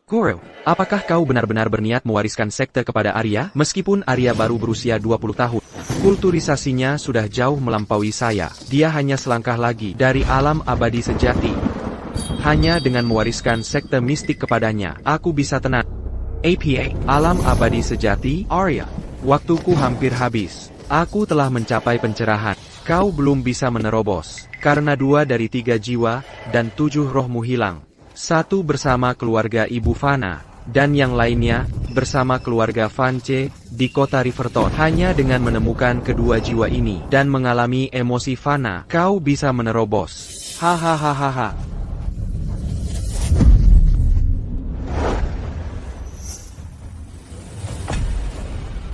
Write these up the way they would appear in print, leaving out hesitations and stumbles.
Guru, apakah kau benar-benar berniat mewariskan sekte kepada Arya? Meskipun Arya baru berusia 20 tahun, kulturisasinya sudah jauh melampaui saya. Dia hanya selangkah lagi dari alam abadi sejati. Hanya dengan mewariskan sekte mistik kepadanya, aku bisa tenang. APA, alam abadi sejati, Arya. Waktuku hampir habis. Aku telah mencapai pencerahan. Kau belum bisa menerobos, karena 2 dari 3 jiwa, dan 7 rohmu hilang. 1 bersama keluarga Ibu Fana, dan yang lainnya, bersama keluarga Vance, di kota Riverton. Hanya dengan menemukan kedua jiwa ini, dan mengalami emosi Fana, kau bisa menerobos. Hahaha.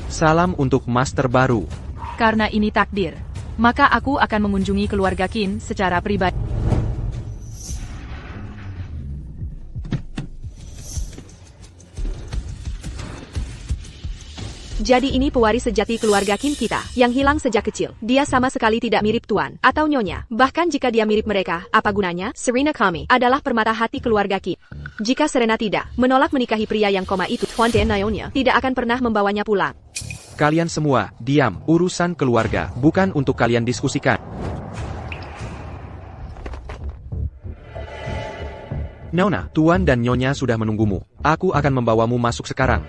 Salam untuk master baru. Karena ini takdir, maka aku akan mengunjungi keluarga Qin secara pribadi. Jadi ini pewaris sejati keluarga Qin kita, yang hilang sejak kecil. Dia sama sekali tidak mirip Tuan, atau Nyonya. Bahkan jika dia mirip mereka, apa gunanya? Serena Kami adalah permata hati keluarga Qin. Jika Serena tidak menolak menikahi pria yang koma itu, Tuan dan Nyonya tidak akan pernah membawanya pulang. Kalian semua, diam. Urusan keluarga, bukan untuk kalian diskusikan. Nona, Tuan dan Nyonya sudah menunggumu. Aku akan membawamu masuk sekarang.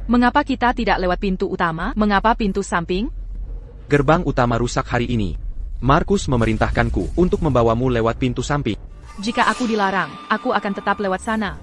Mengapa kita tidak lewat pintu utama? Mengapa pintu samping? Gerbang utama rusak hari ini. Markus memerintahkanku untuk membawamu lewat pintu samping. Jika aku dilarang, aku akan tetap lewat sana.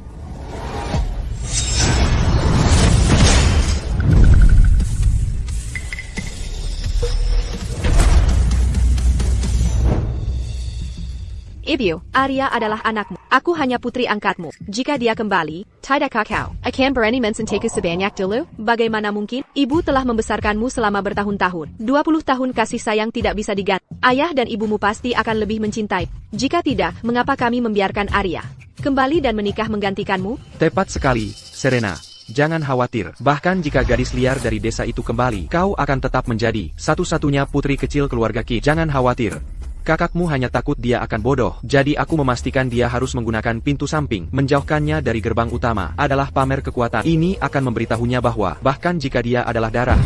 Ibu, Arya adalah anakmu. Aku hanya putri angkatmu. Jika dia kembali, tidak kakau akan berani mensentuhku sebanyak dulu. Bagaimana mungkin? Ibu telah membesarkanmu selama bertahun-tahun. 20 tahun kasih sayang tidak bisa diganti. Ayah dan ibumu pasti akan lebih mencintai. Jika tidak, mengapa kami membiarkan Arya kembali dan menikah menggantikanmu? Tepat sekali, Serena. Jangan khawatir. Bahkan jika gadis liar dari desa itu kembali, kau akan tetap menjadi satu-satunya putri kecil keluarga Qin. Jangan khawatir. Kakakmu hanya takut dia akan bodoh, jadi aku memastikan dia harus menggunakan pintu samping. Menjauhkannya dari gerbang utama adalah pamer kekuatan. Ini akan memberitahunya bahwa, bahkan jika dia adalah darah.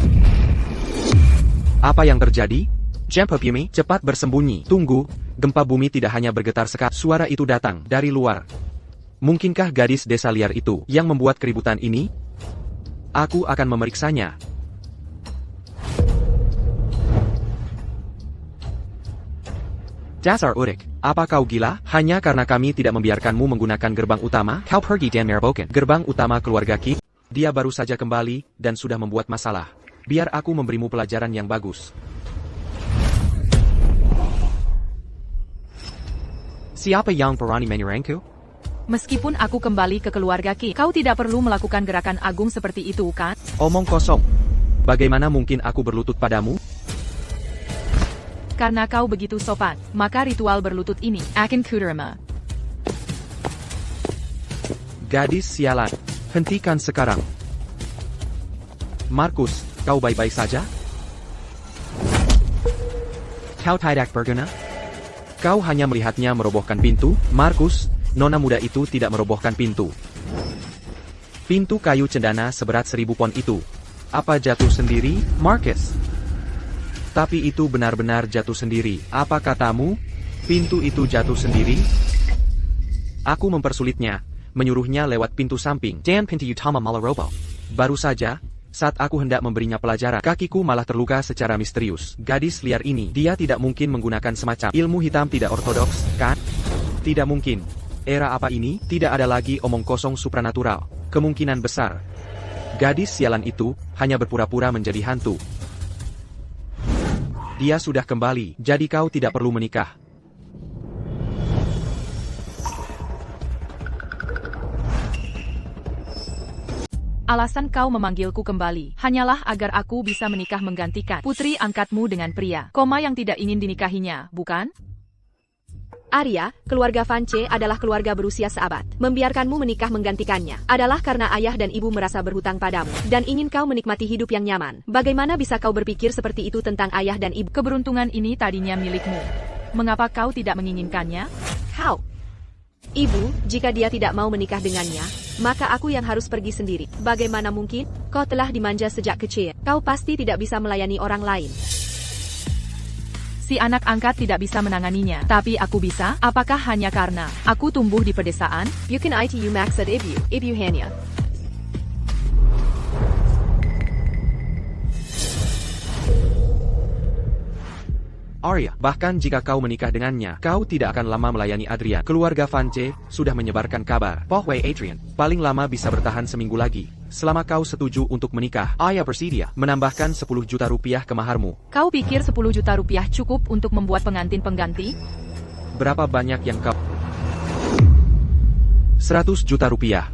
Apa yang terjadi? Jump Yumi, cepat bersembunyi. Tunggu, gempa bumi tidak hanya bergetar sekali. Suara itu datang dari luar. Mungkinkah gadis desa liar itu yang membuat keributan ini? Aku akan memeriksanya. Dasar Urik, apa kau gila? Hanya karena kami tidak membiarkanmu menggunakan gerbang utama? Kau pergi dan merboken. Gerbang utama keluarga Qin. Dia baru saja kembali, dan sudah membuat masalah. Biar aku memberimu pelajaran yang bagus. Siapa yang berani menyerangku? Meskipun aku kembali ke keluarga Qin, kau tidak perlu melakukan gerakan agung seperti itu, kan? Omong kosong. Bagaimana mungkin aku berlutut padamu? Karena kau begitu sopan, maka ritual berlutut ini akan kuterima. Gadis sialan, hentikan sekarang. Markus, kau baik-baik saja? Kau tidak berguna? Kau hanya melihatnya merobohkan pintu. Markus, nona muda itu tidak merobohkan pintu. Pintu kayu cendana seberat 1000 pon itu. Apa jatuh sendiri, Marcus? Tapi itu benar-benar jatuh sendiri. Apa katamu? Pintu itu jatuh sendiri? Aku mempersulitnya, menyuruhnya lewat pintu samping. Dan pintu utama malah roboh. Baru saja, saat aku hendak memberinya pelajaran, kakiku malah terluka secara misterius. Gadis liar ini, dia tidak mungkin menggunakan semacam ilmu hitam tidak ortodoks, kan? Tidak mungkin. Era apa ini? Tidak ada lagi omong kosong supranatural. Kemungkinan besar. Gadis sialan itu, hanya berpura-pura menjadi hantu. Dia sudah kembali, jadi kau tidak perlu menikah. Alasan kau memanggilku kembali, hanyalah agar aku bisa menikah menggantikan putri angkatmu dengan pria, yang tidak ingin dinikahinya, bukan? Arya, keluarga Vance adalah keluarga berusia seabad. Membiarkanmu menikah menggantikannya adalah karena ayah dan ibu merasa berhutang padamu dan ingin kau menikmati hidup yang nyaman. Bagaimana bisa kau berpikir seperti itu tentang ayah dan ibu? Keberuntungan ini tadinya milikmu. Mengapa kau tidak menginginkannya? Kau. Ibu, jika dia tidak mau menikah dengannya, maka aku yang harus pergi sendiri. Bagaimana mungkin? Kau telah dimanja sejak kecil. Kau pasti tidak bisa melayani orang lain. Si anak angkat tidak bisa menanganinya, tapi aku bisa. Apakah hanya karena aku tumbuh di pedesaan? You can itu max at ibu hanya. Arya, bahkan jika kau menikah dengannya, kau tidak akan lama melayani Adrian. Keluarga Vance sudah menyebarkan kabar bahwa Adrian paling lama bisa bertahan seminggu lagi. Selama kau setuju untuk menikah, Arya bersedia menambahkan 10 juta rupiah ke maharmu. Kau pikir 10 juta rupiah cukup untuk membuat pengantin pengganti? Berapa banyak yang kau? 100 juta rupiah.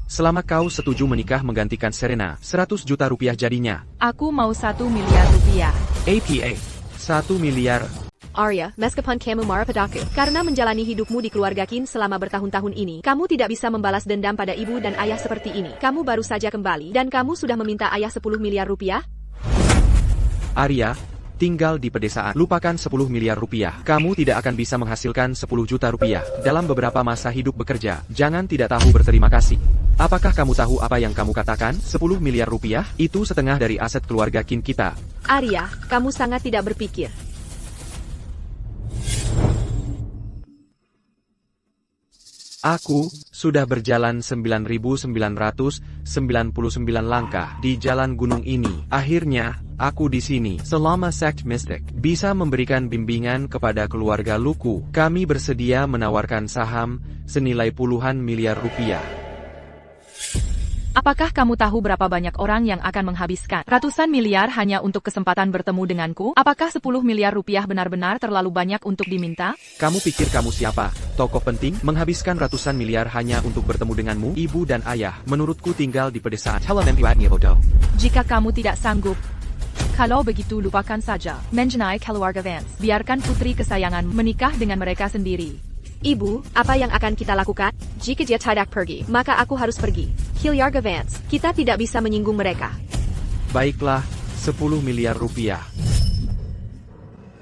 Selama kau setuju menikah menggantikan Serena, 100 juta rupiah jadinya. Aku mau 1 miliar rupiah. APA, 1 miliar. Arya, meskipun kamu marah padaku, karena menjalani hidupmu di keluarga Qin selama bertahun-tahun ini, kamu tidak bisa membalas dendam pada ibu dan ayah seperti ini. Kamu baru saja kembali, dan kamu sudah meminta ayah 10 miliar rupiah? Arya, tinggal di pedesaan. Lupakan 10 miliar rupiah. Kamu tidak akan bisa menghasilkan 10 juta rupiah dalam beberapa masa hidup bekerja. Jangan tidak tahu berterima kasih. Apakah kamu tahu apa yang kamu katakan? 10 miliar rupiah? Itu setengah dari aset keluarga Qin kita. Arya, kamu sangat tidak berpikir. Aku sudah berjalan 9.999 langkah di jalan gunung ini. Akhirnya, aku di sini. Selama sekt mistik bisa memberikan bimbingan kepada keluarga Luku, kami bersedia menawarkan saham senilai puluhan miliar rupiah. Apakah kamu tahu berapa banyak orang yang akan menghabiskan ratusan miliar hanya untuk kesempatan bertemu denganku? Apakah 10 miliar rupiah benar-benar terlalu banyak untuk diminta? Kamu pikir kamu siapa? Tokoh penting? Menghabiskan ratusan miliar hanya untuk bertemu denganmu? Ibu dan ayah, menurutku tinggal di pedesaan. Jika kamu tidak sanggup, kalau begitu lupakan saja mengenai keluarga Vance. Biarkan putri kesayangan menikah dengan mereka sendiri. Ibu, apa yang akan kita lakukan? Jika dia tidak pergi, maka aku harus pergi. Keluarga Vance, kita tidak bisa menyinggung mereka. Baiklah, 10 miliar rupiah.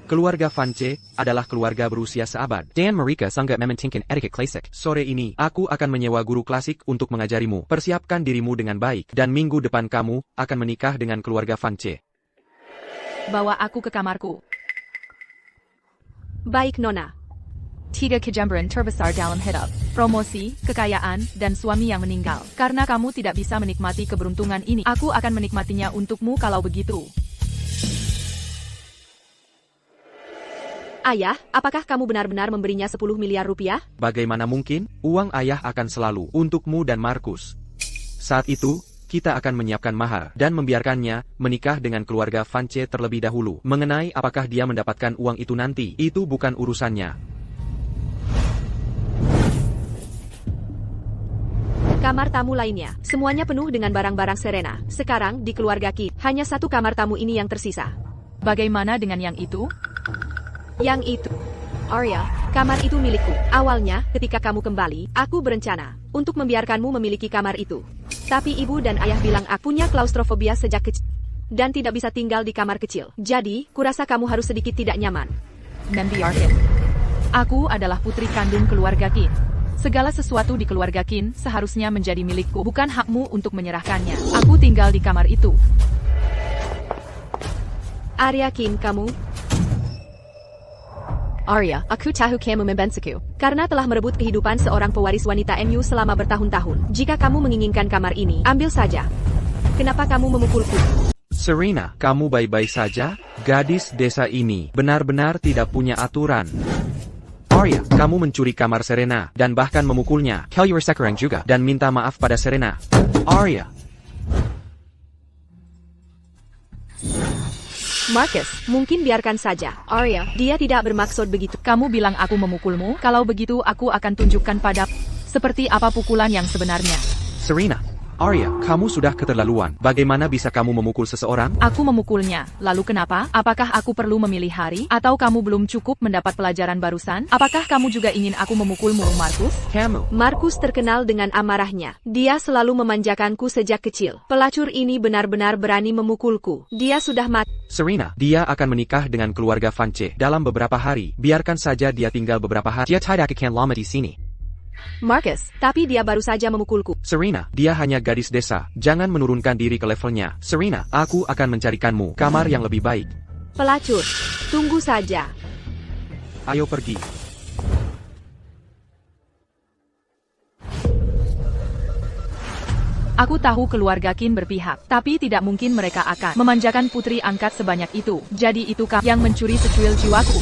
Keluarga Vance adalah keluarga berusia seabad. Dan mereka sangat mementingkan etiket klasik. Sore ini, aku akan menyewa guru klasik untuk mengajarimu. Persiapkan dirimu dengan baik, dan minggu depan kamu akan menikah dengan keluarga Vance. Bawa aku ke kamarku. Baik, Nona. 3 kejambaran terbesar dalam hidup, promosi, kekayaan, dan suami yang meninggal. Karena kamu tidak bisa menikmati keberuntungan ini, aku akan menikmatinya untukmu kalau begitu. Ayah, apakah kamu benar-benar memberinya 10 miliar rupiah? Bagaimana mungkin? Uang ayah akan selalu untukmu dan Markus. Saat itu, kita akan menyiapkan mahar dan membiarkannya menikah dengan keluarga Vance terlebih dahulu. Mengenai apakah dia mendapatkan uang itu nanti, itu bukan urusannya. Kamar tamu lainnya, semuanya penuh dengan barang-barang Serena. Sekarang, di keluarga Qin, hanya satu kamar tamu ini yang tersisa. Bagaimana dengan yang itu? Yang itu. Arya, kamar itu milikku. Awalnya, ketika kamu kembali, aku berencana untuk membiarkanmu memiliki kamar itu. Tapi ibu dan ayah bilang aku punya klaustrofobia sejak kecil dan tidak bisa tinggal di kamar kecil. Jadi, kurasa kamu harus sedikit tidak nyaman. Membiarkan. Aku adalah putri kandung keluarga Qin. Segala sesuatu di keluarga Qin seharusnya menjadi milikku, bukan hakmu untuk menyerahkannya. Aku tinggal di kamar itu. Arya Qin, kamu? Arya, aku tahu kamu membensiku karena telah merebut kehidupan seorang pewaris wanita MU selama bertahun-tahun. Jika kamu menginginkan kamar ini, ambil saja. Kenapa kamu memukulku? Serena, kamu baik-baik saja? Gadis desa ini benar-benar tidak punya aturan. Arya, kamu mencuri kamar Serena dan bahkan memukulnya. Keluar sekarang juga dan minta maaf pada Serena. Arya. Marcus, mungkin biarkan saja. Arya, dia tidak bermaksud begitu. Kamu bilang aku memukulmu? Kalau begitu aku akan tunjukkan pada seperti apa pukulan yang sebenarnya. Serena, Arya, kamu sudah keterlaluan. Bagaimana bisa kamu memukul seseorang? Aku memukulnya. Lalu kenapa? Apakah aku perlu memilih hari? Atau kamu belum cukup mendapat pelajaran barusan? Apakah kamu juga ingin aku memukulmu, Markus? Kamu. Markus terkenal dengan amarahnya. Dia selalu memanjakanku sejak kecil. Pelacur ini benar-benar berani memukulku. Dia sudah mati. Serena, dia akan menikah dengan keluarga Vance dalam beberapa hari. Biarkan saja dia tinggal beberapa hari. Dia tidak akan lama di sini. Marcus, tapi dia baru saja memukulku. Serena, dia hanya gadis desa. Jangan menurunkan diri ke levelnya. Serena, aku akan mencarikanmu kamar yang lebih baik. Pelacur, tunggu saja. Ayo pergi. Aku tahu keluarga Qin berpihak, tapi tidak mungkin mereka akan memanjakan putri angkat sebanyak itu. Jadi itu kamu yang mencuri secuil jiwaku.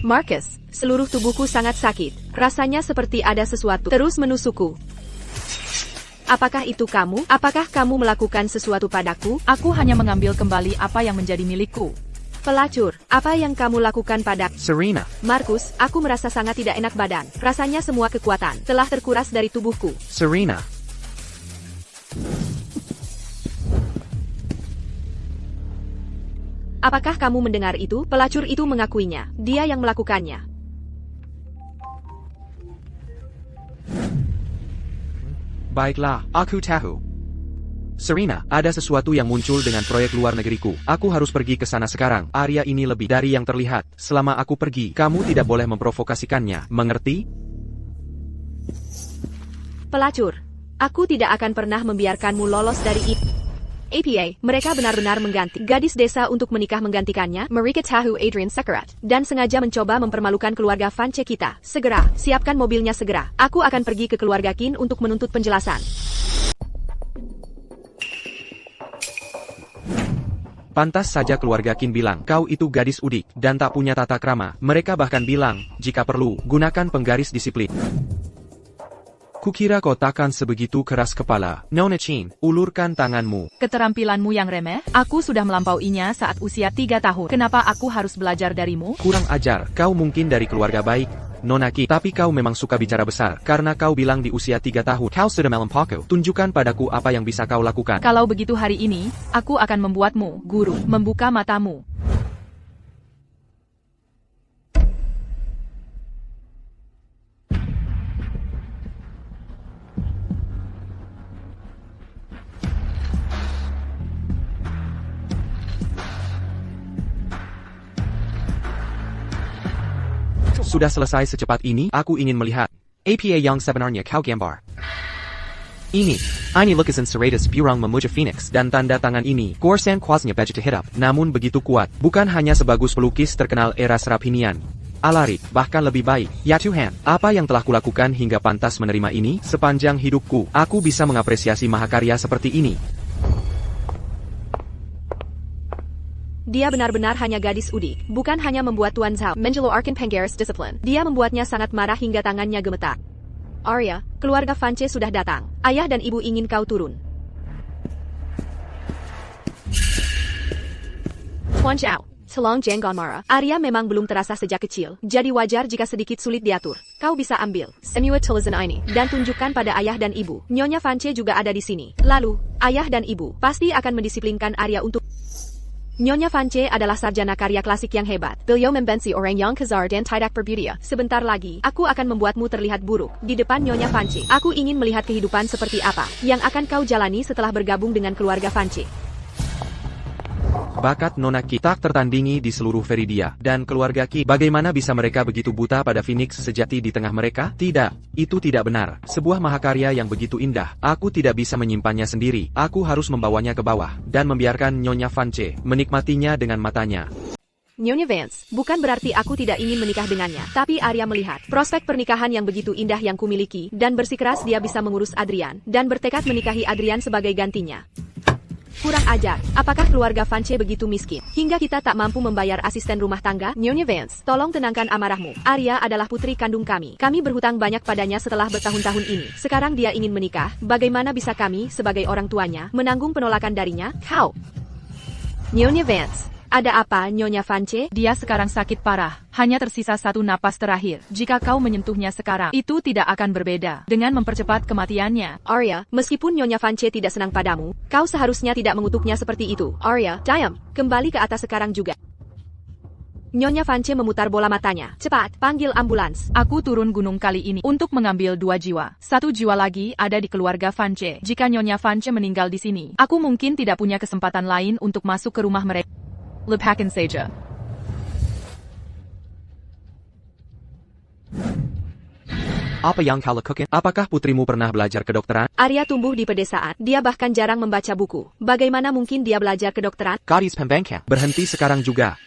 Marcus, seluruh tubuhku sangat sakit. Rasanya seperti ada sesuatu terus menusukku. Apakah itu kamu? Apakah kamu melakukan sesuatu padaku? Aku hanya mengambil kembali apa yang menjadi milikku. Pelacur, apa yang kamu lakukan padaku? Serena. Marcus, aku merasa sangat tidak enak badan. Rasanya semua kekuatan telah terkuras dari tubuhku. Serena. Apakah kamu mendengar itu? Pelacur itu mengakuinya. Dia yang melakukannya. Baiklah, aku tahu. Serena, ada sesuatu yang muncul dengan proyek luar negeriku. Aku harus pergi ke sana sekarang. Arya ini lebih dari yang terlihat. Selama aku pergi, kamu tidak boleh memprovokasikannya. Mengerti? Pelacur, aku tidak akan pernah membiarkanmu lolos dari itu. APA, mereka benar-benar mengganti gadis desa untuk menikah menggantikannya. Mereka tahu Adrian Sekarat dan sengaja mencoba mempermalukan keluarga Vance kita. Segera, siapkan mobilnya segera. Aku akan pergi ke keluarga Qin untuk menuntut penjelasan. Pantas saja keluarga Qin bilang, kau itu gadis udik dan tak punya tata krama. Mereka bahkan bilang, jika perlu, gunakan penggaris disiplin. Kukira kau takkan sebegitu keras kepala. Nona Qin, ulurkan tanganmu. Keterampilanmu yang remeh, aku sudah melampauinya saat usia 3 tahun. Kenapa aku harus belajar darimu? Kurang ajar, kau mungkin dari keluarga baik, Nona Qin, tapi kau memang suka bicara besar. Karena kau bilang di usia 3 tahun, kau sudah melampaui. Tunjukkan padaku apa yang bisa kau lakukan. Kalau begitu hari ini, aku akan membuatmu, guru, membuka matamu. Sudah selesai secepat ini, aku ingin melihat. APA yang sebenarnya kau gambar. Ini lukisan Serratus Burung memuja Phoenix dan tanda tangan ini, Gorsan kuasnya baju terhidap, namun begitu kuat, bukan hanya sebagus pelukis terkenal era Serapinian. Alarik, bahkan lebih baik. Ya Tuhan, apa yang telah kulakukan hingga pantas menerima ini? Sepanjang hidupku, aku bisa mengapresiasi mahakarya seperti ini. Dia benar-benar hanya gadis udik, bukan hanya membuat Tuan Zhao menjelo Arkan Penggaris disiplin. Dia membuatnya sangat marah hingga tangannya gemetar. Arya, keluarga Vance sudah datang. Ayah dan ibu ingin kau turun. Tuan Zhao, Tolong jangan marah. Arya memang belum terasa sejak kecil, jadi wajar jika sedikit sulit diatur. Kau bisa ambil semua tulisan ini dan tunjukkan pada ayah dan ibu. Nyonya Vance juga ada di sini. Lalu, ayah dan ibu pasti akan mendisiplinkan Arya untuk... Nyonya Vance adalah sarjana karya klasik yang hebat. Beliau membenci orang yang kasar dan tidak berbudaya. Sebentar lagi, aku akan membuatmu terlihat buruk di depan Nyonya Vance. Aku ingin melihat kehidupan seperti apa yang akan kau jalani setelah bergabung dengan keluarga Vance. Bakat Nona Qin tak tertandingi di seluruh Veridia dan keluarga Qin. Bagaimana bisa mereka begitu buta pada Phoenix sejati di tengah mereka? Tidak, itu tidak benar. Sebuah mahakarya yang begitu indah, aku tidak bisa menyimpannya sendiri. Aku harus membawanya ke bawah dan membiarkan Nyonya Vance menikmatinya dengan matanya. Nyonya Vance, bukan berarti aku tidak ingin menikah dengannya, tapi Arya melihat prospek pernikahan yang begitu indah yang kumiliki dan bersikeras dia bisa mengurus Adrian dan bertekad menikahi Adrian sebagai gantinya. Kurang ajar, apakah keluarga Vance begitu miskin hingga kita tak mampu membayar asisten rumah tangga? Nyonya Vance, tolong tenangkan amarahmu. Arya adalah putri kandung kami. Kami berhutang banyak padanya setelah bertahun-tahun ini. Sekarang dia ingin menikah, bagaimana bisa kami sebagai orang tuanya menanggung penolakan darinya? Kau, Nyonya Vance, Ada apa, Nyonya Vance? Dia sekarang sakit parah. Hanya tersisa satu napas terakhir. Jika kau menyentuhnya sekarang, itu tidak akan berbeda dengan mempercepat kematiannya. Arya, meskipun Nyonya Vance tidak senang padamu, kau seharusnya tidak mengutuknya seperti itu. Arya, diam. Kembali ke atas sekarang juga. Nyonya Vance memutar bola matanya. Cepat, panggil ambulans. Aku turun gunung kali ini untuk mengambil 2 jiwa. 1 jiwa lagi ada di keluarga Vance. Jika Nyonya Vance meninggal di sini, aku mungkin tidak punya kesempatan lain untuk masuk ke rumah mereka. Lepakan saja. Apa yang kau lakukan? Apakah putrimu pernah belajar kedokteran? Arya tumbuh di pedesaan. Dia bahkan jarang membaca buku. Bagaimana mungkin dia belajar kedokteran? Gadis pembangkang. Berhenti sekarang juga.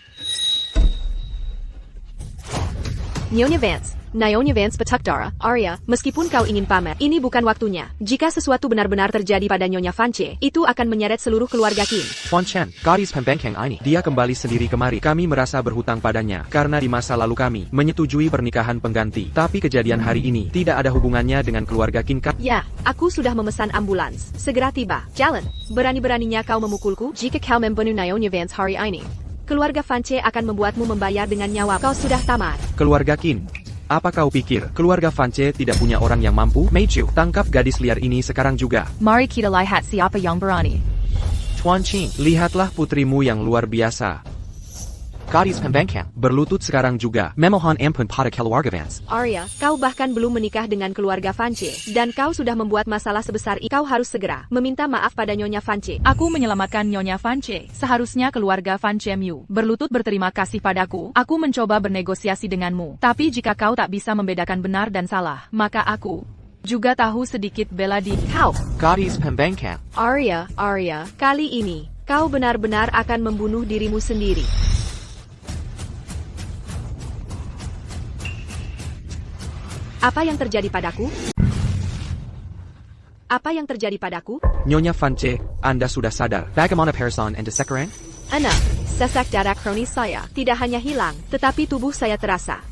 Nyonya Vance, Nyonya Vance Petakdara, Arya, meskipun kau ingin pamer, ini bukan waktunya. Jika sesuatu benar-benar terjadi pada Nyonya Vance, itu akan menyeret seluruh keluarga Qin. Tuan Chen, gadis pembangkang ini. Dia kembali sendiri kemari. Kami merasa berhutang padanya, karena di masa lalu kami menyetujui pernikahan pengganti. Tapi kejadian hari ini tidak ada hubungannya dengan keluarga Qin. Ya, aku sudah memesan ambulans. Segera tiba. Jalan. Berani-beraninya kau memukulku? Jika kau membunuh Nyonya Vance hari ini, keluarga Vance akan membuatmu membayar dengan nyawa. Kau sudah tamat. Keluarga Qin. Apa kau pikir, keluarga Vance tidak punya orang yang mampu? Meiju, tangkap gadis liar ini sekarang juga. Mari kita lihat siapa yang berani. Tuan Qing, lihatlah putrimu yang luar biasa. Gadis pembangkang, berlutut sekarang juga. Memohon ampun pada keluarga Vance. Arya, kau bahkan belum menikah dengan keluarga Vance, dan kau sudah membuat masalah sebesar ini. Kau harus segera meminta maaf pada Nyonya Vance. Aku menyelamatkan Nyonya Vance. Seharusnya keluarga Vance Mu berlutut berterima kasih padaku. Aku mencoba bernegosiasi denganmu. Tapi jika kau tak bisa membedakan benar dan salah, maka aku juga tahu sedikit bela diri. Kau, Gadis pembangkang. Arya, kali ini, kau benar-benar akan membunuh dirimu sendiri. Apa yang terjadi padaku? Apa yang terjadi padaku? Nyonya Vance, Anda sudah sadar. Bagaimana perasaan Anda sekarang? Anak, sesak darah kronis saya tidak hanya hilang, tetapi tubuh saya terasa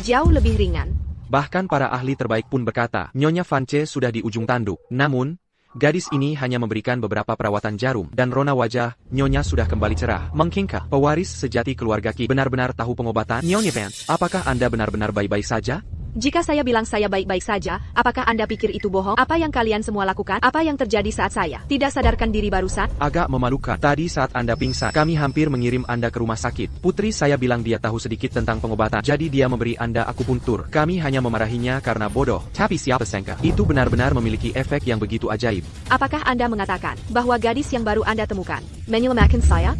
jauh lebih ringan. Bahkan para ahli terbaik pun berkata, Nyonya Vance sudah di ujung tanduk. Namun, gadis ini hanya memberikan beberapa perawatan jarum, dan rona wajah Nyonya sudah kembali cerah. Mungkinkah pewaris sejati keluarga Qi benar-benar tahu pengobatan? Nyonya Vance, apakah Anda benar-benar baik-baik saja? Jika saya bilang saya baik-baik saja, apakah Anda pikir itu bohong? Apa yang kalian semua lakukan? Apa yang terjadi saat saya tidak sadarkan diri barusan? Agak memalukan. Tadi saat Anda pingsan, kami hampir mengirim Anda ke rumah sakit. Putri saya bilang dia tahu sedikit tentang pengobatan, jadi dia memberi Anda akupuntur. Kami hanya memarahinya karena bodoh. Tapi siapa sangka, itu benar-benar memiliki efek yang begitu ajaib. Apakah Anda mengatakan bahwa gadis yang baru Anda temukan menyelamatkan saya?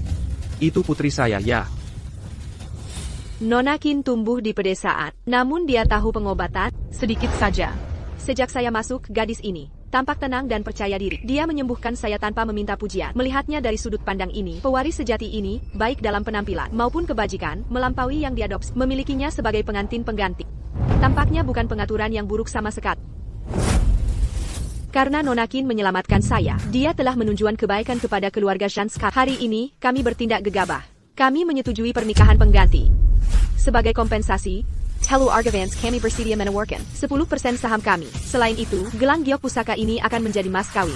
Itu putri saya, ya. Nona Qin tumbuh di pedesaan, namun dia tahu pengobatan. Sedikit saja. Sejak saya masuk, gadis ini tampak tenang dan percaya diri. Dia menyembuhkan saya tanpa meminta pujian. Melihatnya dari sudut pandang ini, pewaris sejati ini, baik dalam penampilan maupun kebajikan, melampaui yang diadopsi. Memilikinya sebagai pengantin pengganti. Tampaknya bukan pengaturan yang buruk sama sekali. Karena Nona Qin menyelamatkan saya, dia telah menunjukkan kebaikan kepada keluarga Shanska. Hari ini, kami bertindak gegabah. Kami menyetujui pernikahan pengganti. Sebagai kompensasi, keluarga Vance kami bersedia menawarkan 10% saham kami. Selain itu, gelang giok pusaka ini akan menjadi mas kawin.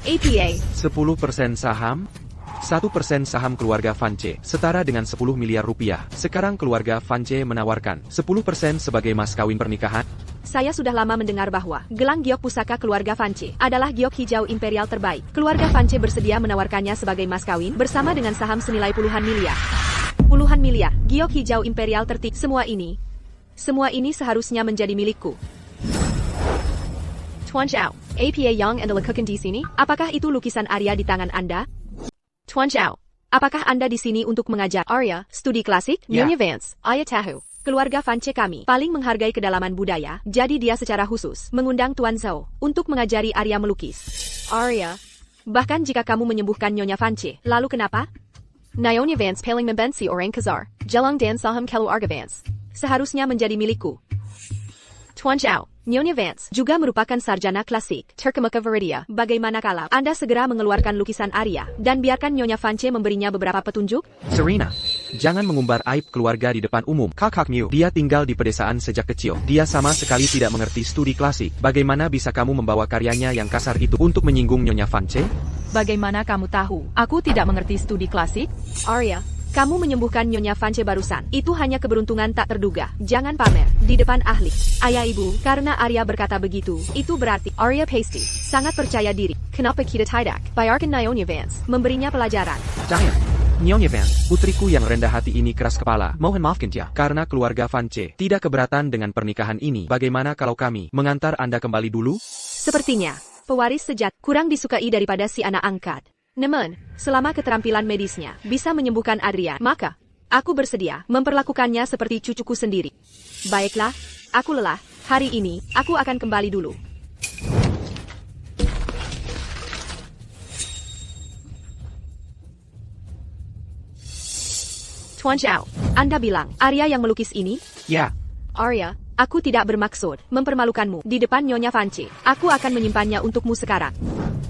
APA 10% saham? 1% saham keluarga Vance, setara dengan 10 miliar rupiah. Sekarang keluarga Vance menawarkan 10% sebagai mas kawin pernikahan. Saya sudah lama mendengar bahwa gelang giok pusaka keluarga Vance adalah giok hijau imperial terbaik. Keluarga Vance bersedia menawarkannya sebagai mas kawin bersama dengan saham senilai puluhan miliar. Puluhan miliar, giok hijau imperial tertib. Semua ini seharusnya menjadi milikku. Tuan Zhao, APA Yang Anda lakukan di sini? Apakah itu lukisan Arya di tangan Anda? Tuan Zhao, apakah Anda di sini untuk mengajar Arya studi klasik? Ya. Nyonya Vance, Ayah tahu. Keluarga Vance kami paling menghargai kedalaman budaya, jadi dia secara khusus mengundang Tuan Zhao untuk mengajari Arya melukis. Arya, bahkan jika kamu menyembuhkan Nyonya Vance, lalu kenapa? Nyonya Vance paling membenci orang Khazar, jelang dan saham keluarga Vance seharusnya menjadi milikku. Tuan Zhao, Nyonya Vance juga merupakan sarjana klasik, Terkemuka Viridia. Bagaimana kalau Anda segera mengeluarkan lukisan Arya, dan biarkan Nyonya Vance memberinya beberapa petunjuk? Serena, jangan mengumbar aib keluarga di depan umum. Kakakmu, dia tinggal di pedesaan sejak kecil. Dia sama sekali tidak mengerti studi klasik. Bagaimana bisa kamu membawa karyanya yang kasar itu untuk menyinggung Nyonya Vance? Bagaimana kamu tahu? Aku tidak mengerti studi klasik. Arya, kamu menyembuhkan Nyonya Vance barusan. Itu hanya keberuntungan tak terduga. Jangan pamer di depan ahli. Ayah ibu, karena Arya berkata begitu, itu berarti Arya pasti sangat percaya diri. Kenapa kita tidak biarkan Nyonya Vance memberinya pelajaran? Jangan. Nyonya Vance, putriku yang rendah hati ini keras kepala. Mohon maafkan ya, karena keluarga Vance tidak keberatan dengan pernikahan ini. Bagaimana kalau kami mengantar Anda kembali dulu? Sepertinya, pewaris sejati kurang disukai daripada si anak angkat. Namun, selama keterampilan medisnya bisa menyembuhkan Adrian, maka aku bersedia memperlakukannya seperti cucuku sendiri. Baiklah, aku lelah. Hari ini, aku akan kembali dulu. Tuan Zhao, Anda bilang, Arya yang melukis ini? Ya. Arya, aku tidak bermaksud mempermalukanmu di depan Nyonya Vance. Aku akan menyimpannya untukmu sekarang.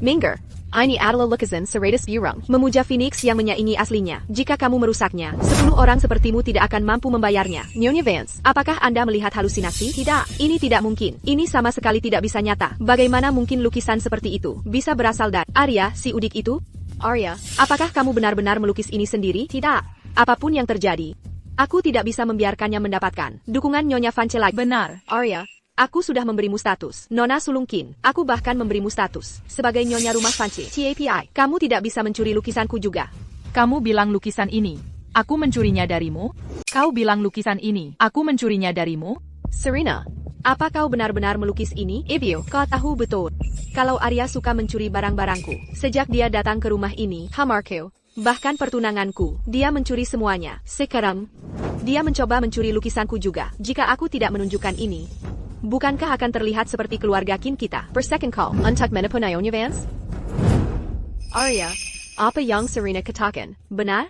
Minger, ini adalah lukisan Seratus Burung, memuja Phoenix yang menyaingi aslinya. Jika kamu merusaknya, 10 orang sepertimu tidak akan mampu membayarnya. Nyonya Vance, apakah Anda melihat halusinasi? Tidak, ini tidak mungkin. Ini sama sekali tidak bisa nyata. Bagaimana mungkin lukisan seperti itu bisa berasal dari Arya, si udik itu? Arya, apakah kamu benar-benar melukis ini sendiri? Tidak. Apapun yang terjadi, aku tidak bisa membiarkannya mendapatkan dukungan Nyonya Vance lagi. Benar. Arya, aku sudah memberimu status Nona Sulungkin. Aku bahkan memberimu status sebagai Nyonya Rumah Vance. TAPI, kamu tidak bisa mencuri lukisanku juga. Kamu bilang lukisan ini, aku mencurinya darimu? Kau bilang lukisan ini, aku mencurinya darimu? Serena, apa kau benar-benar melukis ini? Ibio, kau tahu betul kalau Arya suka mencuri barang-barangku. Sejak dia datang ke rumah ini, Hamarkeo, bahkan pertunanganku, dia mencuri semuanya. Sekarang, dia mencoba mencuri lukisanku juga. Jika aku tidak menunjukkan ini, bukankah akan terlihat seperti keluarga Qin kita? Per second call, untuk menipu Nyonya Vance? Arya, apa yang Serena katakan? Benar?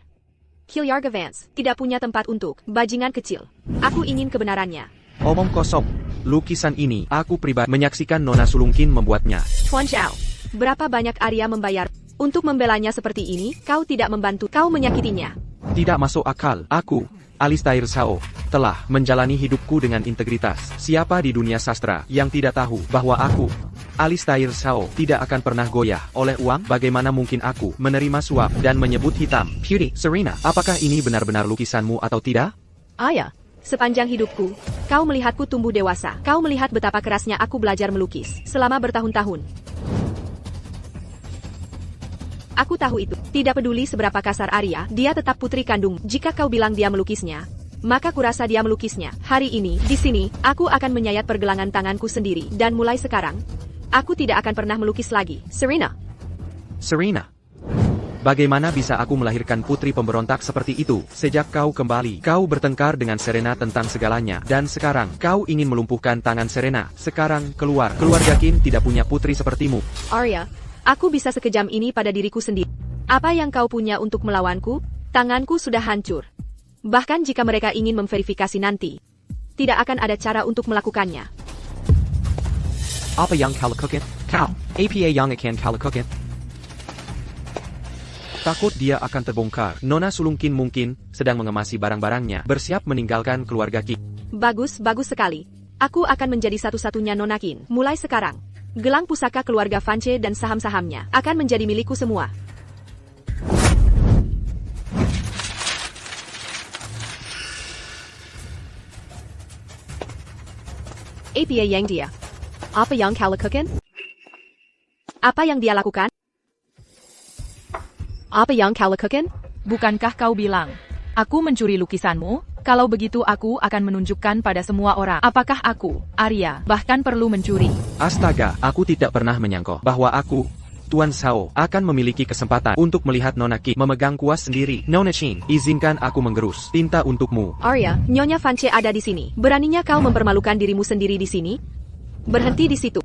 Hyarga Vance tidak punya tempat untuk bajingan kecil. Aku ingin kebenarannya. Omong kosong. Lukisan ini, aku pribadi menyaksikan Nona Sulungkin membuatnya. Tuan Zhao, berapa banyak Arya membayar untuk membelanya seperti ini? Kau tidak membantu, kau menyakitinya. Tidak masuk akal. Aku, Alistair Zhao, telah menjalani hidupku dengan integritas. Siapa di dunia sastra yang tidak tahu bahwa aku, Alistair Zhao, tidak akan pernah goyah oleh uang? Bagaimana mungkin aku menerima suap dan menyebut hitam putih? Serena, apakah ini benar-benar lukisanmu atau tidak? Ayah, sepanjang hidupku, kau melihatku tumbuh dewasa. Kau melihat betapa kerasnya aku belajar melukis selama bertahun-tahun. Aku tahu itu. Tidak peduli seberapa kasar Arya, dia tetap putri kandung. Jika kau bilang dia melukisnya, maka kurasa dia melukisnya. Hari ini, di sini, aku akan menyayat pergelangan tanganku sendiri. Dan mulai sekarang, aku tidak akan pernah melukis lagi. Serena. Serena. Bagaimana bisa aku melahirkan putri pemberontak seperti itu? Sejak kau kembali, kau bertengkar dengan Serena tentang segalanya. Dan sekarang, kau ingin melumpuhkan tangan Serena. Sekarang, keluar. Keluarga Qin tidak punya putri sepertimu. Arya, aku bisa sekejam ini pada diriku sendiri. Apa yang kau punya untuk melawanku? Tanganku sudah hancur. Bahkan jika mereka ingin memverifikasi nanti, tidak akan ada cara untuk melakukannya. Apa yang kau lakukan? Kau, apa yang akan kau lakukan? Takut dia akan terbongkar. Nona Sulungkin mungkin sedang mengemasi barang-barangnya, bersiap meninggalkan keluarga Qin. Bagus, bagus sekali. Aku akan menjadi satu-satunya Nona Qin. Mulai sekarang, gelang pusaka keluarga Vance dan saham-sahamnya akan menjadi milikku semua. Apa yang dia? Apa yang kau lakukan? Apa yang dia lakukan? Apa yang kau lakukan? Bukankah kau bilang, aku mencuri lukisanmu? Kalau begitu aku akan menunjukkan pada semua orang apakah aku, Arya, bahkan perlu mencuri. Astaga, aku tidak pernah menyangka bahwa aku, Tuan Zhao, akan memiliki kesempatan untuk melihat Nona Qin memegang kuas sendiri. Nona Qin, izinkan aku menggerus tinta untukmu. Arya, Nyonya Vance ada di sini. Beraninya kau mempermalukan dirimu sendiri di sini? Berhenti di situ.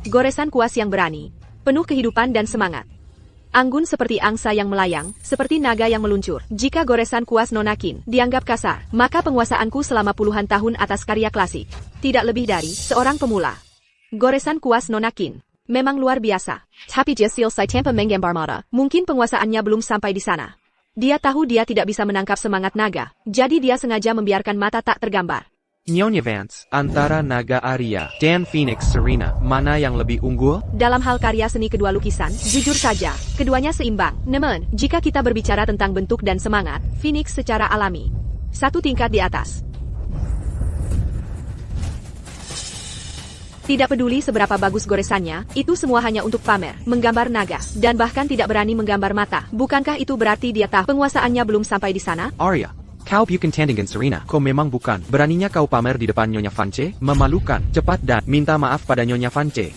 Goresan kuas yang berani, penuh kehidupan dan semangat. Anggun seperti angsa yang melayang, seperti naga yang meluncur. Jika goresan kuas Nona Qin dianggap kasar, maka penguasaanku selama puluhan tahun atas karya klasik tidak lebih dari seorang pemula. Goresan kuas Nona Qin memang luar biasa. Tapi Jesil Sai tanpa menggambar mata, mungkin penguasaannya belum sampai di sana. Dia tahu dia tidak bisa menangkap semangat naga, jadi dia sengaja membiarkan mata tak tergambar. Nyonya Vance, antara Naga Arya dan Phoenix Serena, mana yang lebih unggul? Dalam hal karya seni kedua lukisan, jujur saja, keduanya seimbang. Namun, jika kita berbicara tentang bentuk dan semangat, Phoenix secara alami satu tingkat di atas. Tidak peduli seberapa bagus goresannya, itu semua hanya untuk pamer, menggambar naga, dan bahkan tidak berani menggambar mata. Bukankah itu berarti dia tahu penguasaannya belum sampai di sana? Arya, kau bukan tandingan Serena. Kau memang bukan. Beraninya kau pamer di depan Nyonya Vance? Memalukan. Cepat dan minta maaf pada Nyonya Vance.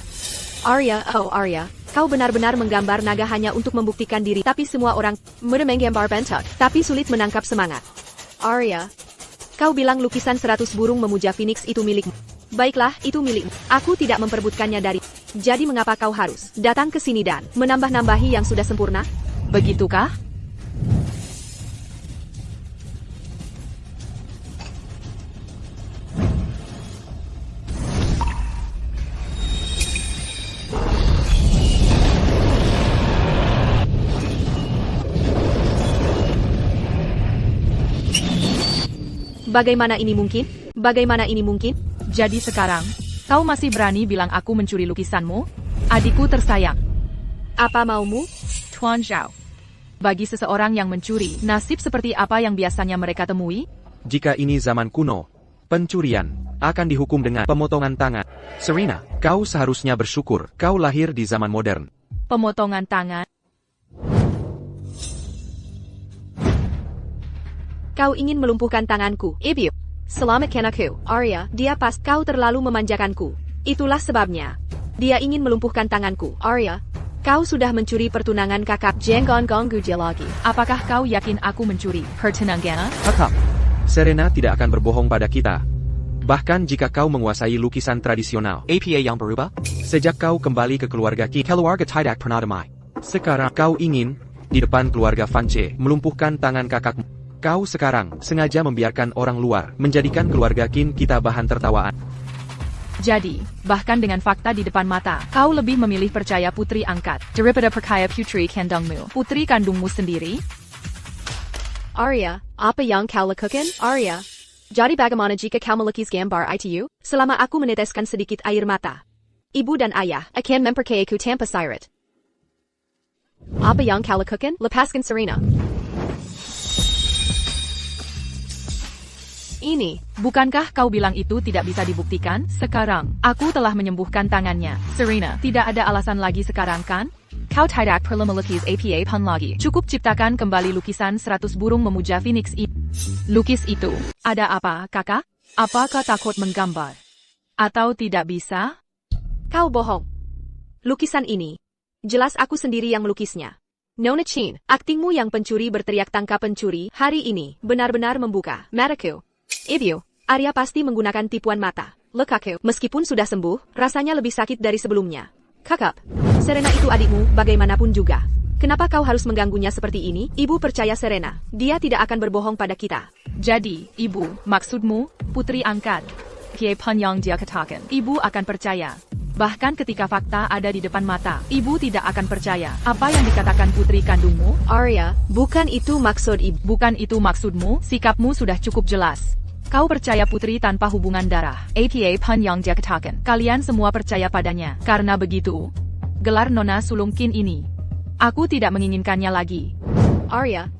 Arya, oh Arya, kau benar-benar menggambar naga hanya untuk membuktikan diri. Tapi semua orang menggambar bentuk, tapi sulit menangkap semangat. Arya, kau bilang lukisan 100 burung memuja Phoenix itu milikmu. Baiklah, itu milikmu. Aku tidak memperebutkannya dari. Jadi mengapa kau harus datang ke sini dan menambah-nambahi yang sudah sempurna? Begitukah? Bagaimana ini mungkin? Bagaimana ini mungkin? Jadi sekarang, kau masih berani bilang aku mencuri lukisanmu? Adikku tersayang. Apa maumu? Tuan Zhao. Bagi seseorang yang mencuri, nasib seperti apa yang biasanya mereka temui? Jika ini zaman kuno, pencurian akan dihukum dengan pemotongan tangan. Serena, kau seharusnya bersyukur kau lahir di zaman modern. Pemotongan tangan. Kau ingin melumpuhkan tanganku, Ibu. Selamatkan aku, Arya. Dia pas kau terlalu memanjakanku. Itulah sebabnya. Dia ingin melumpuhkan tanganku, Arya. Kau sudah mencuri pertunangan kakak. Jangan ganggu dia lagi. Apakah kau yakin aku mencuri pertunangan? Kakak, Serena tidak akan berbohong pada kita. Bahkan jika kau menguasai lukisan tradisional, apa yang berubah? Sejak kau kembali ke keluarga keluarga tidak pernah damai. Sekarang kau ingin, di depan keluarga Vance, melumpuhkan tangan kakakmu. Kau sekarang sengaja membiarkan orang luar menjadikan keluarga kita bahan tertawaan. Jadi, bahkan dengan fakta di depan mata, kau lebih memilih percaya putri angkat daripada percaya putri kandungmu, putri kandungmu sendiri? Arya, apa yang kau lakukan? Arya, jadi bagaimana jika kau melukis gambar itu? Selama aku meneteskan sedikit air mata, ibu dan ayah akan mempercayaku tanpa syarat. Apa yang kau lakukan? Lepaskan Serena. Ini, bukankah kau bilang itu tidak bisa dibuktikan? Sekarang, aku telah menyembuhkan tangannya. Serena, tidak ada alasan lagi sekarang kan? Kau tidak perlu melukis apa pun lagi. Cukup ciptakan kembali lukisan 100 burung memuja Phoenix itu. Lukis itu. Ada apa, kakak? Apakah takut menggambar? Atau tidak bisa? Kau bohong. Lukisan ini, jelas aku sendiri yang melukisnya. Nona Chin, aktingmu yang pencuri berteriak tangkap pencuri hari ini benar-benar membuka mataku. Ibu, Arya pasti menggunakan tipuan mata. Lekakku, meskipun sudah sembuh, rasanya lebih sakit dari sebelumnya. Kakak, Serena itu adikmu, bagaimanapun juga. Kenapa kau harus mengganggunya seperti ini? Ibu percaya Serena, dia tidak akan berbohong pada kita. Jadi, ibu, maksudmu, putri angkat. Kiepon yang dia katakan, ibu akan percaya. Bahkan ketika fakta ada di depan mata, ibu tidak akan percaya. Apa yang dikatakan putri kandungmu? Arya, bukan itu maksud ibu. Bukan itu maksudmu, sikapmu sudah cukup jelas. Kau percaya putri tanpa hubungan darah. Apa pun yang dia katakan. Kalian semua percaya padanya. Karena begitu, gelar Nona Sulungkin ini, aku tidak menginginkannya lagi. Arya,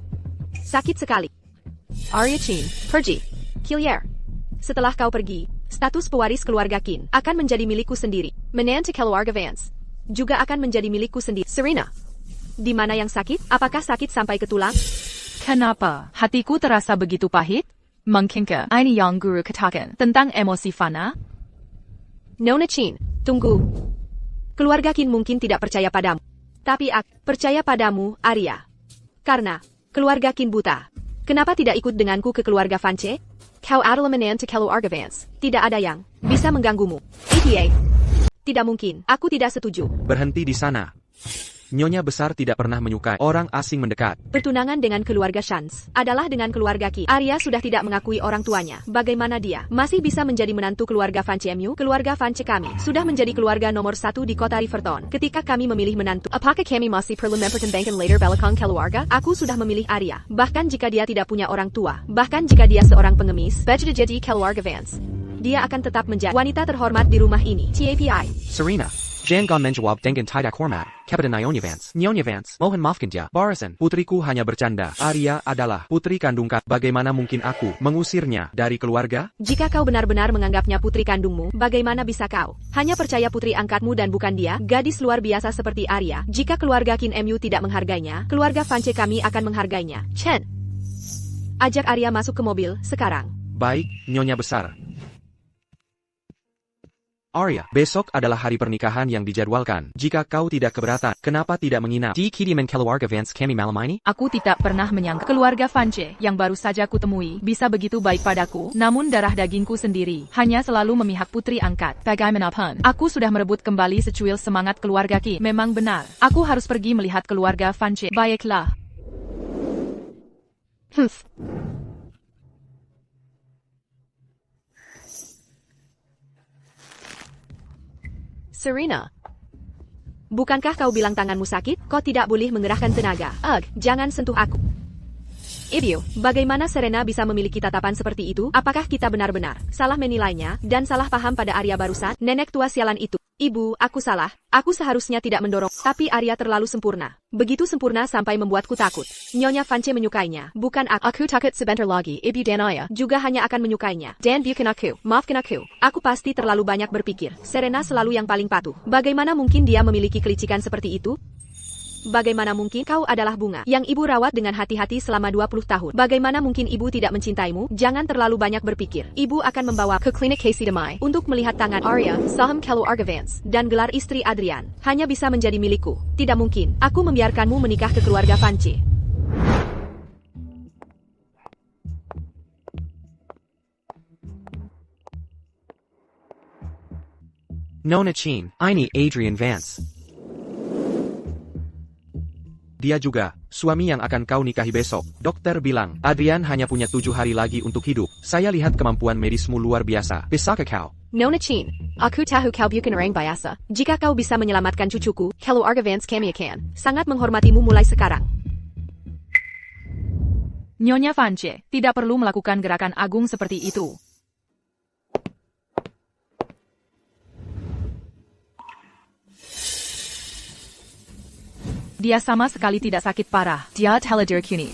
sakit sekali. Arya Chin, pergi. Kilier. Setelah kau pergi, status pewaris keluarga Qin akan menjadi milikku sendiri. Menantu keluarga Vance juga akan menjadi milikku sendiri. Serena, di mana yang sakit? Apakah sakit sampai ke tulang? Kenapa hatiku terasa begitu pahit? Mungkinkah ini yang guru katakan tentang emosi fana? Nona Chin, tunggu. Keluarga Qin mungkin tidak percaya padamu. Tapi aku percaya padamu, Arya. Karena keluarga Qin buta. Kenapa tidak ikut denganku ke keluarga Vance? Kau adalah menantu keluarga Vance. Tidak ada yang bisa mengganggumu. ETA. Tidak mungkin. Aku tidak setuju. Berhenti di sana. Nyonya besar tidak pernah menyukai orang asing mendekat. Pertunangan dengan keluarga Shans adalah dengan keluarga Qin. Arya sudah tidak mengakui orang tuanya. Bagaimana dia masih bisa menjadi menantu keluarga Vance Mu? Keluarga Vance kami sudah menjadi keluarga nomor 1 di kota Riverton. Ketika kami memilih menantu, apakah kami masih perlu mempertimbangkan later belakang keluarga? Aku sudah memilih Arya. Bahkan jika dia tidak punya orang tua. Bahkan jika dia seorang pengemis. Baju jadi keluarga Vance. dia akan tetap menjadi wanita terhormat di rumah ini. TAPI. Serena. Jangan menjawab dengan tidak hormat, kepada Nyonya Vance. Nyonya Vance, mohon maafkan dia. Barasan, putriku hanya bercanda. Arya adalah putri kandung kak. Bagaimana mungkin aku mengusirnya dari keluarga? Jika kau benar-benar menganggapnya putri kandungmu, bagaimana bisa kau hanya percaya putri angkatmu dan bukan dia, gadis luar biasa seperti Arya? Jika keluarga Kim Mu tidak menghargainya, keluarga Vance kami akan menghargainya. Chen, ajak Arya masuk ke mobil, sekarang. Baik, Nyonya Besar. Arya, besok adalah hari pernikahan yang dijadwalkan. Jika kau tidak keberatan, kenapa tidak menginap di kediaman keluarga Vance kami malam ini? Aku tidak pernah menyangka keluarga Vance yang baru saja kutemui bisa begitu baik padaku. Namun darah dagingku sendiri hanya selalu memihak putri angkat. Bagaimanapun, aku sudah merebut kembali secuil semangat keluarga Kim. Memang benar, aku harus pergi melihat keluarga Vance. Baiklah. Serena, bukankah kau bilang tanganmu sakit? Kau tidak boleh mengerahkan tenaga. Jangan sentuh aku. Ibu, bagaimana Serena bisa memiliki tatapan seperti itu? Apakah kita benar-benar salah menilainya dan salah paham pada Arya barusan? Nenek tua sialan itu. Ibu, aku salah. Aku seharusnya tidak mendorong. Tapi Arya terlalu sempurna. Begitu sempurna sampai membuatku takut. Nyonya Vance menyukainya, bukan aku. Aku takut sebentar lagi, Ibu dan Arya juga hanya akan menyukainya. Dan bukan aku. Maafkan aku. Aku pasti terlalu banyak berpikir. Serena selalu yang paling patuh. Bagaimana mungkin dia memiliki kelicikan seperti itu? Bagaimana mungkin kau adalah bunga yang ibu rawat dengan hati-hati selama 20 tahun? Bagaimana mungkin ibu tidak mencintaimu? Jangan terlalu banyak berpikir. Ibu akan membawa ke klinik Casey Demai untuk melihat tangan Arya, saham keluarga Vance, dan gelar istri Adrian. Hanya bisa menjadi milikku. Tidak mungkin. Aku membiarkanmu menikah ke keluarga Vance. Nona Chin, ini Adrian Vance. Dia juga, suami yang akan kau nikahi besok. Dokter bilang, Adrian hanya punya 7 hari lagi untuk hidup. Saya lihat kemampuan medismu luar biasa. Bisakah kau? Nona Chin, aku tahu kau bukan orang biasa. Jika kau bisa menyelamatkan cucuku, keluarga Vance kami akan sangat menghormatimu mulai sekarang. Nyonya Vance tidak perlu melakukan gerakan agung seperti itu. Dia sama sekali tidak sakit parah. Dia telah direkuni.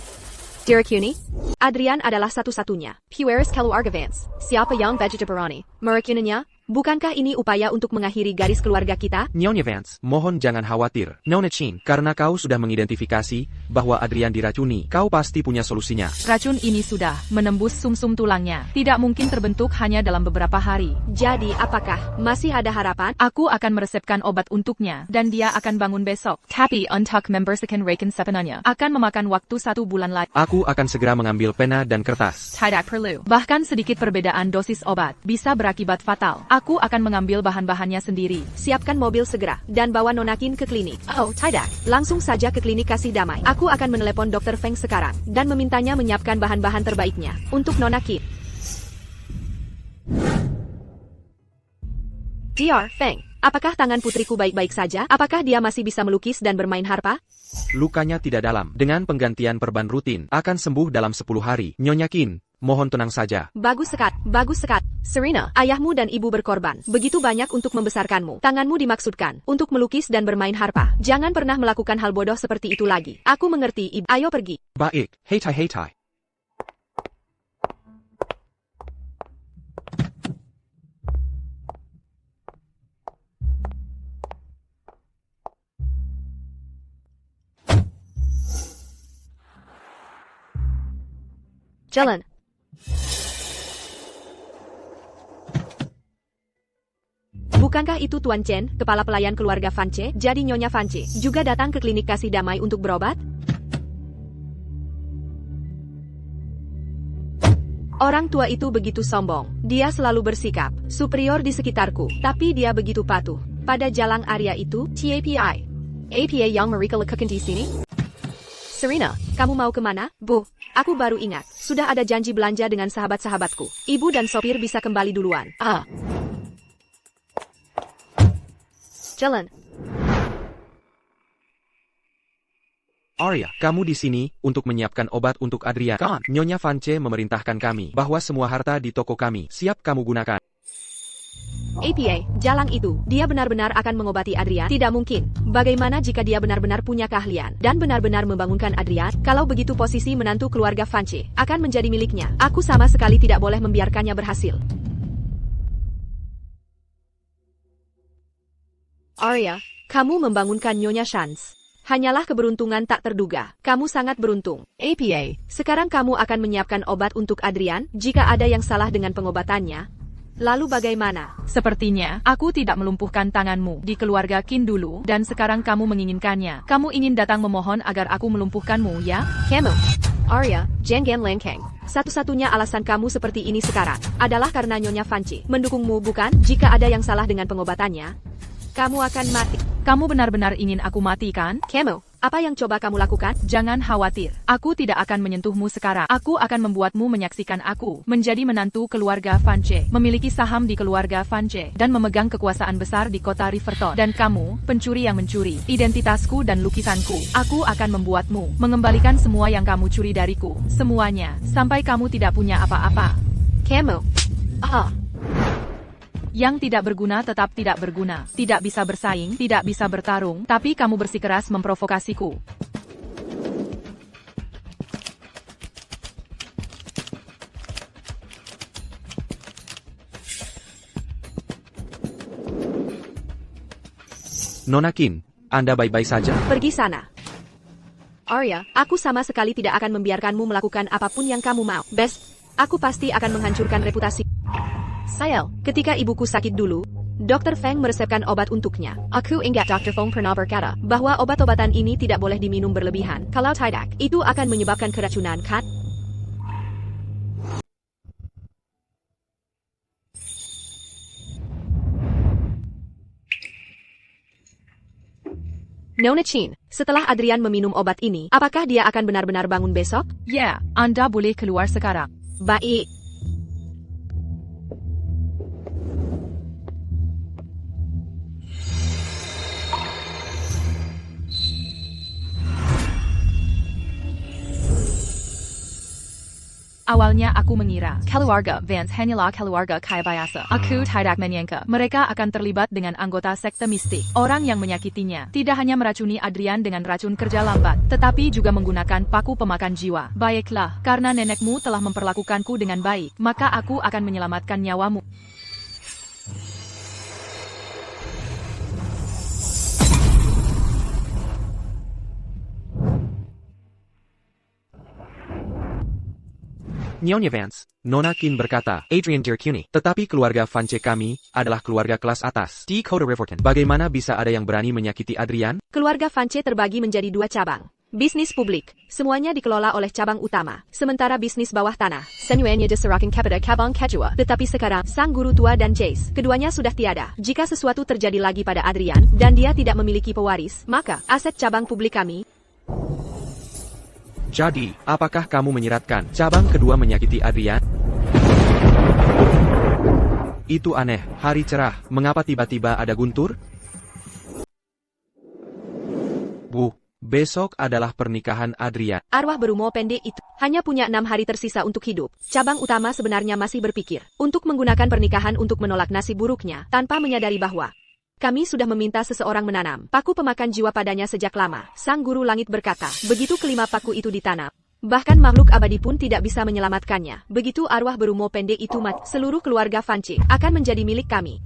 Direkuni? Adrian adalah satu-satunya. Pueris keluarga Vance. Siapa yang vegetarian? Merekuninya? Bukankah ini upaya untuk mengakhiri garis keluarga kita? Nyonya Vance, mohon jangan khawatir. Nona Chin, karena kau sudah mengidentifikasi bahwa Adrian diracuni, kau pasti punya solusinya. Racun ini sudah menembus sumsum tulangnya. Tidak mungkin terbentuk hanya dalam beberapa hari. Jadi, apakah masih ada harapan? Aku akan meresepkan obat untuknya, dan dia akan bangun besok. Tapi untuk membersihkan racun sepenuhnya akan memakan waktu 1 bulan lagi. Aku akan segera mengambil pena dan kertas. Tidak perlu. Bahkan sedikit perbedaan dosis obat bisa berakibat fatal. Aku akan mengambil bahan-bahannya sendiri. Siapkan mobil segera, dan bawa Nona Kin ke klinik. Oh, tidak. Langsung saja ke klinik Kasih Damai. Aku akan menelepon Dr. Feng sekarang, dan memintanya menyiapkan bahan-bahan terbaiknya untuk Nona Kin. Dr. Feng, apakah tangan putriku baik-baik saja? Apakah dia masih bisa melukis dan bermain harpa? Lukanya tidak dalam. Dengan penggantian perban rutin, akan sembuh dalam 10 hari. Nyonya Kin, mohon tenang saja. Bagus sekali, bagus sekali. Serena, ayahmu dan ibu berkorban begitu banyak untuk membesarkanmu. Tanganmu dimaksudkan untuk melukis dan bermain harpa. Jangan pernah melakukan hal bodoh seperti itu lagi. Aku mengerti, ibu. Ayo pergi. Baik, hei-tai. Jalan. Bukankah itu Tuan Chen, kepala pelayan keluarga Vance? Jadi Nyonya Vance juga datang ke klinik Kasih Damai untuk berobat? Orang tua itu begitu sombong. Dia selalu bersikap superior di sekitarku, tapi dia begitu patuh pada jalang Arya itu. TAPI. APA yang mereka lakukan di sini? Serena, kamu mau kemana? Bu, aku baru ingat. Sudah ada janji belanja dengan sahabat-sahabatku. Ibu dan sopir bisa kembali duluan. Jalan. Arya, kamu di sini untuk menyiapkan obat untuk Adrian. Nyonya Vance memerintahkan kami bahwa semua harta di toko kami siap kamu gunakan. APA, jalang itu, dia benar-benar akan mengobati Adrian? Tidak mungkin. Bagaimana jika dia benar-benar punya keahlian dan benar-benar membangunkan Adrian? Kalau begitu posisi menantu keluarga Vance akan menjadi miliknya. Aku sama sekali tidak boleh membiarkannya berhasil. Arya, kamu membangunkan Nyonya Shans. Hanyalah keberuntungan tak terduga. Kamu sangat beruntung. APA, sekarang kamu akan menyiapkan obat untuk Adrian jika ada yang salah dengan pengobatannya. Lalu bagaimana? Sepertinya, aku tidak melumpuhkan tanganmu di keluarga Qin dulu, dan sekarang kamu menginginkannya. Kamu ingin datang memohon agar aku melumpuhkanmu, ya? Kamu, Arya, Jangan Langkang. Satu-satunya alasan kamu seperti ini sekarang adalah karena Nyonya Vance mendukungmu, bukan? Jika ada yang salah dengan pengobatannya, kamu akan mati. Kamu benar-benar ingin aku mati, kan? Kamu, apa yang coba kamu lakukan? Jangan khawatir, aku tidak akan menyentuhmu sekarang. Aku akan membuatmu menyaksikan aku menjadi menantu keluarga Vance, memiliki saham di keluarga Vance, dan memegang kekuasaan besar di kota Riverton. Dan kamu, pencuri yang mencuri identitasku dan lukisanku. Aku akan membuatmu mengembalikan semua yang kamu curi dariku. Semuanya, sampai kamu tidak punya apa-apa. Kamu, Yang tidak berguna tetap tidak berguna. Tidak bisa bersaing, tidak bisa bertarung, tapi kamu bersikeras memprovokasiku. Nona Qin, Anda baik-baik saja? pergi sana. Arya, aku sama sekali tidak akan membiarkanmu melakukan apapun yang kamu mau. Best, aku pasti akan menghancurkan reputasi. Sayang, ketika ibuku sakit dulu, Dr. Feng meresepkan obat untuknya. Aku ingat Dr. Feng pernah berkata bahwa obat-obatan ini tidak boleh diminum berlebihan. Kalau tidak, itu akan menyebabkan keracunan, kan? Nona Qin, setelah Adrian meminum obat ini, apakah dia akan benar-benar bangun besok? Ya, Anda boleh keluar sekarang. Baik. Awalnya aku mengira keluarga Vance hanyalah keluarga kaya biasa. Aku tidak menyangka mereka akan terlibat dengan anggota sekte mistik. Orang yang menyakitinya tidak hanya meracuni Adrian dengan racun kerja lambat, tetapi juga menggunakan paku pemakan jiwa. Baiklah, karena nenekmu telah memperlakukanku dengan baik, maka aku akan menyelamatkan nyawamu. Nyonya Vance, Nona Qin berkata, Adrian Dirkuni, tetapi keluarga Vance kami adalah keluarga kelas atas di kota Riverton. Bagaimana bisa ada yang berani menyakiti Adrian? Keluarga Vance terbagi menjadi dua cabang. Bisnis publik, semuanya dikelola oleh cabang utama. Sementara bisnis bawah tanah, semuanya diserahkan kepada cabang kedua. Tetapi sekarang, sang guru tua dan Jace, keduanya sudah tiada. Jika sesuatu terjadi lagi pada Adrian, dan dia tidak memiliki pewaris, maka aset cabang publik kami. Jadi, apakah kamu menyiratkan cabang kedua menyakiti Adrian? Itu aneh, hari cerah, mengapa tiba-tiba ada guntur? Bu, besok adalah pernikahan Adrian. Arwah berumur pendek itu hanya punya 6 hari tersisa untuk hidup. Cabang utama sebenarnya masih berpikir untuk menggunakan pernikahan untuk menolak nasib buruknya, tanpa menyadari bahwa kami sudah meminta seseorang menanam paku pemakan jiwa padanya sejak lama. Sang guru langit berkata, begitu kelima paku itu ditanam, bahkan makhluk abadi pun tidak bisa menyelamatkannya. Begitu arwah berumur pendek itu mati, seluruh keluarga Vance akan menjadi milik kami.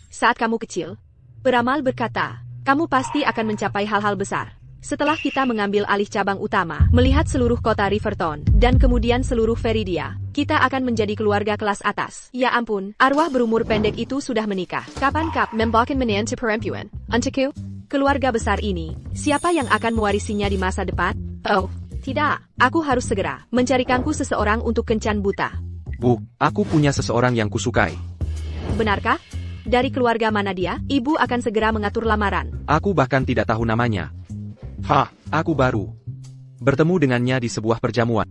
Saat kamu kecil, peramal berkata, kamu pasti akan mencapai hal-hal besar. Setelah kita mengambil alih cabang utama, melihat seluruh kota Riverton, dan kemudian seluruh Veridia, kita akan menjadi keluarga kelas atas. Ya ampun, arwah berumur pendek itu sudah menikah. Kapan kap membawakan menantu perempuan? Untukku, keluarga besar ini, siapa yang akan mewarisinya di masa depan? Oh, tidak. Aku harus segera mencarikanku seseorang untuk kencan buta. Bu, aku punya seseorang yang kusukai. Benarkah? Dari keluarga mana dia? Ibu akan segera mengatur lamaran. Aku bahkan tidak tahu namanya. Aku baru bertemu dengannya di sebuah perjamuan.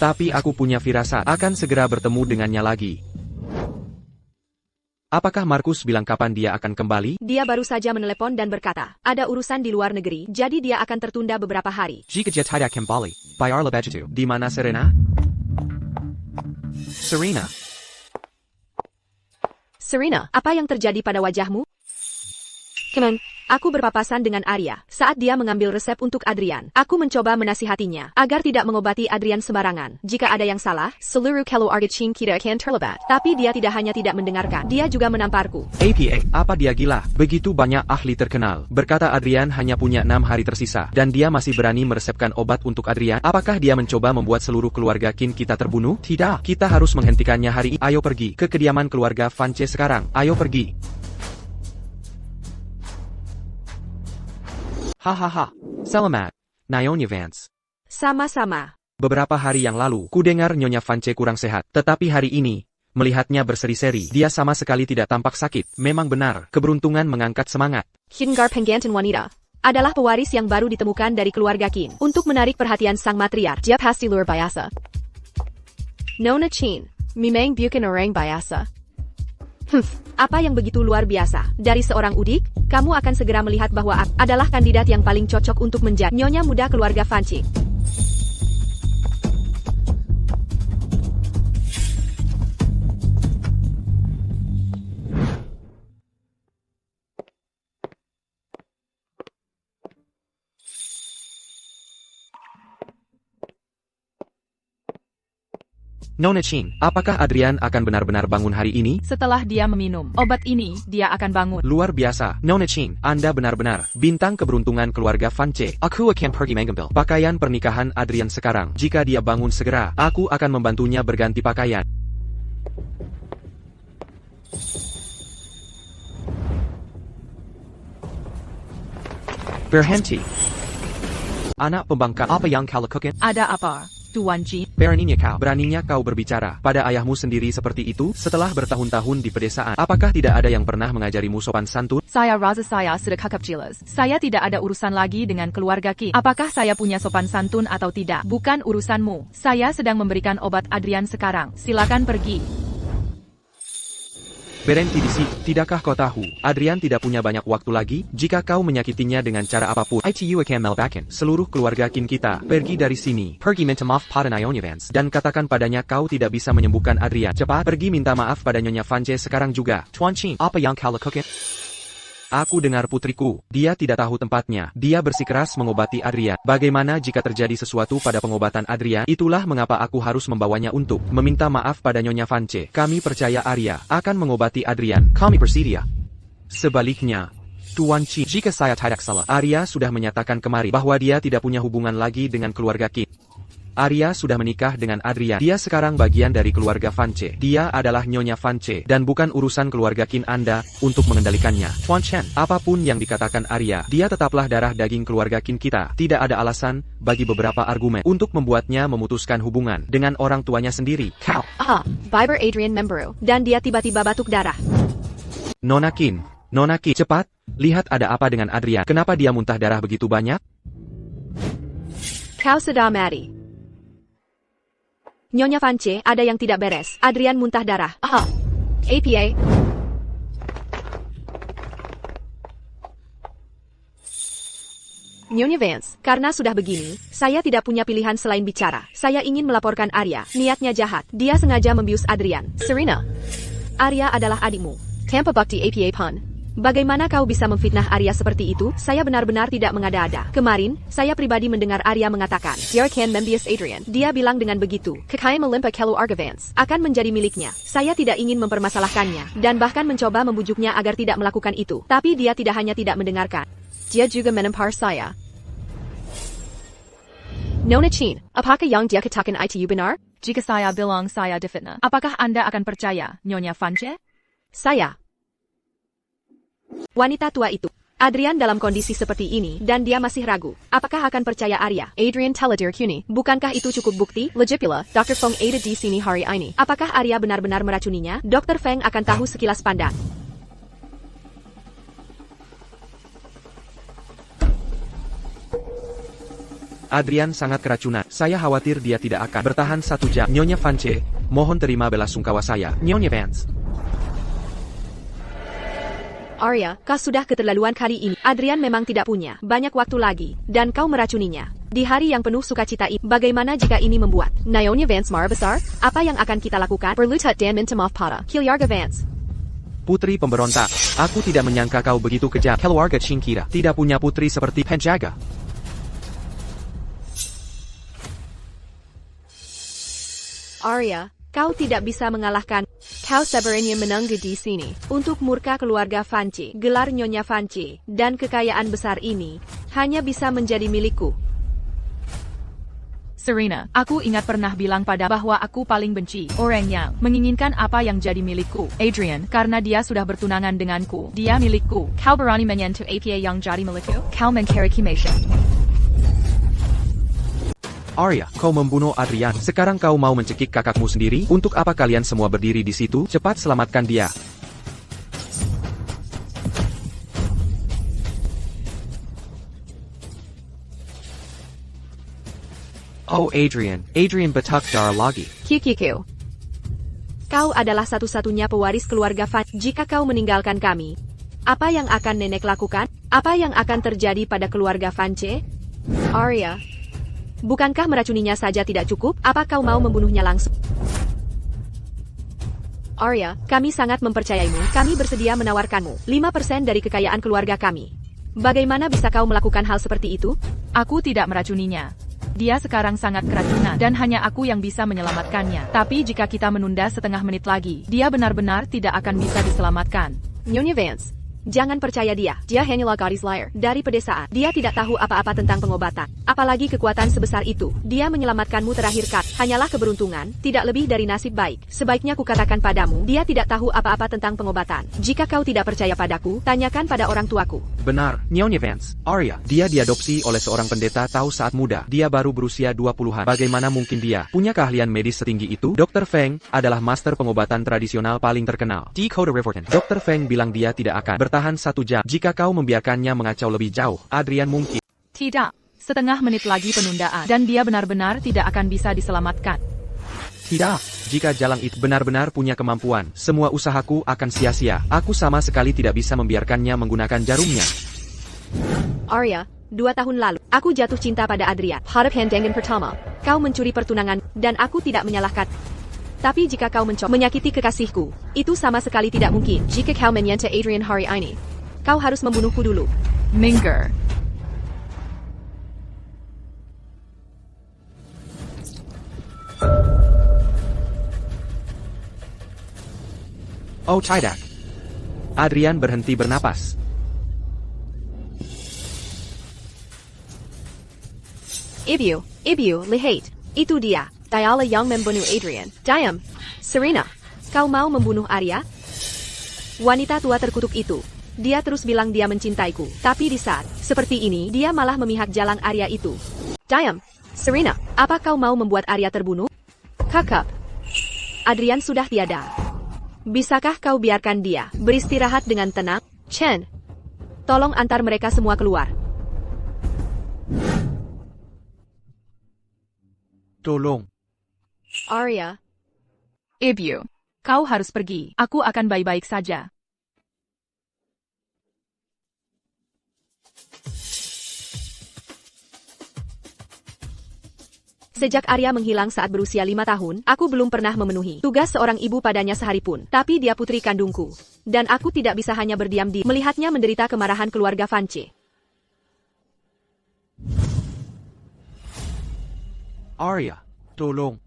Tapi aku punya firasat akan segera bertemu dengannya lagi. Apakah Markus bilang kapan dia akan kembali? Dia baru saja menelepon dan berkata, ada urusan di luar negeri, jadi dia akan tertunda beberapa hari. Jika dia tidak kembali, bayarlah begitu. Di mana Serena? Serena. Serena, apa yang terjadi pada wajahmu? Kemen, aku berpapasan dengan Arya. Saat dia mengambil resep untuk Adrian, aku mencoba menasihatinya agar tidak mengobati Adrian sembarangan. Jika ada yang salah, seluruh keluarga Qin kita akan terlibat. Tapi dia tidak hanya tidak mendengarkan, dia juga menamparku. APA, apa dia gila? Begitu banyak ahli terkenal. Berkata Adrian hanya punya 6 hari tersisa, dan dia masih berani meresepkan obat untuk Adrian. Apakah dia mencoba membuat seluruh keluarga Qin kita terbunuh? Tidak, kita harus menghentikannya hari ini. Ayo pergi ke kediaman keluarga Vance sekarang. Ayo pergi. Hahaha. Selamat, Nyonya Vance. Sama-sama. Beberapa hari yang lalu, ku dengar Nyonya Vance kurang sehat. Tetapi hari ini, melihatnya berseri-seri, dia sama sekali tidak tampak sakit. Memang benar, keberuntungan mengangkat semangat. Hiddengar Penggantin Wanita adalah pewaris yang baru ditemukan dari keluarga Qin. Untuk menarik perhatian sang matriark, dia pasti luar biasa. Nona Qin, memang bukan orang biasa. Apa yang begitu luar biasa? Dari seorang udik, kamu akan segera melihat bahwa aku adalah kandidat yang paling cocok untuk menjadi nyonya muda keluarga Vance. Nona Qin, apakah Adrian akan benar-benar bangun hari ini? Setelah dia meminum obat ini, dia akan bangun. Luar biasa, Nona Qin, Anda benar-benar bintang keberuntungan keluarga Vance. Aku akan pergi mengambil pakaian pernikahan Adrian sekarang. Jika dia bangun segera, aku akan membantunya berganti pakaian. Berhenti. Anak pembangkang, apa yang kau lakukan? Ada apa, Tuan Qin? Beraninya kau berbicara pada ayahmu sendiri seperti itu setelah bertahun-tahun di pedesaan. Apakah tidak ada yang pernah mengajarimu sopan santun? Saya rasa saya sudah kakap jelas. Saya tidak ada urusan lagi dengan keluarga Qin. Apakah saya punya sopan santun atau tidak? Bukan urusanmu. Saya sedang memberikan obat Adrian sekarang. Silakan pergi. Berhenti di sini. Tidakkah kau tahu, Adrian tidak punya banyak waktu lagi? Jika kau menyakitinya dengan cara apapun, itu akan melbakan seluruh keluarga Qin kita. Pergi dari sini. Pergi minta maaf pada Nyonya Vance. Dan katakan padanya kau tidak bisa menyembuhkan Adrian. Cepat pergi minta maaf pada Nyonya Vance sekarang juga. Tuan Qin, apa yang kau lakukan? Aku dengar putriku, dia tidak tahu tempatnya. Dia bersikeras mengobati Adrian. Bagaimana jika terjadi sesuatu pada pengobatan Adrian? Itulah mengapa aku harus membawanya untuk meminta maaf pada Nyonya Vance. Kami percaya Arya akan mengobati Adrian. Kami bersedia. Sebaliknya, Tuan Qin, jika saya tidak salah, Arya sudah menyatakan kemarin bahwa dia tidak punya hubungan lagi dengan keluarga Qin. Arya sudah menikah dengan Adrian. Dia sekarang bagian dari keluarga Vance. Dia adalah Nyonya Vance, dan bukan urusan keluarga Qin Anda untuk mengendalikannya. Tuan Chen, apapun yang dikatakan Arya, dia tetaplah darah daging keluarga Qin kita. Tidak ada alasan bagi beberapa argumen untuk membuatnya memutuskan hubungan dengan orang tuanya sendiri. Kau. Viber Adrian Membro, dan dia tiba-tiba batuk darah. Nona Qin, cepat, lihat ada apa dengan Adrian. Kenapa dia muntah darah begitu banyak? Kau sudah mati. Nyonya Vance, ada yang tidak beres. Adrian muntah darah. APA. Nyonya Vance, karena sudah begini, saya tidak punya pilihan selain bicara. Saya ingin melaporkan Arya. Niatnya jahat. Dia sengaja membius Adrian. Serena, Arya adalah adikmu. Tanpa bukti APA pun. Bagaimana kau bisa memfitnah Arya seperti itu? Saya benar-benar tidak mengada-ada. Kemarin, saya pribadi mendengar Arya mengatakan, dia akan membius Adrian. Dia bilang dengan begitu, kekayaan melimpa keluarga Vance akan menjadi miliknya. Saya tidak ingin mempermasalahkannya, dan bahkan mencoba membujuknya agar tidak melakukan itu. Tapi dia tidak hanya tidak mendengarkan. Dia juga menampar saya. Nona Qin, apakah yang dia katakan itu benar? Jika saya bilang saya difitnah, apakah Anda akan percaya, Nyonya Vance? Saya. Wanita tua itu. Adrian dalam kondisi seperti ini, dan dia masih ragu. Apakah akan percaya Arya? Adrian Teledir Kuni. Bukankah itu cukup bukti? Lagipula, Dr. Feng ada di sini hari ini. Apakah Arya benar-benar meracuninya? Dr. Feng akan tahu sekilas pandang. Adrian sangat keracunan. Saya khawatir dia tidak akan bertahan 1 jam. Nyonya Vance, mohon terima belasungkawa saya. Nyonya Vance. Arya, kau sudah keterlaluan kali ini. Adrian memang tidak punya banyak waktu lagi, dan kau meracuninya. Di hari yang penuh sukacita ini, bagaimana jika ini membuat Nyonya Vance marah besar? Apa yang akan kita lakukan? Berlutut dan minta maaf pada keluarga Vance. Putri pemberontak, aku tidak menyangka kau begitu kejam. Keluarga Chinkira tidak punya putri seperti penjaga. Arya, kau tidak bisa mengalahkan. Kau sebenarnya menunggu di sini untuk murka keluarga Vance. Gelar Nyonya Vance dan kekayaan besar ini hanya bisa menjadi milikku. Serena, aku ingat pernah bilang pada bahwa aku paling benci orang yang menginginkan apa yang jadi milikku. Adrian, karena dia sudah bertunangan denganku, dia milikku. Kau berani menyentuh apa yang jadi milikku? Kau mengkhianati. Arya, kau membunuh Adrian. Sekarang kau mau mencekik kakakmu sendiri? Untuk apa kalian semua berdiri di situ? Cepat selamatkan dia. Oh Adrian betak darah lagi. Kikiku. Kau adalah satu-satunya pewaris keluarga Vance. Jika kau meninggalkan kami, apa yang akan nenek lakukan? Apa yang akan terjadi pada keluarga Vance? Arya, bukankah meracuninya saja tidak cukup? Apa kau mau membunuhnya langsung? Arya, kami sangat mempercayaimu. Kami bersedia menawarkanmu 5% dari kekayaan keluarga kami. Bagaimana bisa kau melakukan hal seperti itu? Aku tidak meracuninya. Dia sekarang sangat keracunan, dan hanya aku yang bisa menyelamatkannya. Tapi jika kita menunda setengah menit lagi, dia benar-benar tidak akan bisa diselamatkan. Nyonya Vance, jangan percaya dia. Dia hanyalah gadis liar dari pedesaan. Dia tidak tahu apa-apa tentang pengobatan. Apalagi kekuatan sebesar itu. Dia menyelamatkanmu terakhir kali. Hanyalah keberuntungan, tidak lebih dari nasib baik. Sebaiknya kukatakan padamu, dia tidak tahu apa-apa tentang pengobatan. Jika kau tidak percaya padaku, tanyakan pada orang tuaku. Benar, Nyonya Vance. Arya, dia diadopsi oleh seorang pendeta tahu saat muda. Dia baru berusia 20-an. Bagaimana mungkin dia punya keahlian medis setinggi itu? Dr. Feng adalah master pengobatan tradisional paling terkenal di Kota Riverton. Dr. Feng bilang dia tidak akan bertahan 1 jam. Jika kau membiarkannya mengacau lebih jauh, Adrian mungkin. Tidak. Setengah menit lagi penundaan, dan dia benar-benar tidak akan bisa diselamatkan. Tidak. Jika jalan itu benar-benar punya kemampuan, semua usahaku akan sia-sia. Aku sama sekali tidak bisa membiarkannya menggunakan jarumnya. Arya, 2 tahun lalu, aku jatuh cinta pada Adrian. Pada pandangan pertama, kau mencuri pertunangan, dan aku tidak menyalahkan. Tapi jika kau mencoba menyakiti kekasihku, itu sama sekali tidak mungkin. Jika kau menyentuh Adrian hari ini, kau harus membunuhku dulu. Minggir. Oh tidak. Adrian berhenti bernapas. Ibu, lihat. Itu dia. Dialah yang membunuh Adrian. Diam. Serena, kau mau membunuh Arya? Wanita tua terkutuk itu. Dia terus bilang dia mencintaiku. Tapi di saat seperti ini, dia malah memihak jalan Arya itu. Diam. Serena, apa kau mau membuat Arya terbunuh? Kakak. Adrian sudah tiada. Bisakah kau biarkan dia beristirahat dengan tenang? Chen, tolong antar mereka semua keluar. Tolong. Arya. Ibu, kau harus pergi. Aku akan baik-baik saja. Sejak Arya menghilang saat berusia 5 tahun, aku belum pernah memenuhi tugas seorang ibu padanya sehari pun. Tapi dia putri kandungku. Dan aku tidak bisa hanya berdiam diri melihatnya menderita kemarahan keluarga Vance. Arya, tolong.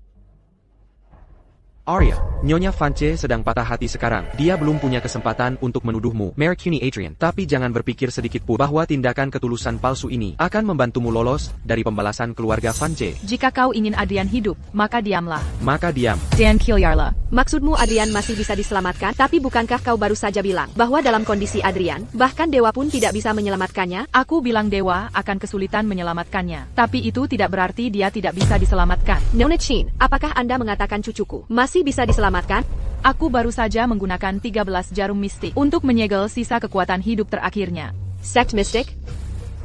Arya, Nyonya Vance sedang patah hati sekarang. Dia belum punya kesempatan untuk menuduhmu, Mercury Adrian. Tapi jangan berpikir sedikit pun bahwa tindakan ketulusan palsu ini akan membantumu lolos dari pembalasan keluarga Vance. Jika kau ingin Adrian hidup, maka diamlah. Maka diam. Dan Kilyarla. Maksudmu Adrian masih bisa diselamatkan? Tapi bukankah kau baru saja bilang bahwa dalam kondisi Adrian, bahkan dewa pun tidak bisa menyelamatkannya? Aku bilang dewa akan kesulitan menyelamatkannya. Tapi itu tidak berarti dia tidak bisa diselamatkan. Nona Chin, apakah Anda mengatakan cucuku masih bisa diselamatkan? Aku baru saja menggunakan 13 jarum mistik untuk menyegel sisa kekuatan hidup terakhirnya. Sekt mistik?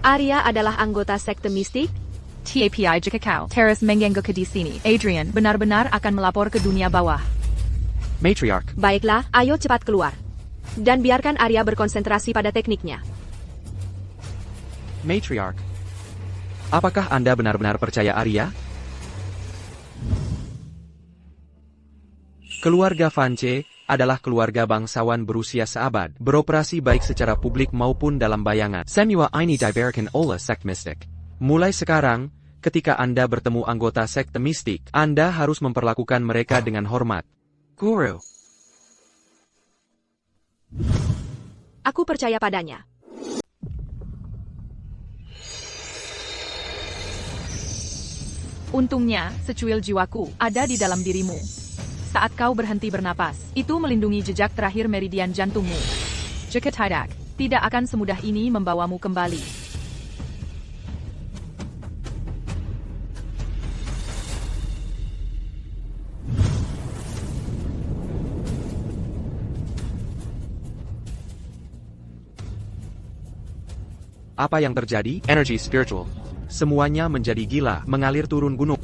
Arya adalah anggota sekte mistik? TAPI jika kau terus mengganggu di sini, Adrian benar-benar akan melapor ke dunia bawah. Matriarch. Baiklah, ayo cepat keluar. Dan biarkan Arya berkonsentrasi pada tekniknya. Matriarch. Apakah Anda benar-benar percaya Arya? Keluarga Vance adalah keluarga bangsawan berusia seabad, beroperasi baik secara publik maupun dalam bayangan. Semua ini diberikan oleh sekte mistik. Mulai sekarang, ketika Anda bertemu anggota sekte mistik, Anda harus memperlakukan mereka dengan hormat. Guru. Aku percaya padanya. Untungnya, secuil jiwaku ada di dalam dirimu. Saat kau berhenti bernapas, itu melindungi jejak terakhir meridian jantungmu. Jika tidak akan semudah ini membawamu kembali. Apa yang terjadi? Energi spiritual. Semuanya menjadi gila, mengalir turun gunung.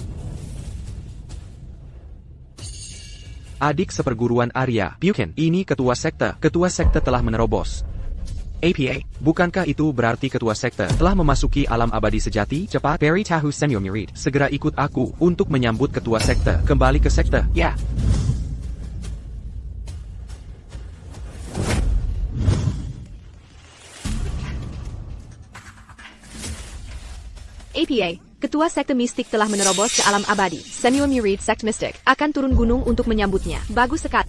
Adik seperguruan Arya, Buchan, ini ketua sekte. Ketua sekte telah menerobos. APA, bukankah itu berarti ketua sekte telah memasuki alam abadi sejati? Cepat, Perry Tahu Semyo Murid, segera ikut aku untuk menyambut ketua sekte. Kembali ke sekte, ya. APA, ketua sekte mistik telah menerobos ke alam abadi. Semua murid sekte mistik akan turun gunung untuk menyambutnya. Bagus sekali.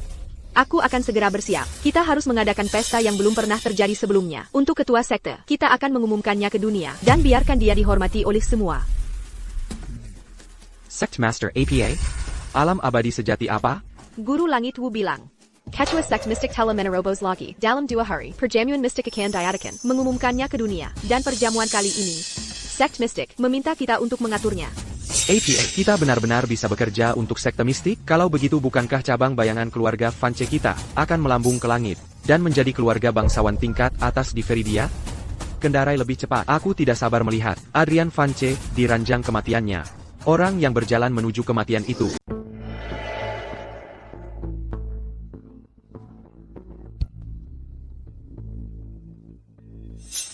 Aku akan segera bersiap. Kita harus mengadakan pesta yang belum pernah terjadi sebelumnya. Untuk ketua sekte, kita akan mengumumkannya ke dunia, dan biarkan dia dihormati oleh semua. Sect Master APA? Alam abadi sejati apa? Guru Langit Wu bilang. Ketua sekte mistik telah menerobos lagi. Dalam 2 hari, perjamuan mistik akan diadakan, mengumumkannya ke dunia. Dan perjamuan kali ini, sekte mistik meminta kita untuk mengaturnya. APA, kita benar-benar bisa bekerja untuk sekte mistik? Kalau begitu bukankah cabang bayangan keluarga Vance kita akan melambung ke langit dan menjadi keluarga bangsawan tingkat atas di Veridia? Kendarai lebih cepat. Aku tidak sabar melihat Adrian Vance di ranjang kematiannya. Orang yang berjalan menuju kematian itu.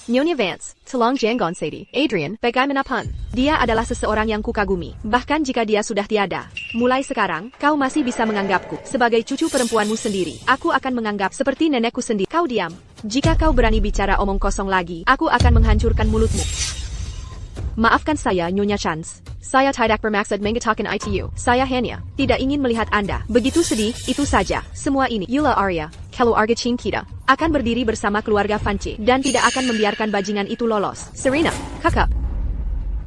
Nyonya Vance, tolong jangan sedih. Adrian, bagaimanapun, dia adalah seseorang yang kukagumi. Bahkan jika dia sudah tiada. Mulai sekarang, kau masih bisa menganggapku sebagai cucu perempuanmu sendiri. Aku akan menganggap seperti nenekku sendiri. Kau diam. Jika kau berani bicara omong kosong lagi, aku akan menghancurkan mulutmu. Maafkan saya, Nyonya Chance. Saya tidak bermaksud mengatakan itu. Saya hanya tidak ingin melihat Anda begitu sedih, itu saja. Semua ini, Yula Arya, keluarga Qing kita, akan berdiri bersama keluarga Vance dan tidak akan membiarkan bajingan itu lolos. Serena, kakak.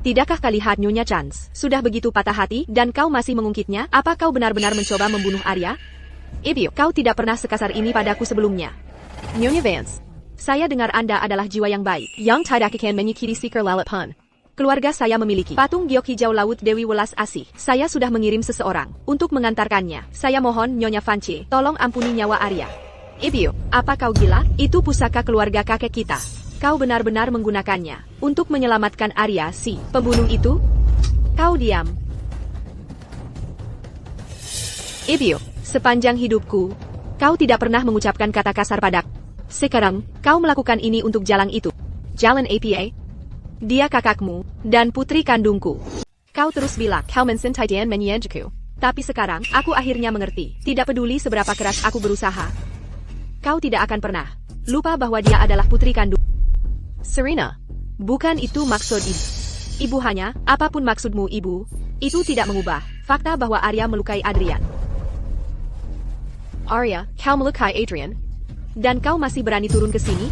Tidakkah kau lihat Nyonya Chance sudah begitu patah hati dan kau masih mengungkitnya? Apa kau benar-benar mencoba membunuh Arya? Ibu, kau tidak pernah sekasar ini padaku sebelumnya. Nyonya Vance, saya dengar Anda adalah jiwa yang baik, yang tidak akan menyakiti seeker lalat pun. Keluarga saya memiliki patung giok hijau laut Dewi Welas Asih. Saya sudah mengirim seseorang untuk mengantarkannya. Saya mohon Nyonya Vance, tolong ampuni nyawa Arya. Ibu, apa kau gila? Itu pusaka keluarga kakek kita. Kau benar-benar menggunakannya untuk menyelamatkan Arya si pembunuh itu? Kau diam. Ibu, sepanjang hidupku, kau tidak pernah mengucapkan kata kasar padaku. Sekarang, kau melakukan ini untuk jalan itu. Jalan APA? Dia kakakmu, dan putri kandungku. Kau terus bilang, kau mencintai dan menyayangiku. Tapi sekarang, aku akhirnya mengerti. Tidak peduli seberapa keras aku berusaha. Kau tidak akan pernah lupa bahwa dia adalah putri kandung. Serena, bukan itu maksud ibu. Ibu hanya, apapun maksudmu ibu, itu tidak mengubah fakta bahwa Arya melukai Adrian. Arya, kau melukai Adrian? Dan kau masih berani turun ke sini?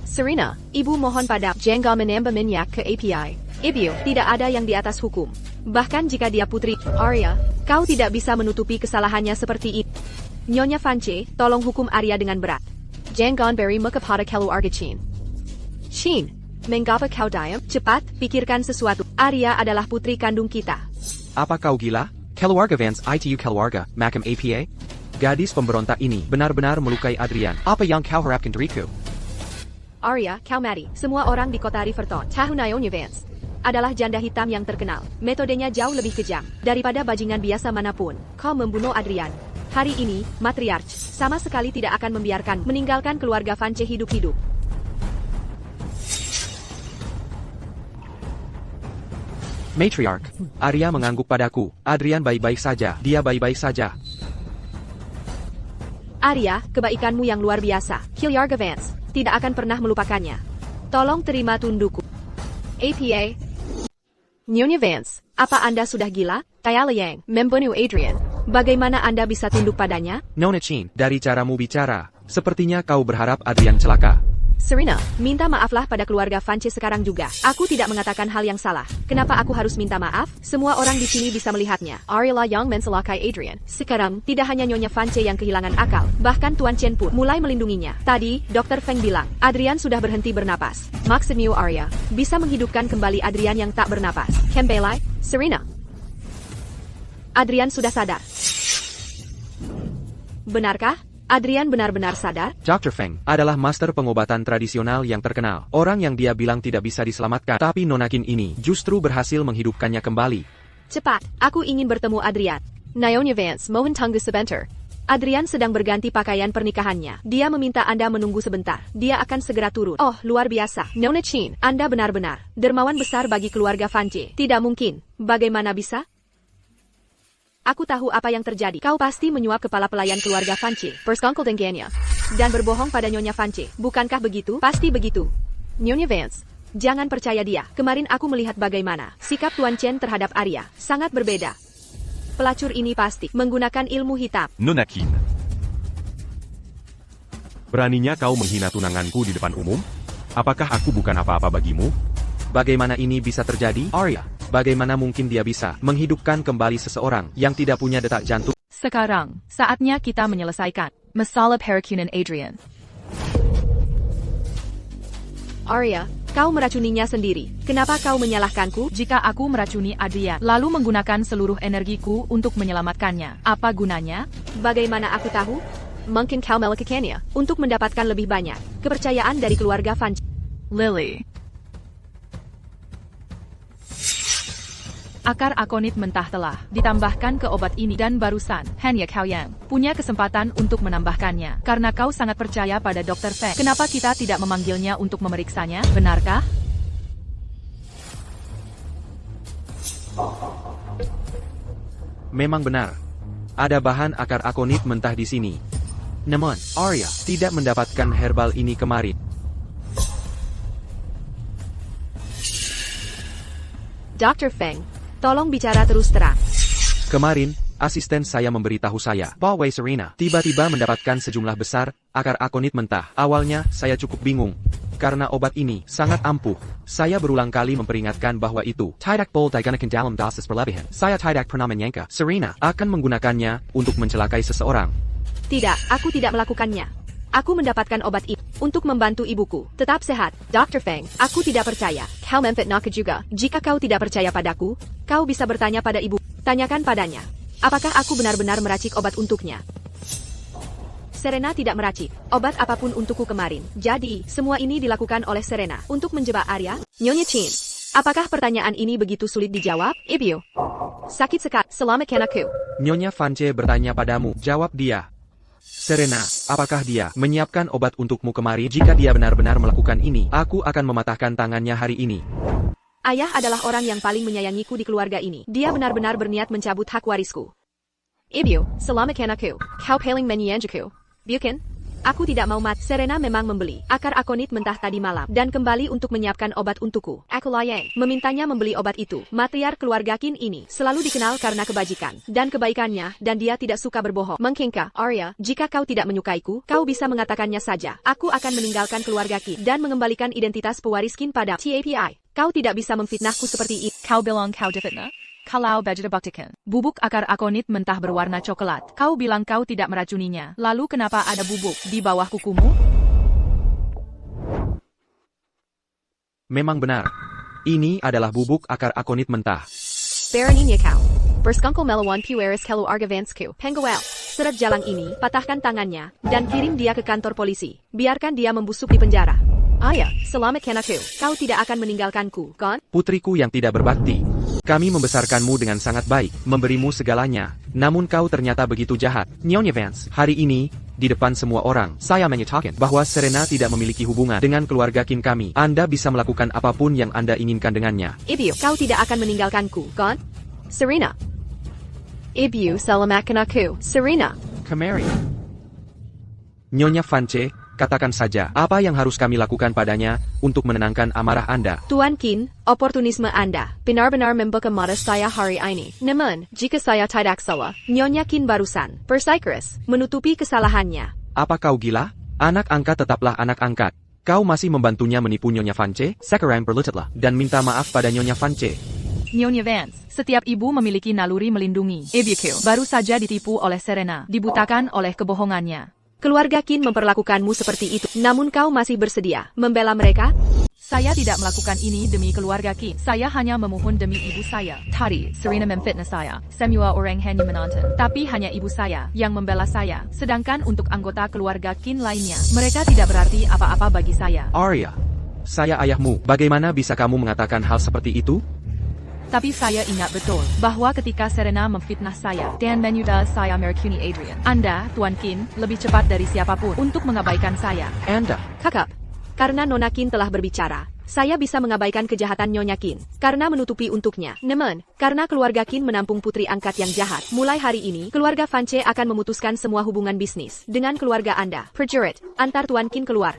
Serena, ibu mohon pada jangan menambah minyak ke API. Ibu, tidak ada yang di atas hukum. Bahkan jika dia putri Arya, kau tidak bisa menutupi kesalahannya seperti itu. Nyonya Vance, tolong hukum Arya dengan berat. Jangan beri muka pada keluarga Qin. Qin, mengapa kau diam? Cepat, pikirkan sesuatu. Arya adalah putri kandung kita. Apa kau gila? Keluarga Vance itu keluarga Macam APA? Gadis pemberontak ini benar-benar melukai Adrian. Apa yang kau harapkan dariku? Arya, kau mati. Semua orang di kota Riverton tahu Nyonya Vance adalah janda hitam yang terkenal. Metodenya jauh lebih kejam daripada bajingan biasa manapun. Kau membunuh Adrian. Hari ini, Matriarch sama sekali tidak akan membiarkan meninggalkan keluarga Vance hidup-hidup. Matriarch, Arya mengangguk padaku. Adrian baik-baik saja. Dia baik-baik saja. Arya, kebaikanmu yang luar biasa. Killiarga Vance tidak akan pernah melupakannya. Tolong terima tundukku. APA. Nyonya Vance, apa Anda sudah gila? Kayala Yang membunuh Adrian. Bagaimana Anda bisa tunduk padanya? Nona Chin, dari caramu bicara, sepertinya kau berharap Adrian celaka. Serena, minta maaflah pada keluarga Vance sekarang juga. Aku tidak mengatakan hal yang salah. Kenapa aku harus minta maaf? Semua orang di sini bisa melihatnya. Arya yang mencelakai Adrian. Sekarang, tidak hanya Nyonya Vance yang kehilangan akal, bahkan Tuan Chen pun mulai melindunginya. Tadi, Dr. Feng bilang, Adrian sudah berhenti bernapas. Maksudmu Arya, bisa menghidupkan kembali Adrian yang tak bernapas. Kembali, Serena. Adrian sudah sadar. Benarkah? Adrian benar-benar sadar? Dr. Feng adalah master pengobatan tradisional yang terkenal. Orang yang dia bilang tidak bisa diselamatkan, tapi Nona Qin ini justru berhasil menghidupkannya kembali. Cepat, aku ingin bertemu Adrian. Nyonya Vance, mohon tunggu sebentar. Adrian sedang berganti pakaian pernikahannya. Dia meminta Anda menunggu sebentar. Dia akan segera turun. Oh, luar biasa. Nona Qin, Anda benar-benar dermawan besar bagi keluarga Vance. Tidak mungkin. Bagaimana bisa? Aku tahu apa yang terjadi. Kau pasti menyuap kepala pelayan keluarga Vance, perskongkol dengannya, dan berbohong pada Nyonya Vance. Bukankah begitu? Pasti begitu. Nyonya Vance, jangan percaya dia. Kemarin aku melihat bagaimana sikap Tuan Chen terhadap Arya. Sangat berbeda. Pelacur ini pasti menggunakan ilmu hitam. Nona Qin. Beraninya kau menghina tunanganku di depan umum? Apakah aku bukan apa-apa bagimu? Bagaimana ini bisa terjadi? Arya, bagaimana mungkin dia bisa menghidupkan kembali seseorang yang tidak punya detak jantung? Sekarang, saatnya kita menyelesaikan masalah Parakunan Adrian. Arya, kau meracuninya sendiri. Kenapa kau menyalahkanku? Jika aku meracuni Adrian, lalu menggunakan seluruh energiku untuk menyelamatkannya, apa gunanya? Bagaimana aku tahu? Mungkin kau melakukannya untuk mendapatkan lebih banyak kepercayaan dari keluarga Vance. Lily. Akar akonit mentah telah ditambahkan ke obat ini dan barusan, hanya kau yang punya kesempatan untuk menambahkannya. Karena kau sangat percaya pada Dr. Feng. Kenapa kita tidak memanggilnya untuk memeriksanya? Benarkah? Memang benar. Ada bahan akar akonit mentah di sini. Namun, Arya tidak mendapatkan herbal ini kemarin. Dr. Feng, tolong bicara terus terang. Kemarin, asisten saya memberitahu saya bahwa Serena tiba-tiba mendapatkan sejumlah besar akar akonit mentah. Awalnya, saya cukup bingung. Karena obat ini sangat ampuh. Saya berulang kali memperingatkan bahwa itu tidak boleh digunakan dalam dosis berlebihan. Saya tidak pernah menyangka Serena akan menggunakannya untuk mencelakai seseorang. Tidak, aku tidak melakukannya. Aku mendapatkan obat itu untuk membantu ibuku tetap sehat. Dr. Feng, aku tidak percaya. Kau memfitnahku juga. Jika kau tidak percaya padaku, kau bisa bertanya pada ibu. Tanyakan padanya. Apakah aku benar-benar meracik obat untuknya? Serena tidak meracik obat apapun untukku kemarin. Jadi, semua ini dilakukan oleh Serena untuk menjebak Arya. Nyonya Qin, apakah pertanyaan ini begitu sulit dijawab? Ibu, sakit sekali. Selamatkan aku. Nyonya Vance bertanya padamu. Jawab dia. Serena, apakah dia menyiapkan obat untukmu kemarin? Jika dia benar-benar melakukan ini, aku akan mematahkan tangannya hari ini. Ayah adalah orang yang paling menyayangiku di keluarga ini. Dia benar-benar berniat mencabut hak warisku. Ibu, selamatkan aku. Kau paling menyayangiku. Bukan? Aku tidak mau mati. Serena memang membeli akar akonit mentah tadi malam dan kembali untuk menyiapkan obat untukku. Aku yang memintanya membeli obat itu. Matriark keluarga Qin ini selalu dikenal karena kebajikan dan kebaikannya, dan dia tidak suka berbohong. Mungkinkah, Arya, jika kau tidak menyukaiku, kau bisa mengatakannya saja. Aku akan meninggalkan keluarga Qin dan mengembalikan identitas pewaris Qin pada TAPI. Kau tidak bisa memfitnahku seperti itu. Kau bilang kau difitnah? Kalau baju buktikan. Bubuk akar akonit mentah berwarna coklat. Kau bilang kau tidak meracuninya. Lalu kenapa ada bubuk di bawah kukumu? Memang benar. Ini adalah bubuk akar akonit mentah. Beraninya kau. Berskongkol melawan Pueris keluarga Vansku. Penguel. Seret jalang ini, patahkan tangannya, dan kirim dia ke kantor polisi. Biarkan dia membusuk di penjara. Ayah, selamatkan aku. Kau tidak akan meninggalkanku, kan? Putriku yang tidak berbakti. Kami membesarkanmu dengan sangat baik, memberimu segalanya. Namun kau ternyata begitu jahat. Nyonya Vance, hari ini, di depan semua orang, saya menyatakan bahwa Serena tidak memiliki hubungan dengan keluarga Qin kami. Anda bisa melakukan apapun yang Anda inginkan dengannya. Ibu, kau tidak akan meninggalkanku, kan? Serena. Ibu, selamatkan aku. Serena. Kemari. Nyonya Vance, katakan saja, apa yang harus kami lakukan padanya, untuk menenangkan amarah Anda? Tuan Qin, oportunisme Anda benar-benar membuka mata saya hari ini. Namun, jika saya tidak salah, Nyonya Qin barusan bersikeras menutupi kesalahannya. Apa kau gila? Anak angkat tetaplah anak angkat. Kau masih membantunya menipu Nyonya Vance? Sekarang berlututlah, dan minta maaf pada Nyonya Vance. Nyonya Vance, setiap ibu memiliki naluri melindungi. Ibuku baru saja ditipu oleh Serena, dibutakan oleh kebohongannya. Keluarga Qin memperlakukanmu seperti itu, namun kau masih bersedia membela mereka? Saya tidak melakukan ini demi keluarga Qin. Saya hanya memohon demi ibu saya. Tadi, Serena memfitnah saya. Semua orang hanya menonton. Tapi hanya ibu saya yang membela saya. Sedangkan untuk anggota keluarga Qin lainnya, mereka tidak berarti apa-apa bagi saya. Arya, saya ayahmu. Bagaimana bisa kamu mengatakan hal seperti itu? Tapi saya ingat betul bahwa ketika Serena memfitnah saya dan menyudah saya meracuni Adrian, Anda, Tuan Qin, lebih cepat dari siapapun untuk mengabaikan saya. Anda, Kakak, karena Nona Qin telah berbicara, saya bisa mengabaikan kejahatan Nyonya Qin karena menutupi untuknya. Namun, karena keluarga Qin menampung putri angkat yang jahat, mulai hari ini, keluarga Vance akan memutuskan semua hubungan bisnis dengan keluarga Anda. Prajurit, antar Tuan Qin keluar.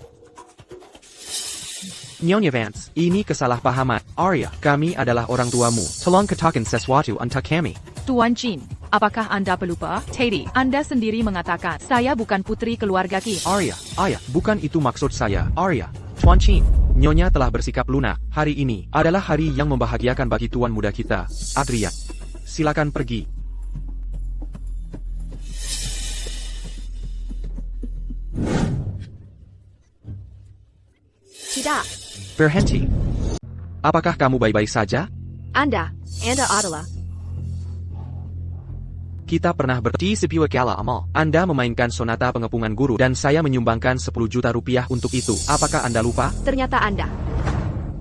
Nyonya Vance, ini kesalahpahaman. Arya, kami adalah orang tuamu. Tolong katakan sesuatu untuk kami. Tuan Qin, apakah Anda pelupa? Tadi, Anda sendiri mengatakan, saya bukan putri keluarga Qin. Arya, ayah, bukan itu maksud saya. Arya, Tuan Qin, Nyonya telah bersikap lunak. Hari ini adalah hari yang membahagiakan bagi tuan muda kita. Adrian, silakan pergi. Tidak. Berhenti. Apakah kamu baik-baik saja? Anda adalah. Kita pernah di sebuah gala amal. Anda memainkan sonata pengepungan guru dan saya menyumbangkan 10 juta rupiah untuk itu. Apakah Anda lupa? Ternyata Anda.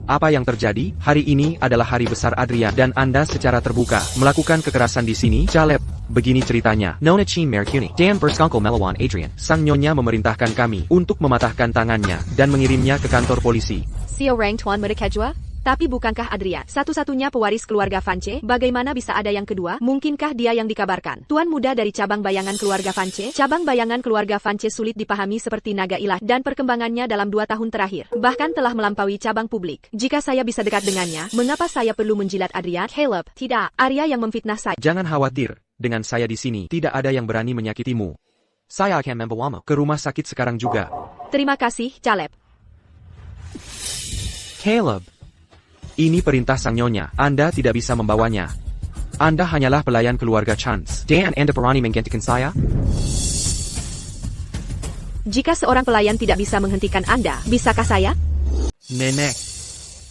Apa yang terjadi? Hari ini adalah hari besar Adrian dan Anda secara terbuka melakukan kekerasan di sini. Caleb, begini ceritanya. Nona Qin Mercuni dan bersekongkol melawan Adrian. Sang nyonya memerintahkan kami untuk mematahkan tangannya dan mengirimnya ke kantor polisi. Si orang Tuan muda kejua? Tapi bukankah Adrian satu-satunya pewaris keluarga Vance? Bagaimana bisa ada yang kedua? Mungkinkah dia yang dikabarkan? Tuan muda dari cabang bayangan keluarga Vance? Cabang bayangan keluarga Vance sulit dipahami seperti naga ilah dan perkembangannya dalam 2 tahun terakhir. Bahkan telah melampaui cabang publik. Jika saya bisa dekat dengannya, mengapa saya perlu menjilat Adrian? Caleb, tidak. Arya yang memfitnah saya. Jangan khawatir, dengan saya di sini tidak ada yang berani menyakitimu. Saya akan membawamu ke rumah sakit sekarang juga. Terima kasih, Caleb. Caleb. Ini perintah sang nyonya, Anda tidak bisa membawanya. Anda hanyalah pelayan keluarga Chance. Dan Anda berani menggantikan saya? Jika seorang pelayan tidak bisa menghentikan Anda, bisakah saya? Nenek.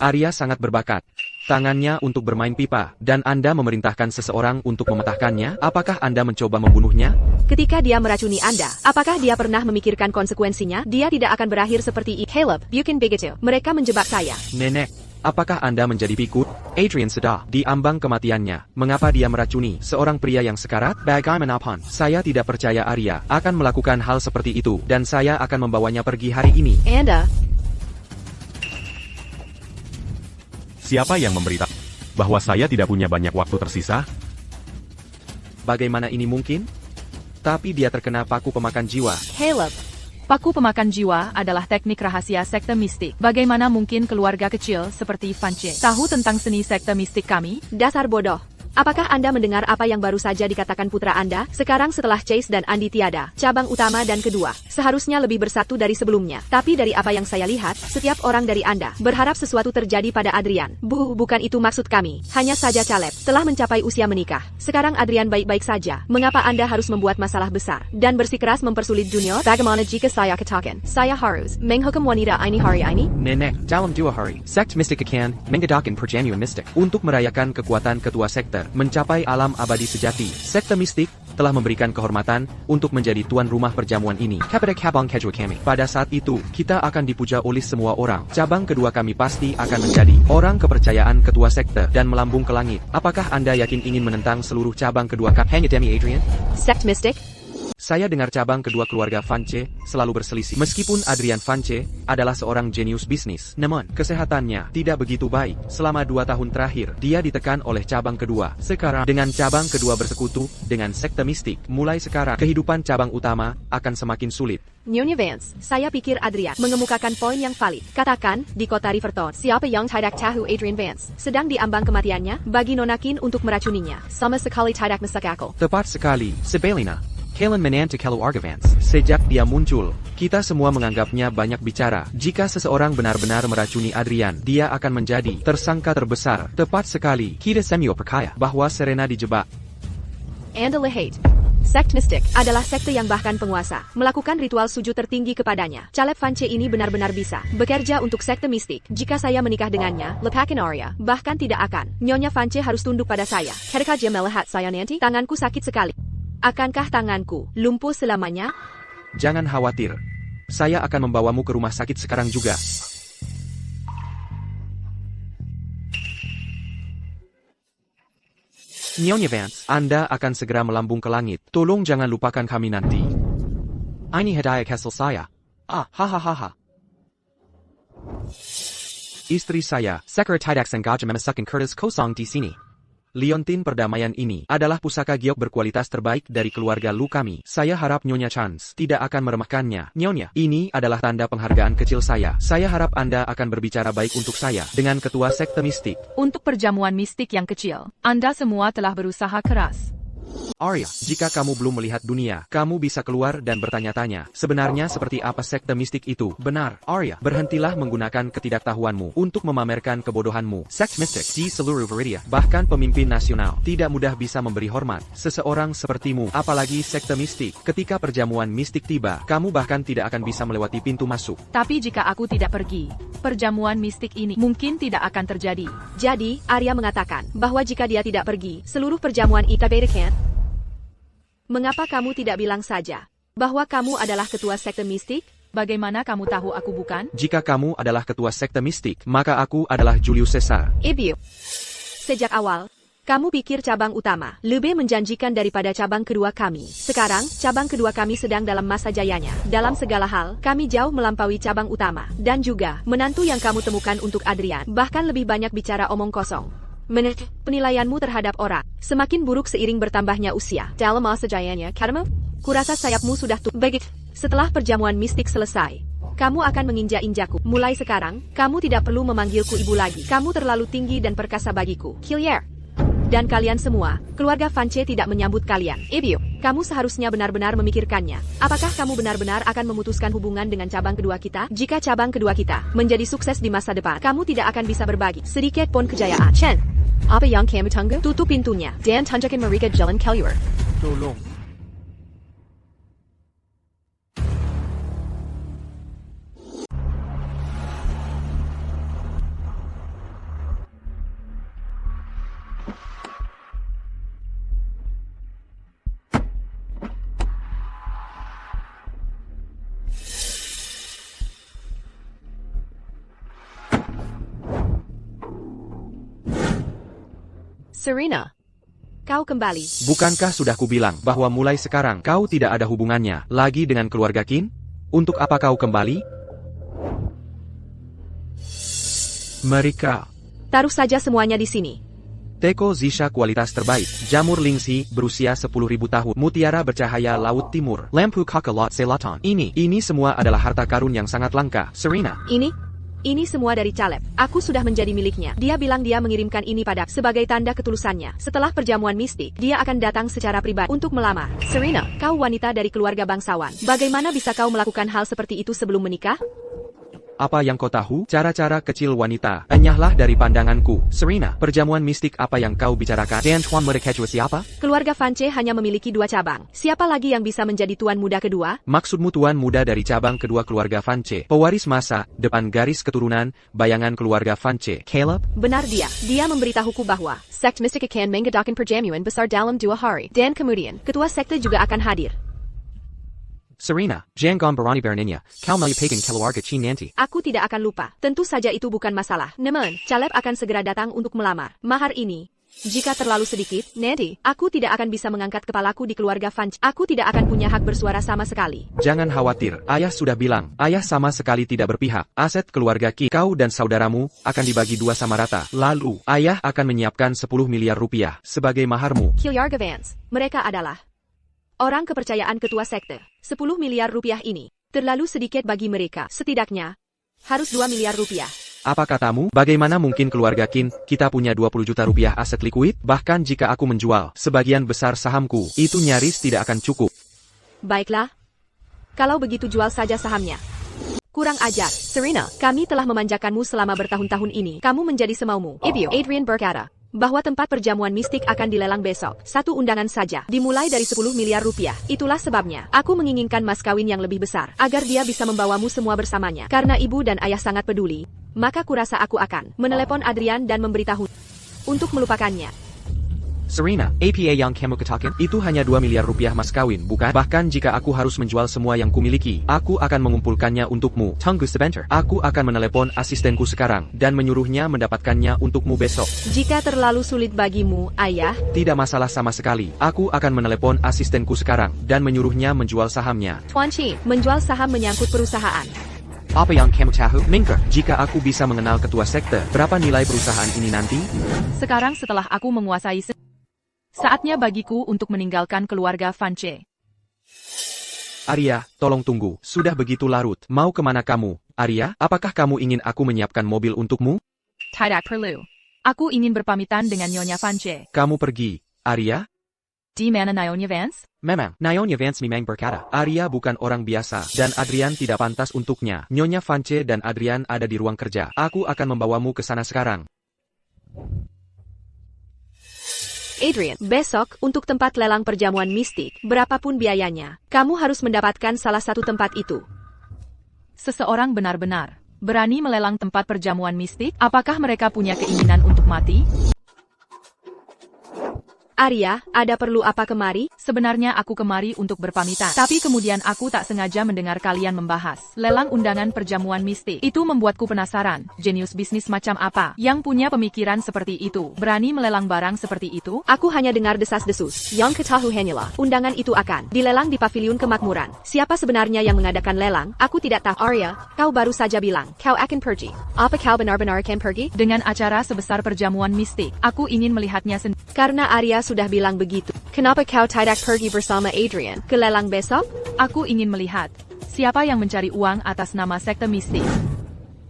Arya sangat berbakat. Tangannya untuk bermain pipa, dan Anda memerintahkan seseorang untuk mematahkannya. Apakah Anda mencoba membunuhnya? Ketika dia meracuni Anda, apakah dia pernah memikirkan konsekuensinya? Dia tidak akan berakhir seperti Caleb, bukan begitu. Mereka menjebak saya. Nenek. Apakah Anda menjadi pikut? Adrian sedang di ambang kematiannya. Mengapa dia meracuni seorang pria yang sekarat? Bagaimanapun, saya tidak percaya Arya akan melakukan hal seperti itu, dan saya akan membawanya pergi hari ini. Anda. Siapa yang memberitahu bahwa saya tidak punya banyak waktu tersisa? Bagaimana ini mungkin? Tapi dia terkena paku pemakan jiwa. Caleb. Paku pemakan jiwa adalah teknik rahasia sekte mistik. Bagaimana mungkin keluarga kecil seperti Vance tahu tentang seni sekte mistik kami? Dasar bodoh. Apakah Anda mendengar apa yang baru saja dikatakan putra Anda? Sekarang setelah Chase dan Andy tiada, cabang utama dan kedua, seharusnya lebih bersatu dari sebelumnya. Tapi dari apa yang saya lihat, setiap orang dari Anda berharap sesuatu terjadi pada Adrian. Bukan itu maksud kami. Hanya saja Caleb telah mencapai usia menikah. Sekarang Adrian baik-baik saja. Mengapa Anda harus membuat masalah besar dan bersikeras mempersulit Junior? Bagaimana jika saya katakan, saya harus menghukum wanita ini hari ini? Nenek, dalam 2 hari, sekt mistik akan mengadakan perjamuan mistik untuk merayakan kekuatan ketua sekte mencapai alam abadi sejati. Sekte mistik telah memberikan kehormatan untuk menjadi tuan rumah perjamuan ini. Kepada cabang kedua kami. Pada saat itu, kita akan dipuja oleh semua orang. Cabang kedua kami pasti akan menjadi orang kepercayaan ketua sekte dan melambung ke langit. Apakah Anda yakin ingin menentang seluruh cabang kedua kami? Hanya demi Adrian? Sect Mystic? Saya dengar cabang kedua keluarga Vance selalu berselisih. Meskipun Adrian Vance adalah seorang jenius bisnis, namun kesehatannya tidak begitu baik. Selama 2 tahun terakhir, dia ditekan oleh cabang kedua. Sekarang, dengan cabang kedua bersekutu dengan sekte mistik, mulai sekarang, kehidupan cabang utama akan semakin sulit. Nyonya Vance, saya pikir Adrian mengemukakan poin yang valid. Katakan, di kota Riverton, siapa yang tidak tahu Adrian Vance sedang diambang kematiannya bagi Nonakin untuk meracuninya. Sama sekali tidak masuk akal. Tepat sekali, Sebelina. Kalen menantu keluarga Vance. Sejak dia muncul, kita semua menganggapnya banyak bicara. Jika seseorang benar-benar meracuni Adrian, dia akan menjadi tersangka terbesar. Tepat sekali, kita semua percaya bahwa Serena dijebak. Anda lihat. Sect Mystic adalah sekte yang bahkan penguasa melakukan ritual sujud tertinggi kepadanya. Caleb Vance ini benar-benar bisa bekerja untuk sekte mistik. Jika saya menikah dengannya, lepakan Arya, bahkan tidak akan. Nyonya Vance harus tunduk pada saya. Ketika dia melihat saya nanti, tanganku sakit sekali. Akankah tanganku lumpuh selamanya? Jangan khawatir. Saya akan membawamu ke rumah sakit sekarang juga. Nyonya Vance, Anda akan segera melambung ke langit. Tolong jangan lupakan kami nanti. Ini hadiah hasil saya. Hahaha. Istri saya, Sekretaris sengaja memasakkan kertas kosong di sini. Liontin perdamaian ini adalah pusaka giok berkualitas terbaik dari keluarga Lu kami. Saya harap Nyonya Chance tidak akan meremehkannya. Nyonya, ini adalah tanda penghargaan kecil saya. Saya harap Anda akan berbicara baik untuk saya dengan ketua sekte mistik. Untuk perjamuan mistik yang kecil, Anda semua telah berusaha keras. Arya, jika kamu belum melihat dunia, kamu bisa keluar dan bertanya-tanya, sebenarnya seperti apa sekte mistik itu? Benar, Arya, berhentilah menggunakan ketidaktahuanmu untuk memamerkan kebodohanmu. Sekte mistik di seluruh Viridia, bahkan pemimpin nasional, tidak mudah bisa memberi hormat seseorang sepertimu, apalagi sekte mistik. Ketika perjamuan mistik tiba, kamu bahkan tidak akan bisa melewati pintu masuk. Tapi jika aku tidak pergi, perjamuan mistik ini mungkin tidak akan terjadi. Jadi, Arya mengatakan bahwa jika dia tidak pergi, seluruh perjamuan itu berakhir. Mengapa kamu tidak bilang saja bahwa kamu adalah ketua sekte mistik? Bagaimana kamu tahu aku bukan? Jika kamu adalah ketua sekte mistik, maka aku adalah Julius Caesar. Ibu, sejak awal, kamu pikir cabang utama lebih menjanjikan daripada cabang kedua kami. Sekarang, cabang kedua kami sedang dalam masa jayanya. Dalam segala hal, kami jauh melampaui cabang utama. Dan juga, menantu yang kamu temukan untuk Adrian, bahkan lebih banyak bicara omong kosong. Penilaianmu terhadap orang semakin buruk seiring bertambahnya usia. Dalam masa jayanya, karena kurasa sayapmu sudah baik. Setelah perjamuan mistik selesai, kamu akan menginjak-injakku. Mulai sekarang, kamu tidak perlu memanggilku ibu lagi. Kamu terlalu tinggi dan perkasa bagiku. Killier. Dan kalian semua, keluarga Vance tidak menyambut kalian. Ibu, kamu seharusnya benar-benar memikirkannya. Apakah kamu benar-benar akan memutuskan hubungan dengan cabang kedua kita? Jika cabang kedua kita menjadi sukses di masa depan, kamu tidak akan bisa berbagi sedikit pun kejayaan. Chen, apa yang kamu tunggu? Tutup pintunya dan tunjukkan mereka jalan keluar. Tolong. Serena, kau kembali. Bukankah sudah kubilang bahwa mulai sekarang kau tidak ada hubungannya lagi dengan keluarga Qin? Untuk apa kau kembali? Mereka Taruh saja semuanya di sini. Teko Zisha kualitas terbaik, jamur Lingxi berusia 10.000 tahun, mutiara bercahaya laut timur, lampu kakelot selatan. Ini semua adalah harta karun yang sangat langka. Serena, Ini semua dari Caleb. Aku sudah menjadi miliknya. Dia bilang dia mengirimkan ini pada sebagai tanda ketulusannya. Setelah perjamuan mistik, dia akan datang secara pribadi untuk melamar. Serena, kau wanita dari keluarga bangsawan. Bagaimana bisa kau melakukan hal seperti itu sebelum menikah? Apa yang kau tahu? Cara-cara kecil wanita. Enyahlah dari pandanganku. Serena, perjamuan mistik apa yang kau bicarakan? Dan Tuan Muda kedua siapa? Keluarga Vance hanya memiliki 2 cabang. Siapa lagi yang bisa menjadi tuan muda kedua? Maksudmu tuan muda dari cabang kedua keluarga Vance. Pewaris masa, depan garis keturunan, bayangan keluarga Vance. Caleb? Benar dia. Dia memberitahuku bahwa sekt mistik akan mengadakan perjamuan besar dalam 2 hari. Dan kemudian, ketua sekte juga akan hadir. Serena, jangan berani beraninya. Kau melupakan keluarga Chin nanti. Aku tidak akan lupa. Tentu saja itu bukan masalah. Namun, Caleb akan segera datang untuk melamar. Mahar ini, jika terlalu sedikit, nanti, aku tidak akan bisa mengangkat kepalaku di keluarga Vance. Aku tidak akan punya hak bersuara sama sekali. Jangan khawatir, ayah sudah bilang. Ayah sama sekali tidak berpihak. Aset keluarga kau dan saudaramu akan dibagi 2 sama rata. Lalu, ayah akan menyiapkan 10 miliar rupiah sebagai maharmu. Keluarga Vance, mereka adalah orang kepercayaan ketua sekte. 10 miliar rupiah ini terlalu sedikit bagi mereka. Setidaknya, harus 2 miliar rupiah. Apa katamu? Bagaimana mungkin keluarga Qin, kita punya 20 juta rupiah aset likuid? Bahkan jika aku menjual sebagian besar sahamku, itu nyaris tidak akan cukup. Baiklah. Kalau begitu jual saja sahamnya. Kurang ajar. Serena, kami telah memanjakanmu selama bertahun-tahun ini. Kamu menjadi semaumu. Ibu, Adrian berkata bahwa tempat perjamuan mistik akan dilelang besok. 1 undangan saja, dimulai dari 10 miliar rupiah. Itulah sebabnya, aku menginginkan mas kawin yang lebih besar, agar dia bisa membawamu semua bersamanya. Karena ibu dan ayah sangat peduli, maka kurasa aku akan menelepon Adrian dan memberitahu untuk melupakannya. Serena, apa yang kamu katakan? Itu hanya 2 miliar rupiah mas kawin, bukan? Bahkan jika aku harus menjual semua yang kumiliki, aku akan mengumpulkannya untukmu. Tunggu sebentar. Aku akan menelepon asistenku sekarang, dan menyuruhnya mendapatkannya untukmu besok. Jika terlalu sulit bagimu, ayah, Tidak masalah sama sekali. Aku akan menelepon asistenku sekarang, dan menyuruhnya menjual sahamnya. Tuan Qin, menjual saham menyangkut perusahaan. Apa yang kamu tahu? Mingke, jika aku bisa mengenal ketua sekte, berapa nilai perusahaan ini nanti? Sekarang setelah aku menguasai saatnya bagiku untuk meninggalkan keluarga Vance. Arya, tolong tunggu. Sudah begitu larut. Mau kemana kamu? Arya, apakah kamu ingin aku menyiapkan mobil untukmu? Tidak perlu. Aku ingin berpamitan dengan Nyonya Vance. Kamu pergi. Arya? Di mana Nyonya Vance? Memang, Nyonya Vance memang berkata, Arya bukan orang biasa, dan Adrian tidak pantas untuknya. Nyonya Vance dan Adrian ada di ruang kerja. Aku akan membawamu ke sana sekarang. Adrian, besok, untuk tempat lelang perjamuan mistik, berapapun biayanya, kamu harus mendapatkan salah satu tempat itu. Seseorang benar-benar berani melelang tempat perjamuan mistik? Apakah mereka punya keinginan untuk mati? Arya, ada perlu apa kemari? Sebenarnya aku kemari untuk berpamitan. Tapi kemudian aku tak sengaja mendengar kalian membahas lelang undangan perjamuan mistik. Itu membuatku penasaran. Jenius bisnis macam apa yang punya pemikiran seperti itu? Berani melelang barang seperti itu? Aku hanya dengar desas-desus. Yang ketahu hanyalah, undangan itu akan dilelang di Paviliun Kemakmuran. Siapa sebenarnya yang mengadakan lelang? Aku tidak tahu. Arya, kau baru saja bilang, kau akan pergi. Apa kau benar-benar akan pergi? Dengan acara sebesar perjamuan mistik, aku ingin melihatnya sendiri. Karena Arya sudah bilang begitu. Kenapa kau tidak pergi bersama Adrian ke lelang besok? Aku ingin melihat siapa yang mencari uang atas nama sekte mistik.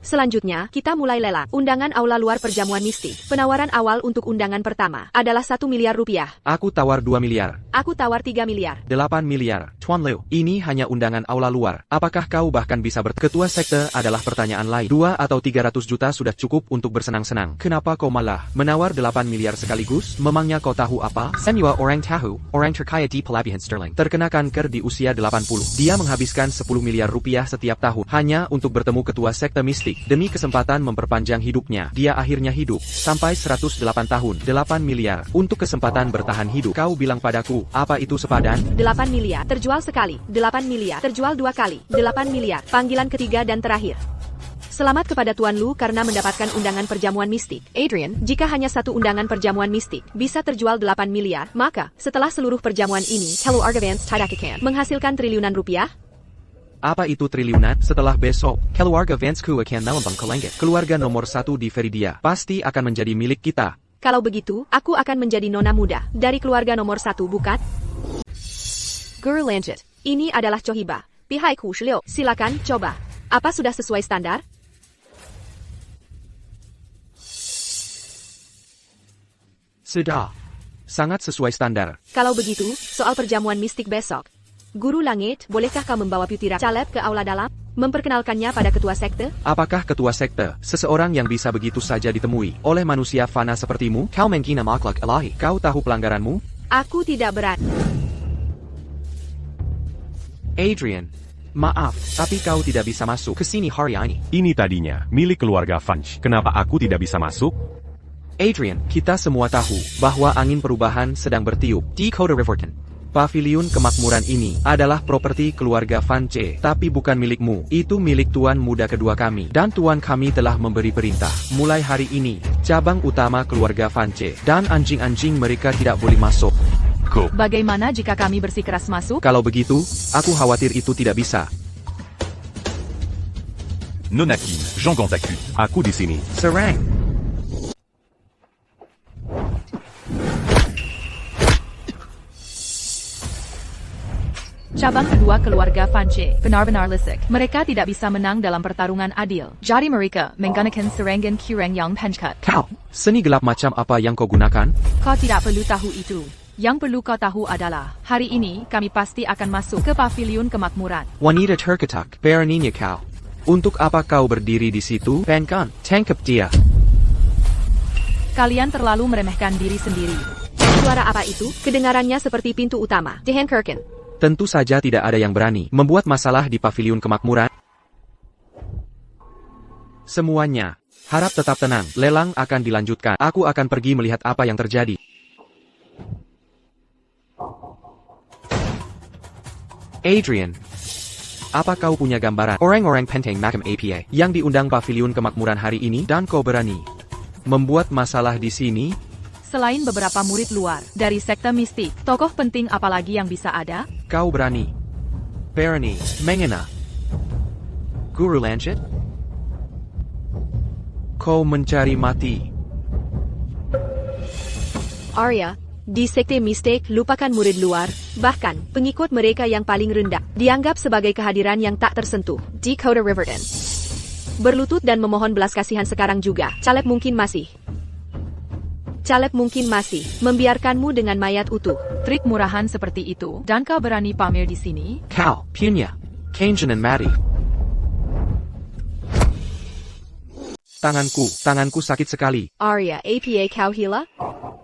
Selanjutnya, kita mulai lelang. Undangan aula luar perjamuan mistik. Penawaran awal untuk undangan pertama adalah 1 miliar rupiah. Aku tawar 2 miliar. Aku tawar 3 miliar. 8 miliar. Tuan Liu, ini hanya undangan aula luar. Apakah kau bahkan bisa Ketua sekte adalah pertanyaan lain. 2 atau 300 juta sudah cukup untuk bersenang-senang. Kenapa kau malah menawar 8 miliar sekaligus? Memangnya kau tahu apa? Semua orang tahu, orang terkaya di pelabuhan Sterling terkena kanker di usia 80. Dia menghabiskan 10 miliar rupiah setiap tahun hanya untuk bertemu ketua sekte mistik. Demi kesempatan memperpanjang hidupnya, dia akhirnya hidup sampai 108 tahun. 8 miliar untuk kesempatan bertahan hidup. Kau bilang padaku, apa itu sepadan? 8 miliar terjual sekali. 8 miliar terjual 2 kali. 8 miliar. Panggilan ketiga dan terakhir. Selamat kepada Tuan Lu karena mendapatkan undangan perjamuan mistik. Adrian, jika hanya satu undangan perjamuan mistik bisa terjual 8 miliar, maka setelah seluruh perjamuan ini, keluarga Vance tidak akan menghasilkan triliunan rupiah. Apa itu triliunan? Setelah besok, keluarga Vance-ku akan melambang ke langit. Keluarga nomor 1 di Veridia pasti akan menjadi milik kita. Kalau begitu, aku akan menjadi nona muda dari keluarga nomor 1, bukan? Guru lanjut. Ini adalah Cohiba. Pihai Ku 16. Silakan coba. Apa sudah sesuai standar? Sudah. Sangat sesuai standar. Kalau begitu, soal perjamuan mistik besok. Guru Langit, bolehkah kau membawa Putira Caleb ke aula dalam? Memperkenalkannya pada ketua sekte? Apakah ketua sekte, seseorang yang bisa begitu saja ditemui oleh manusia fana sepertimu? Kau menghina makhluk ilahi. Kau tahu pelanggaranmu? Aku tidak berani. Adrian, maaf, tapi kau tidak bisa masuk ke sini hari ini. Ini tadinya milik keluarga Funch. Kenapa aku tidak bisa masuk? Adrian, kita semua tahu bahwa angin perubahan sedang bertiup di Kota Riverton. Paviliun kemakmuran ini adalah properti keluarga Funch, tapi bukan milikmu. Itu milik tuan muda kedua kami. Dan tuan kami telah memberi perintah. Mulai hari ini, cabang utama keluarga Funch dan anjing-anjing mereka tidak boleh masuk. Go. Bagaimana jika kami bersikeras masuk? Kalau begitu, aku khawatir itu tidak bisa. Nonaki, Jean Gontaku. Aku di sini. Serang! Cabang kedua keluarga Funch benar-benar lisik. Mereka tidak bisa menang dalam pertarungan adil. Jadi mereka menggunakan serangan Kurang yang pencekat. Kau, seni gelap macam apa yang kau gunakan? Kau tidak perlu tahu itu. Yang perlu kau tahu adalah, hari ini kami pasti akan masuk ke paviliun kemakmuran. Wanita terketak, beraninya kau. Untuk apa kau berdiri di situ? Penkan, tangkap dia. Kalian terlalu meremehkan diri sendiri. Suara apa itu? Kedengarannya seperti pintu utama. Dehan Kirkin. Tentu saja tidak ada yang berani membuat masalah di paviliun kemakmuran. Semuanya, harap tetap tenang. Lelang akan dilanjutkan. Aku akan pergi melihat apa yang terjadi. Adrian, apa kau punya gambaran orang-orang penting makam APA yang diundang paviliun kemakmuran hari ini dan kau berani membuat masalah di sini? Selain beberapa murid luar dari sekte mistik, tokoh penting apalagi yang bisa ada? Kau berani mengena Guru Lancet? Kau mencari mati. Arya, di sekte mistik lupakan murid luar, bahkan pengikut mereka yang paling rendah, dianggap sebagai kehadiran yang tak tersentuh di Kota Riverton. Berlutut dan memohon belas kasihan sekarang juga, Caleb mungkin masih membiarkanmu dengan mayat utuh. Trik murahan seperti itu, dan kau berani pamer di sini? Kau punya Kenjanan mati. Tanganku sakit sekali. Arya, APA kau hila?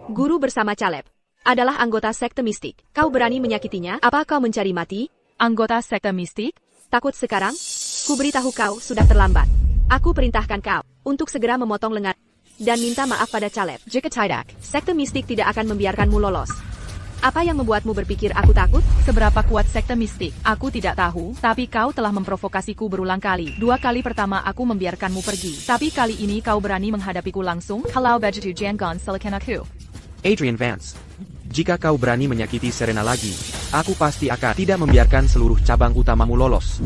Guru bersama Caleb adalah anggota sekte mistik. Kau berani menyakitinya? Apa kau mencari mati? Anggota sekte mistik? Takut sekarang? Ku beritahu kau sudah terlambat. Aku perintahkan kau untuk segera memotong lengan dan minta maaf pada Caleb. Jika tidak, Sekte mistik tidak akan membiarkanmu lolos. Apa yang membuatmu berpikir aku takut? seberapa kuat sekte mistik, aku tidak tahu, tapi kau telah memprovokasiku berulang kali. 2 kali pertama aku membiarkanmu pergi, tapi kali ini kau berani menghadapiku langsung. Kalau begitu jangan salahkan aku. Adrian Vance, jika kau berani menyakiti Serena lagi, aku pasti akan tidak membiarkan seluruh cabang utamamu lolos.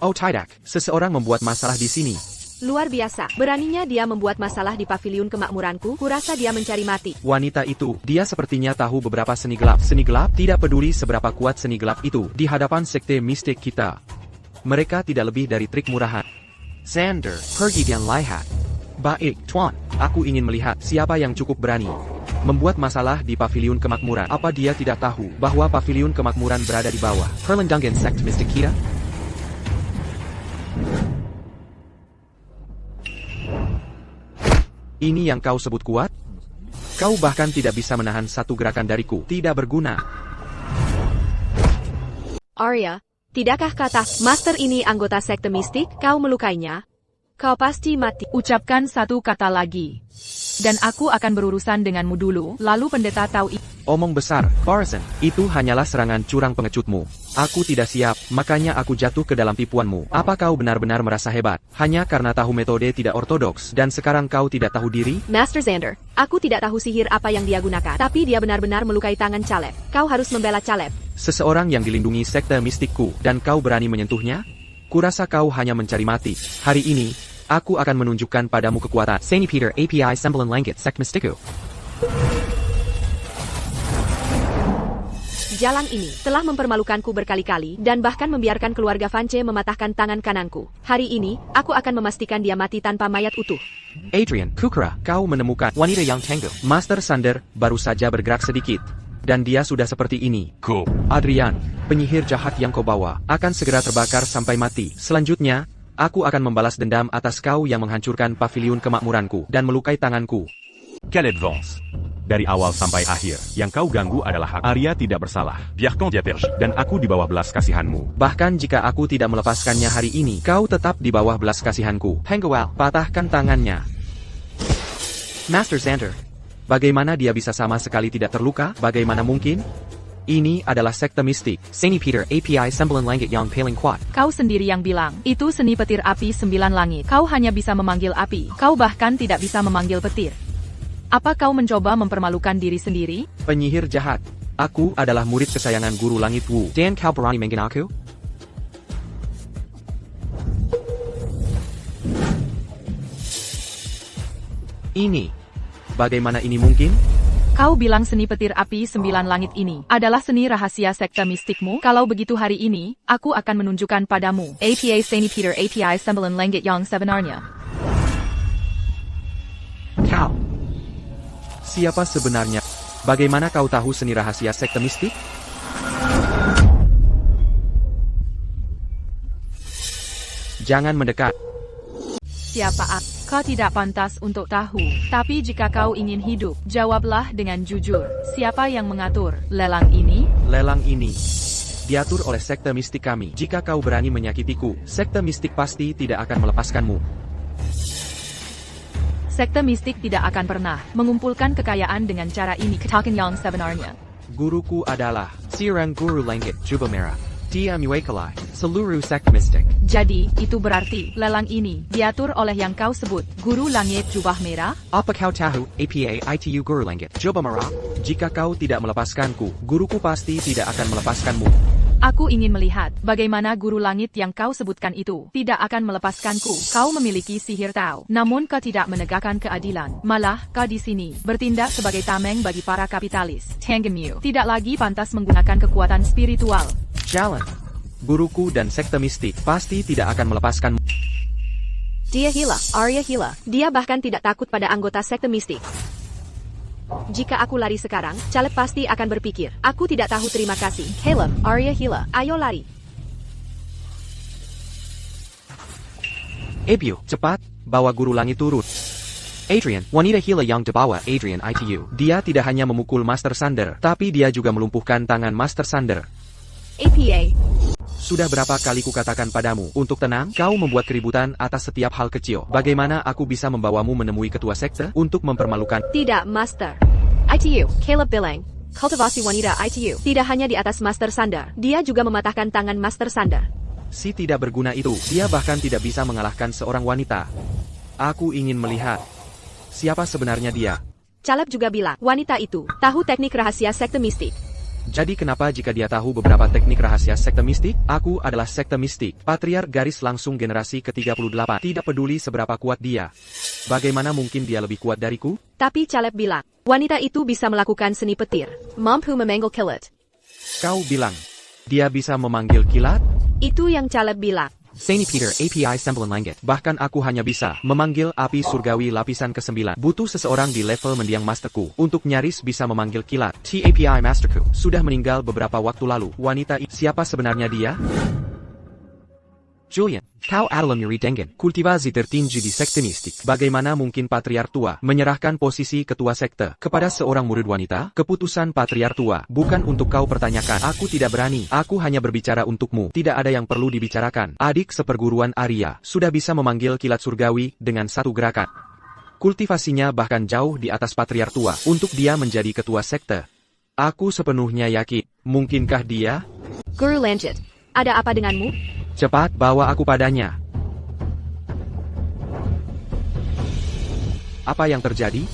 Oh tidak, seseorang membuat masalah di sini. Luar biasa, beraninya dia membuat masalah di paviliun kemakmuranku. Kurasa dia mencari mati. Wanita itu, dia sepertinya tahu beberapa seni gelap. Seni gelap tidak peduli seberapa kuat seni gelap itu di hadapan sekte mistik kita. Mereka tidak lebih dari trik murahan. Xander, pergi dan lihat. Baik, Tuan. Aku ingin melihat siapa yang cukup berani membuat masalah di paviliun kemakmuran. Apa dia tidak tahu bahwa paviliun kemakmuran berada di bawah perlindungan sekte mistik kita? Ini yang kau sebut kuat? Kau bahkan tidak bisa menahan satu gerakan dariku. Tidak berguna. Arya, tidakkah kata Master ini anggota sekte mistik? Kau melukainya? Kau pasti mati. Ucapkan satu kata lagi. Dan aku akan berurusan denganmu dulu, lalu pendeta tahu Omong besar, Parson. Itu hanyalah serangan curang pengecutmu. Aku tidak siap, makanya aku jatuh ke dalam tipuanmu. Apa kau benar-benar merasa hebat? Hanya karena tahu metode tidak ortodoks, dan sekarang kau tidak tahu diri? Master Xander, aku tidak tahu sihir apa yang dia gunakan, tapi dia benar-benar melukai tangan Caleb. Kau harus membela Caleb. Seseorang yang dilindungi sekte mistikku, dan kau berani menyentuhnya? Kurasa kau hanya mencari mati. Hari ini, aku akan menunjukkan padamu kekuatan. Saint Peter API Sembilan Langit Sekt Mistiku. Jalan ini telah mempermalukanku berkali-kali dan bahkan membiarkan keluarga Vance mematahkan tangan kananku. Hari ini, aku akan memastikan dia mati tanpa mayat utuh. Adrian, Kukra, kau menemukan wanita yang tangguh. Master Sander baru saja bergerak sedikit. Dan dia sudah seperti ini. Go. Adrian, penyihir jahat yang kau bawa, akan segera terbakar sampai mati. Selanjutnya, aku akan membalas dendam atas kau yang menghancurkan paviliun kemakmuranku dan melukai tanganku. Quelle advance. Dari awal sampai akhir, yang kau ganggu adalah hak Arya tidak bersalah. Biarkan dia pergi. Dan aku di bawah belas kasihanmu. Bahkan jika aku tidak melepaskannya hari ini, kau tetap di bawah belas kasihanku. Penguel, patahkan tangannya. Master Xander, bagaimana dia bisa sama sekali tidak terluka? Bagaimana mungkin? Ini adalah sekte mistik. Saint Peter API Sembilan Langit yang paling kuat. Kau sendiri yang bilang, itu seni petir api 9 langit. Kau hanya bisa memanggil api. Kau bahkan tidak bisa memanggil petir. Apa kau mencoba mempermalukan diri sendiri? Penyihir jahat. Aku adalah murid kesayangan Guru Langit Wu. Dan kau berani menghina aku? Ini. Bagaimana ini mungkin? Kau bilang seni petir api 9 langit ini adalah seni rahasia sekte mistikmu? Kalau begitu hari ini, aku akan menunjukkan padamu. APA Saint Peter API Sembilan Langit yang sebenarnya. Kau. Siapa sebenarnya? Bagaimana kau tahu seni rahasia sekte mistik? Jangan mendekat. Siapa aku? Kau tidak pantas untuk tahu. Tapi jika kau ingin hidup, jawablah dengan jujur. Siapa yang mengatur lelang ini? Lelang ini diatur oleh sekte mistik kami. Jika kau berani menyakitiku, sekte mistik pasti tidak akan melepaskanmu. Sekte mistik tidak akan pernah mengumpulkan kekayaan dengan cara ini. Katakan yang sebenarnya. Guruku adalah Sirang Guru Langit Jubah Merah. Dia mewakili seluruh sekte mistik. Jadi, itu berarti lelang ini diatur oleh yang kau sebut Guru Langit Jubah Merah? Apa kau tahu APA ITU Guru Langit Jubah Merah? Jika kau tidak melepaskanku, guruku pasti tidak akan melepaskanmu. Aku ingin melihat bagaimana Guru Langit yang kau sebutkan itu tidak akan melepaskanku. Kau memiliki sihir Tao, namun kau tidak menegakkan keadilan. Malah, kau di sini bertindak sebagai tameng bagi para kapitalis. Tenggemu tidak lagi pantas menggunakan kekuatan spiritual. Jalan. Guruku dan sekte mistik pasti tidak akan melepaskanmu. Dia gila, Arya gila. Dia bahkan tidak takut pada anggota sekte mistik. Jika aku lari sekarang, Caleb pasti akan berpikir, aku tidak tahu terima kasih. Caleb, Arya gila, ayo lari. Ebio, cepat, bawa Guru Langit turun. Adrian, wanita gila yang dibawa Adrian ITU. Dia tidak hanya memukul Master Sander, tapi dia juga melumpuhkan tangan Master Sander. APA. Sudah berapa kali kukatakan padamu, untuk tenang, kau membuat keributan atas setiap hal kecil. Bagaimana aku bisa membawamu menemui ketua sekte untuk mempermalukan? Tidak, Master. ITU, Caleb bilang, kultivasi wanita ITU tidak hanya di atas Master Sander, dia juga mematahkan tangan Master Sander. Si tidak berguna itu, dia bahkan tidak bisa mengalahkan seorang wanita. Aku ingin melihat siapa sebenarnya dia. Caleb juga bilang, wanita itu tahu teknik rahasia sekte mistik. Jadi kenapa jika dia tahu beberapa teknik rahasia sekte mistik? Aku adalah sekte mistik, patriark garis langsung generasi ke-38. Tidak peduli seberapa kuat dia. Bagaimana mungkin dia lebih kuat dariku? Tapi Caleb bilang, wanita itu bisa melakukan seni petir, mampu memanggil kilat. Kau bilang, dia bisa memanggil kilat? Itu yang Caleb bilang. Saint Peter API Sembilan Langit. Bahkan aku hanya bisa memanggil api surgawi lapisan ke-9. Butuh seseorang di level mendiang masterku untuk nyaris bisa memanggil kilat. TAPI masterku sudah meninggal beberapa waktu lalu. Wanita siapa sebenarnya dia? Julian, kau adalah murid Dengen, kultivasi tertinggi di sekte mistik. Bagaimana mungkin patriark tua menyerahkan posisi ketua sekte kepada seorang murid wanita? Keputusan patriark tua bukan untuk kau pertanyakan. Aku tidak berani. Aku hanya berbicara untukmu. Tidak ada yang perlu dibicarakan. Adik seperguruan Arya sudah bisa memanggil kilat surgawi dengan satu gerakan. Kultivasinya bahkan jauh di atas patriark tua untuk dia menjadi ketua sekte. Aku sepenuhnya yakin. Mungkinkah dia? Guru Langit, ada apa denganmu? Cepat bawa aku padanya. Apa yang terjadi?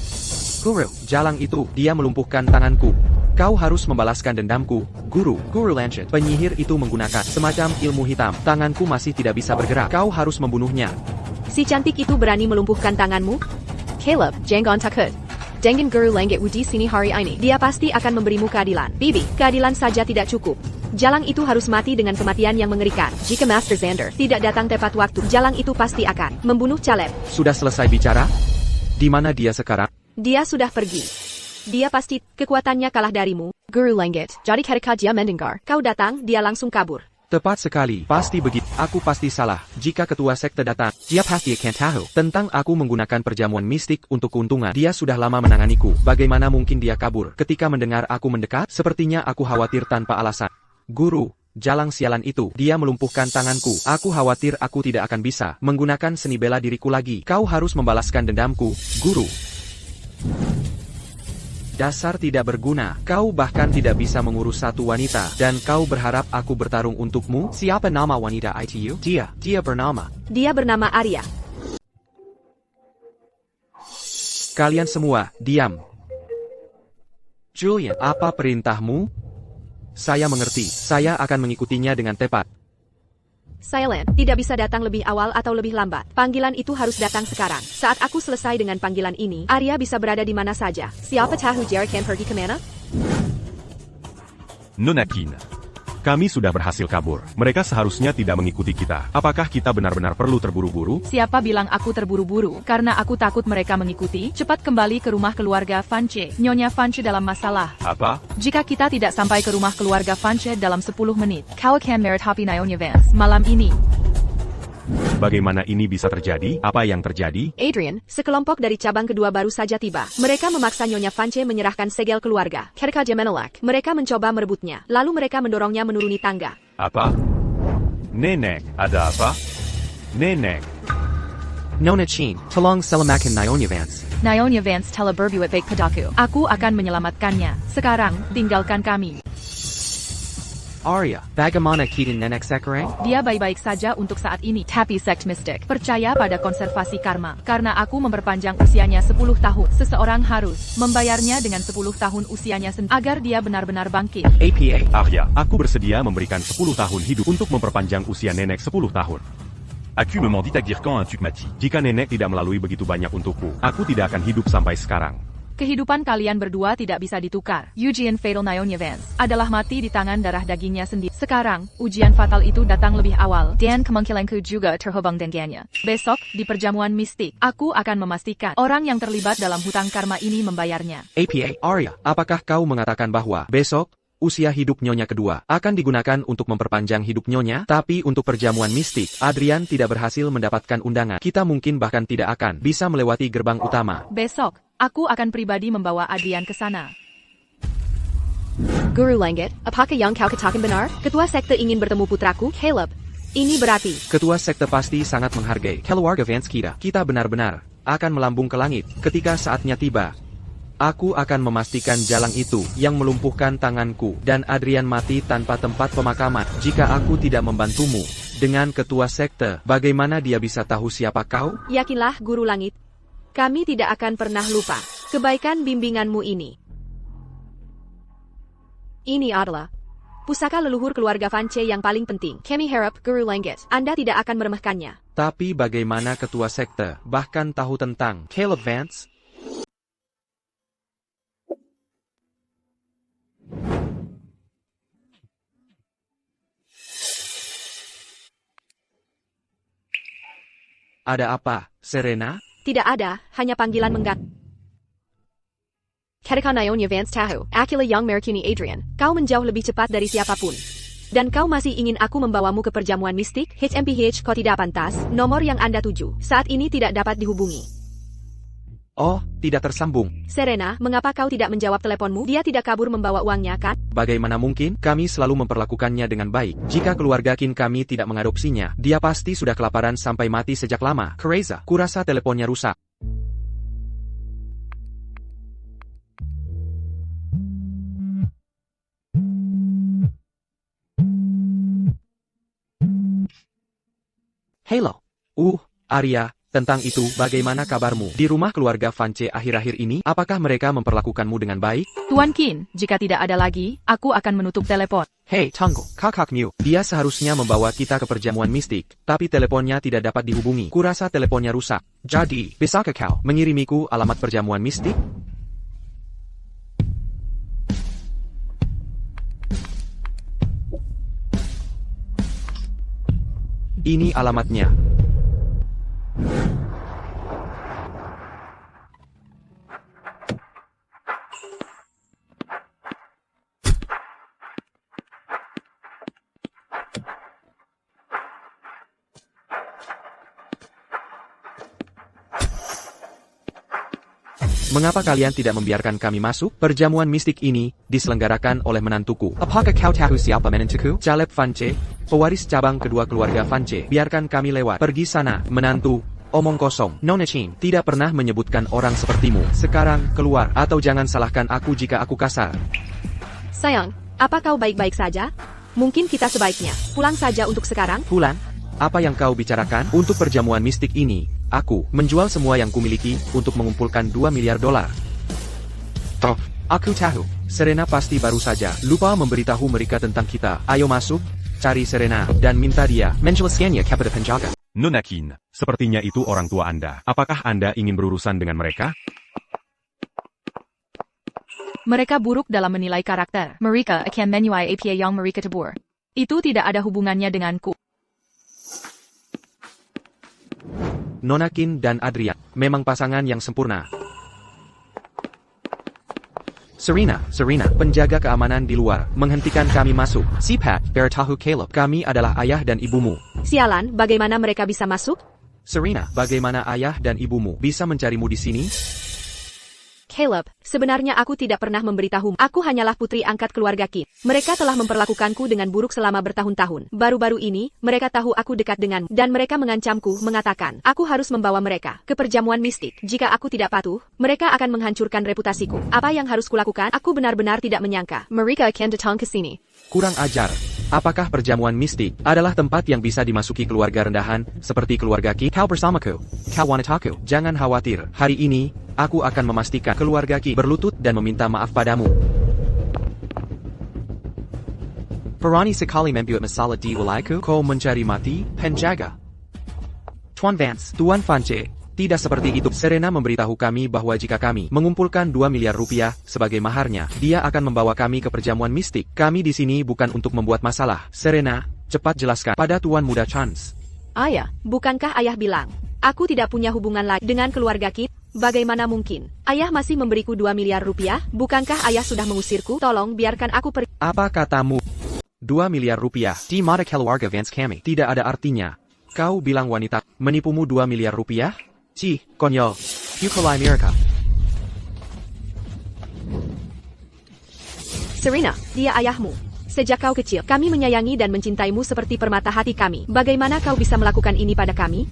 Guru, jalang itu, dia melumpuhkan tanganku. Kau harus membalaskan dendamku. Guru Langit. Penyihir itu menggunakan semacam ilmu hitam. Tanganku masih tidak bisa bergerak. Kau harus membunuhnya. Si cantik itu berani melumpuhkan tanganmu? Caleb, jangan takut. Dengan Guru Langit di sini hari ini, dia pasti akan memberimu keadilan. Bibi, keadilan saja tidak cukup. Jalang itu harus mati dengan kematian yang mengerikan. Jika Master Xander tidak datang tepat waktu, jalang itu pasti akan membunuh Caleb. Sudah selesai bicara? Di mana dia sekarang? Dia sudah pergi. Dia pasti, kekuatannya kalah darimu. Guru Lenggit, jadi ketika dia mendengar, kau datang, dia langsung kabur. Tepat sekali, pasti begitu. Aku pasti salah. Jika ketua sekte datang, dia pasti akan tahu tentang aku menggunakan perjamuan mistik untuk keuntungan. Dia sudah lama menanganiku. Bagaimana mungkin dia kabur? Ketika mendengar aku mendekat, sepertinya aku khawatir tanpa alasan. Guru, jalang sialan itu, dia melumpuhkan tanganku. Aku khawatir aku tidak akan bisa menggunakan seni bela diriku lagi. Kau harus membalaskan dendamku, guru. Dasar tidak berguna, kau bahkan tidak bisa mengurus satu wanita, dan kau berharap aku bertarung untukmu? Siapa nama wanita itu? Dia bernama. Dia bernama Arya. Kalian semua, diam. Julian, apa perintahmu? Saya mengerti, saya akan mengikutinya dengan tepat. Silent, tidak bisa datang lebih awal atau lebih lambat. Panggilan itu harus datang sekarang. Saat aku selesai dengan panggilan ini, Arya bisa berada di mana saja. Siapa tahu Jared akan pergi kemana? Nona Qin. Kami sudah berhasil kabur. Mereka seharusnya tidak mengikuti kita. Apakah kita benar-benar perlu terburu-buru? Siapa bilang aku terburu-buru? Karena aku takut mereka mengikuti. Cepat kembali ke rumah keluarga Fanche. Nyonya Fanche dalam masalah. Apa? Jika kita tidak sampai ke rumah keluarga Fanche dalam 10 menit, kau akan merit Happy Nyonya Vance malam ini. Bagaimana ini bisa terjadi? Apa yang terjadi? Adrian, sekelompok dari cabang kedua baru saja tiba. Mereka memaksa Nyonya Fanche menyerahkan segel keluarga. Ketika dia menolak, mereka mencoba merebutnya. Lalu mereka mendorongnya menuruni tangga. Apa? Nenek, ada apa? Nenek. Nona Chin, tolong selamatkan Nyonya Vance. Nyonya Vance telah berbuat baik padaku. Aku akan menyelamatkannya. Sekarang, tinggalkan kami. Arya, bagaimana kita nenek sekarang? Dia baik-baik saja untuk saat ini. Tapi sekt mistik percaya pada konservasi karma. Karena aku memperpanjang usianya 10 tahun. Seseorang harus membayarnya dengan 10 tahun usianya sendiri agar dia benar-benar bangkit. APA. Arya, aku bersedia memberikan 10 tahun hidup untuk memperpanjang usia nenek 10 tahun. Aku me dit à dire quand tu mati. Jika nenek tidak melalui begitu banyak untukku, aku tidak akan hidup sampai sekarang. Kehidupan kalian berdua tidak bisa ditukar. Ujian fatal Nyonya Vance adalah mati di tangan darah dagingnya sendiri. Sekarang, ujian fatal itu datang lebih awal. Dan kemungkinanku juga terhubung dengannya. Besok, di perjamuan mistik, aku akan memastikan orang yang terlibat dalam hutang karma ini membayarnya. APA. Arya, apakah kau mengatakan bahwa besok, usia hidup Nyonya kedua akan digunakan untuk memperpanjang hidup Nyonya? Tapi untuk perjamuan mistik, Adrian tidak berhasil mendapatkan undangan. Kita mungkin bahkan tidak akan bisa melewati gerbang utama. Besok, aku akan pribadi membawa Adrian ke sana. Guru Lenggit, apakah yang kau katakan benar? Ketua sekte ingin bertemu putraku, Caleb. Ini berarti Ketua sekte pasti sangat menghargai keluarga Vance kita. Kita benar-benar akan melambung ke langit ketika saatnya tiba. Aku akan memastikan jalang itu yang melumpuhkan tanganku dan Adrian mati tanpa tempat pemakaman. Jika aku tidak membantumu dengan ketua sekte, bagaimana dia bisa tahu siapa kau? Yakinlah, Guru Langit. Kami tidak akan pernah lupa kebaikan bimbinganmu ini. Ini adalah pusaka leluhur keluarga Fanche yang paling penting. Kami harap, Guru Lenggit, Anda tidak akan meremehkannya. Tapi bagaimana ketua sekte bahkan tahu tentang Caleb Vance? Ada apa, Serena? Tidak ada, hanya panggilan Ketika Nyonya Vance tahu, Akila yang merekuni Adrian, kau menjauh lebih cepat dari siapapun. Dan kau masih ingin aku membawamu ke perjamuan mistik? HMPH, kau tidak pantas. Nomor yang Anda tuju saat ini tidak dapat dihubungi. Oh, tidak tersambung. Serena, mengapa kau tidak menjawab teleponmu? Dia tidak kabur membawa uangnya, kan? Bagaimana mungkin? Kami selalu memperlakukannya dengan baik. Jika keluarga Qin kami tidak mengadopsinya, dia pasti sudah kelaparan sampai mati sejak lama. Kereza, kurasa teleponnya rusak. Halo. Arya. Tentang itu, bagaimana kabarmu? Di rumah keluarga Fanche akhir-akhir ini, apakah mereka memperlakukanmu dengan baik? Tuan Qin, jika tidak ada lagi, aku akan menutup telepon. Hei, tunggu, kakak Mew. Dia seharusnya membawa kita ke perjamuan mistik, tapi teleponnya tidak dapat dihubungi. Kurasa teleponnya rusak. Jadi, bisakah kau mengirimiku alamat perjamuan mistik? Ini alamatnya. Mengapa kalian tidak membiarkan kami masuk? Perjamuan mistik ini diselenggarakan oleh menantuku. Apakah kau tahu siapa menantuku? Caleb Vance, pewaris cabang kedua keluarga Vance. Biarkan kami lewat. Pergi sana, menantu. Omong kosong. Nona Chin tidak pernah menyebutkan orang sepertimu. Sekarang, keluar. Atau jangan salahkan aku jika aku kasar. Sayang, apa kau baik-baik saja? Mungkin kita sebaiknya pulang saja untuk sekarang. Pulang? Apa yang kau bicarakan? Untuk perjamuan mistik ini, aku menjual semua yang kumiliki untuk mengumpulkan $2 miliar. Toh, aku tahu. Serena pasti baru saja lupa memberitahu mereka tentang kita. Ayo masuk, cari Serena, dan minta dia menjelaskannya kepada penjaga. Nona Qin, sepertinya itu orang tua Anda. Apakah Anda ingin berurusan dengan mereka? Mereka buruk dalam menilai karakter. Mereka akan menyuai apa yang mereka tebur. Itu tidak ada hubungannya denganku. Nona Qin dan Adrian memang pasangan yang sempurna. Serena, penjaga keamanan di luar, menghentikan kami masuk. Si Pat, beritahu Caleb, kami adalah ayah dan ibumu. Sialan, bagaimana mereka bisa masuk? Serena, bagaimana ayah dan ibumu bisa mencarimu di sini? Caleb, sebenarnya aku tidak pernah memberitahu. Aku hanyalah putri angkat keluarga Qin. Mereka telah memperlakukanku dengan buruk selama bertahun-tahun. Baru-baru ini, mereka tahu aku dekat denganmu. Dan mereka mengancamku, mengatakan, aku harus membawa mereka ke perjamuan mistik. Jika aku tidak patuh, mereka akan menghancurkan reputasiku. Apa yang harus kulakukan? Aku benar-benar tidak menyangka. Mereka akan datang ke sini. Kurang ajar. Apakah perjamuan mistik adalah tempat yang bisa dimasuki keluarga rendahan, seperti keluarga Qin? Kau bersamaku. Kau wanitaku. Jangan khawatir. Hari ini, aku akan memastikan keluarga Qin berlutut dan meminta maaf padamu. Perani sekali membuat masalah di wilayahku. Kau mencari mati, penjaga. Tuan Vance, tidak seperti itu. Serena memberitahu kami bahwa jika kami mengumpulkan $2 miliar sebagai maharnya, dia akan membawa kami ke perjamuan mistik. Kami di sini bukan untuk membuat masalah. Serena, cepat jelaskan pada Tuan Muda Chance. Ayah, bukankah ayah bilang, aku tidak punya hubungan lagi dengan keluarga Qin? Bagaimana mungkin? Ayah masih memberiku $2 miliar. Bukankah ayah sudah mengusirku? Tolong biarkan aku pergi. Apa katamu? $2 miliar di mata keluarga Vance kami tidak ada artinya. Kau bilang wanita menipumu $2 miliar? Cih, konyol. Yukolai Mirka. Serena, dia ayahmu. Sejak kau kecil, kami menyayangi dan mencintaimu seperti permata hati kami. Bagaimana kau bisa melakukan ini pada kami?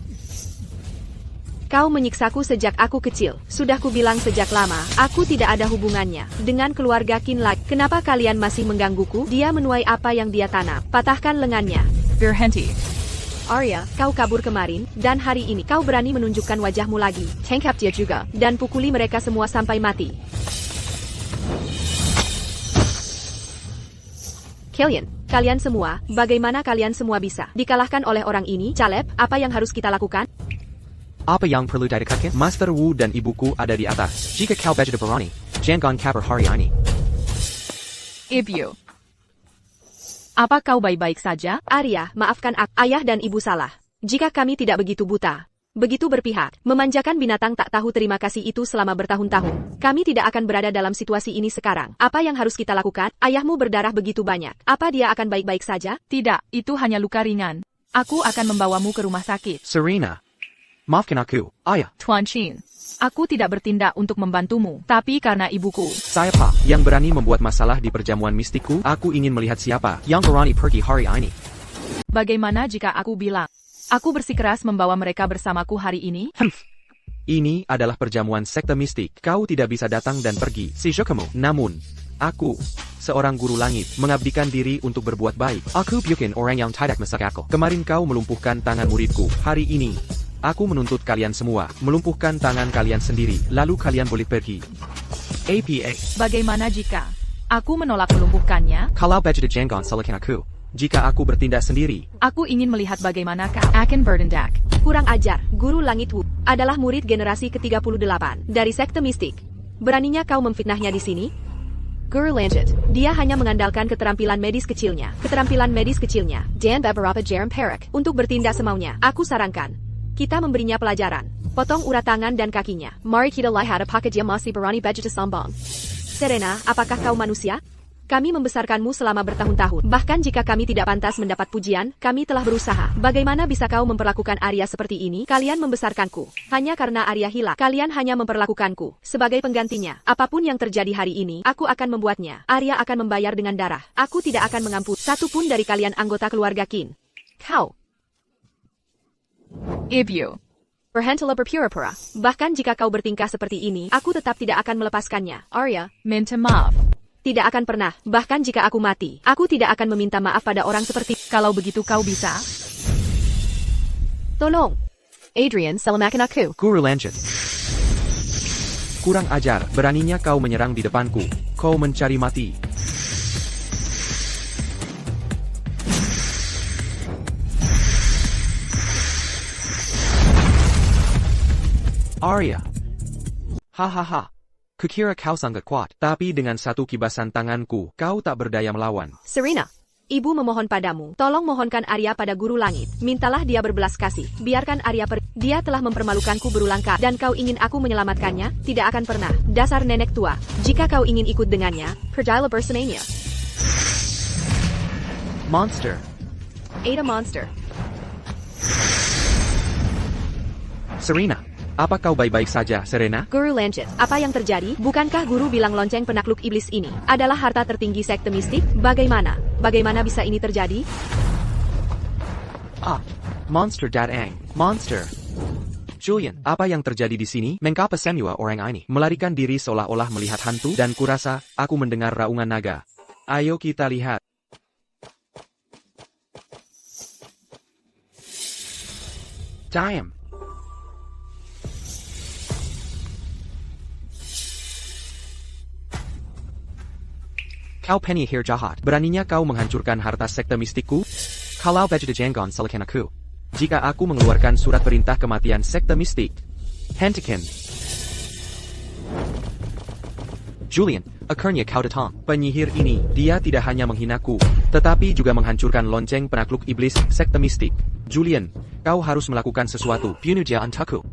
Kau menyiksaku sejak aku kecil. Sudah kubilang sejak lama, aku tidak ada hubungannya dengan keluarga Qin lagi. Kenapa kalian masih menggangguku? Dia menuai apa yang dia tanam. Patahkan lengannya. Berhenti. Arya, kau kabur kemarin, dan hari ini kau berani menunjukkan wajahmu lagi. Tangkap dia juga, dan pukuli mereka semua sampai mati. Kalian semua, bagaimana kalian semua bisa dikalahkan oleh orang ini? Caleb, apa yang harus kita lakukan? Apa yang perlu didekatkan? Master Wu dan ibuku ada di atas. Jika kau begitu berani, jangan kabur hari ini. Ibu. Apa kau baik-baik saja? Arya, maafkan aku. Ayah dan ibu salah. Jika kami tidak begitu buta, begitu berpihak, memanjakan binatang tak tahu terima kasih itu selama bertahun-tahun, kami tidak akan berada dalam situasi ini sekarang. Apa yang harus kita lakukan? Ayahmu berdarah begitu banyak. Apa dia akan baik-baik saja? Tidak, itu hanya luka ringan. Aku akan membawamu ke rumah sakit. Serena, maafkan aku, ayah. Tuan Qin, aku tidak bertindak untuk membantumu, tapi karena ibuku. Saya Pak, yang berani membuat masalah di perjamuan mistikku. Aku ingin melihat siapa yang berani pergi hari ini. Bagaimana jika aku bilang, aku bersikeras membawa mereka bersamaku hari ini? Ini adalah perjamuan sekte mistik. Kau tidak bisa datang dan pergi. Sejokamu. Namun, aku, seorang guru langit, mengabdikan diri untuk berbuat baik. Aku bukan orang yang tidak masuk akal. Kemarin kau melumpuhkan tangan muridku. Hari ini, aku menuntut kalian semua, melumpuhkan tangan kalian sendiri, lalu kalian boleh pergi. APA. Bagaimana jika aku menolak melumpuhkannya? Kalau begitu jangan salahkan aku. Jika aku bertindak sendiri, Aku ingin melihat bagaimana kau akan bertindak. Kurang ajar, Guru Langit Wu adalah murid generasi ke-38 dari sekte mistik. Beraninya kau memfitnahnya di sini? Guru lanjut, dia hanya mengandalkan keterampilan medis kecilnya. Dan beberapa jarum perak untuk bertindak semaunya. Aku sarankan, kita memberinya pelajaran. Potong urat tangan dan kakinya. Mari kita lihat apakah dia masih berani begitu sombong. Serena, apakah kau manusia? Kami membesarkanmu selama bertahun-tahun. Bahkan jika kami tidak pantas mendapat pujian, kami telah berusaha. Bagaimana bisa kau memperlakukan Arya seperti ini? Kalian membesarkanku. Hanya karena Arya hilang. Kalian hanya memperlakukanku sebagai penggantinya. Apapun yang terjadi hari ini, aku akan membuatnya. Arya akan membayar dengan darah. Aku tidak akan mengampuni satu pun dari kalian anggota keluarga Qin. Kau Ibyu. berhentilah berpura-pura. Bahkan jika kau bertingkah seperti ini, aku tetap tidak akan melepaskannya. Arya, Minta maaf. tidak akan pernah. Bahkan jika aku mati, aku tidak akan meminta maaf pada orang seperti. Kalau begitu kau bisa? Tolong. Adrian, selamatkan aku. Guru lanjut. Kurang ajar, beraninya kau menyerang di depanku. Kau mencari mati. Arya. Hahaha. Kukira kau sangat kuat, tapi dengan satu kibasan tanganku, kau tak berdaya melawan. Serena, ibu memohon padamu, tolong mohonkan Arya pada guru langit. Mintalah dia berbelas kasih. Biarkan Arya pergi. Dia telah mempermalukanku berulang kali. Dan kau ingin aku menyelamatkannya? Tidak akan pernah. Dasar nenek tua. Jika kau ingin ikut dengannya, percayalah bersamanya. Monster. Ada monster. Serena. Apa kau baik-baik saja, Serena? Guru lanjut. Apa yang terjadi? Bukankah guru bilang lonceng penakluk iblis ini adalah harta tertinggi sekte mistik? Bagaimana? Bagaimana bisa ini terjadi? Ah, monster Datang. Monster. Julian, apa yang terjadi di sini? Mengapa semua orang ini melarikan diri seolah-olah melihat hantu? Dan kurasa, aku mendengar raungan naga. Ayo kita lihat. Damn. Kau penyihir jahat. Beraninya kau menghancurkan harta sekte mistikku? Kalau Vegeta Jangon salahkan aku. Jika aku mengeluarkan surat perintah kematian sekte mistik. Hentikan. Julian, akhirnya kau datang. Penyihir ini, dia tidak hanya menghinaku, tetapi juga menghancurkan lonceng penakluk iblis sekte mistik. Julian, kau harus melakukan sesuatu. Punuja untukku.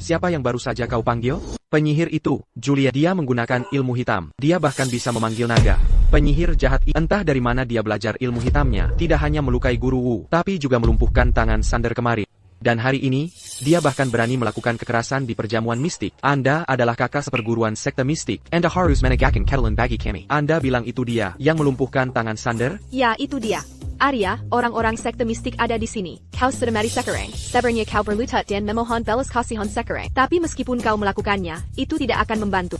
Siapa yang baru saja kau panggil? Penyihir itu, Julian. Dia menggunakan ilmu hitam. Dia bahkan bisa memanggil naga. Penyihir jahat entah dari mana dia belajar ilmu hitamnya. Tidak hanya melukai Guru Wu, tapi juga melumpuhkan tangan Sander kemarin. Dan hari ini, dia bahkan berani melakukan kekerasan di perjamuan mistik. Anda adalah kakak seperguruan sekte mistik. Anda harus menegakkan keadilan bagi kami. Anda bilang itu dia yang melumpuhkan tangan Sander? Ya, itu dia. Arya, orang-orang sekte mistik ada di sini. Kau sudah mati sekarang. Sebenarnya kau berlutut dan memohon belas kasihan sekarang. Tapi meskipun kau melakukannya, itu tidak akan membantu.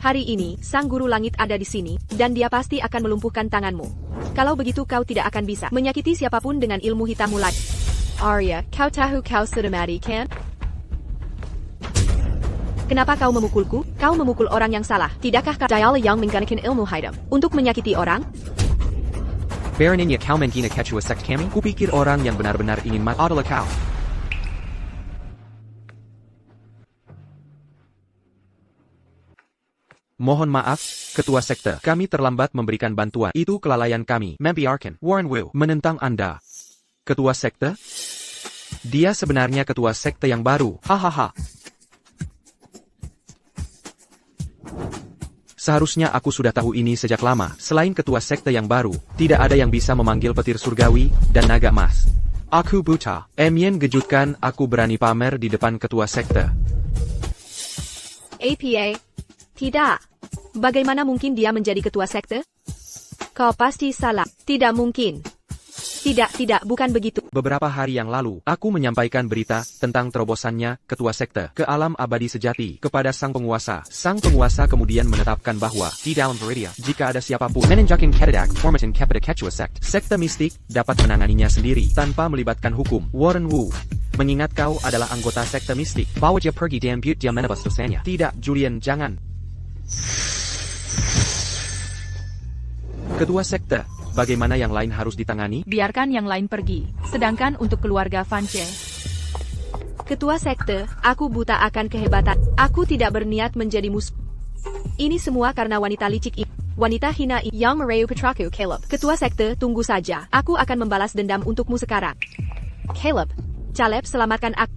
Hari ini, sang guru langit ada di sini, dan dia pasti akan melumpuhkan tanganmu. Kalau begitu kau tidak akan bisa menyakiti siapapun dengan ilmu hitammu lagi. Arya, kau tahu kau sudah mati, kan? Kenapa kau memukulku? Kau memukul orang yang salah. Tidakkah kau dialah yang menggunakan ilmu hitam untuk menyakiti orang? Beraninya kau menghina ketua sekt kami? Kupikir orang yang benar-benar ingin mati adalah kau. Mohon maaf, ketua sekte. Kami terlambat memberikan bantuan. Itu kelalaian kami. Membiarkan Warren Wu menentang Anda. Ketua sekte? Dia sebenarnya ketua sekte yang baru. Hahaha. Seharusnya aku sudah tahu ini sejak lama. Selain ketua sekte yang baru, tidak ada yang bisa memanggil petir surgawi dan naga emas. Aku buta. Emien gejutkan aku berani pamer di depan ketua sekte. APA. Tidak. Bagaimana mungkin dia menjadi ketua sekte? Kau pasti salah. Tidak mungkin. Tidak, bukan begitu. Beberapa hari yang lalu, aku menyampaikan berita tentang terobosannya ketua sekte ke alam abadi sejati kepada sang penguasa. Sang penguasa kemudian menetapkan bahwa di dalam Viridia, jika ada siapapun menenjakin ketedak formatin kepada ketua sekte mistik dapat menanganinya sendiri tanpa melibatkan hukum. Warren Wu, mengingat kau adalah anggota sekte mistik, bawa dia pergi dan buat dia menebas dosanya. Tidak, Julian, jangan. Ketua sekte, bagaimana yang lain harus ditangani? Biarkan yang lain pergi. Sedangkan untuk keluarga Fanche. Ketua sekte, aku buta akan kehebatan. Aku tidak berniat menjadi musuh. Ini semua karena wanita licik ini. Wanita hina yang merayu putraku, Caleb. Ketua sekte, tunggu saja. Aku akan membalas dendam untukmu sekarang. Caleb, selamatkan aku.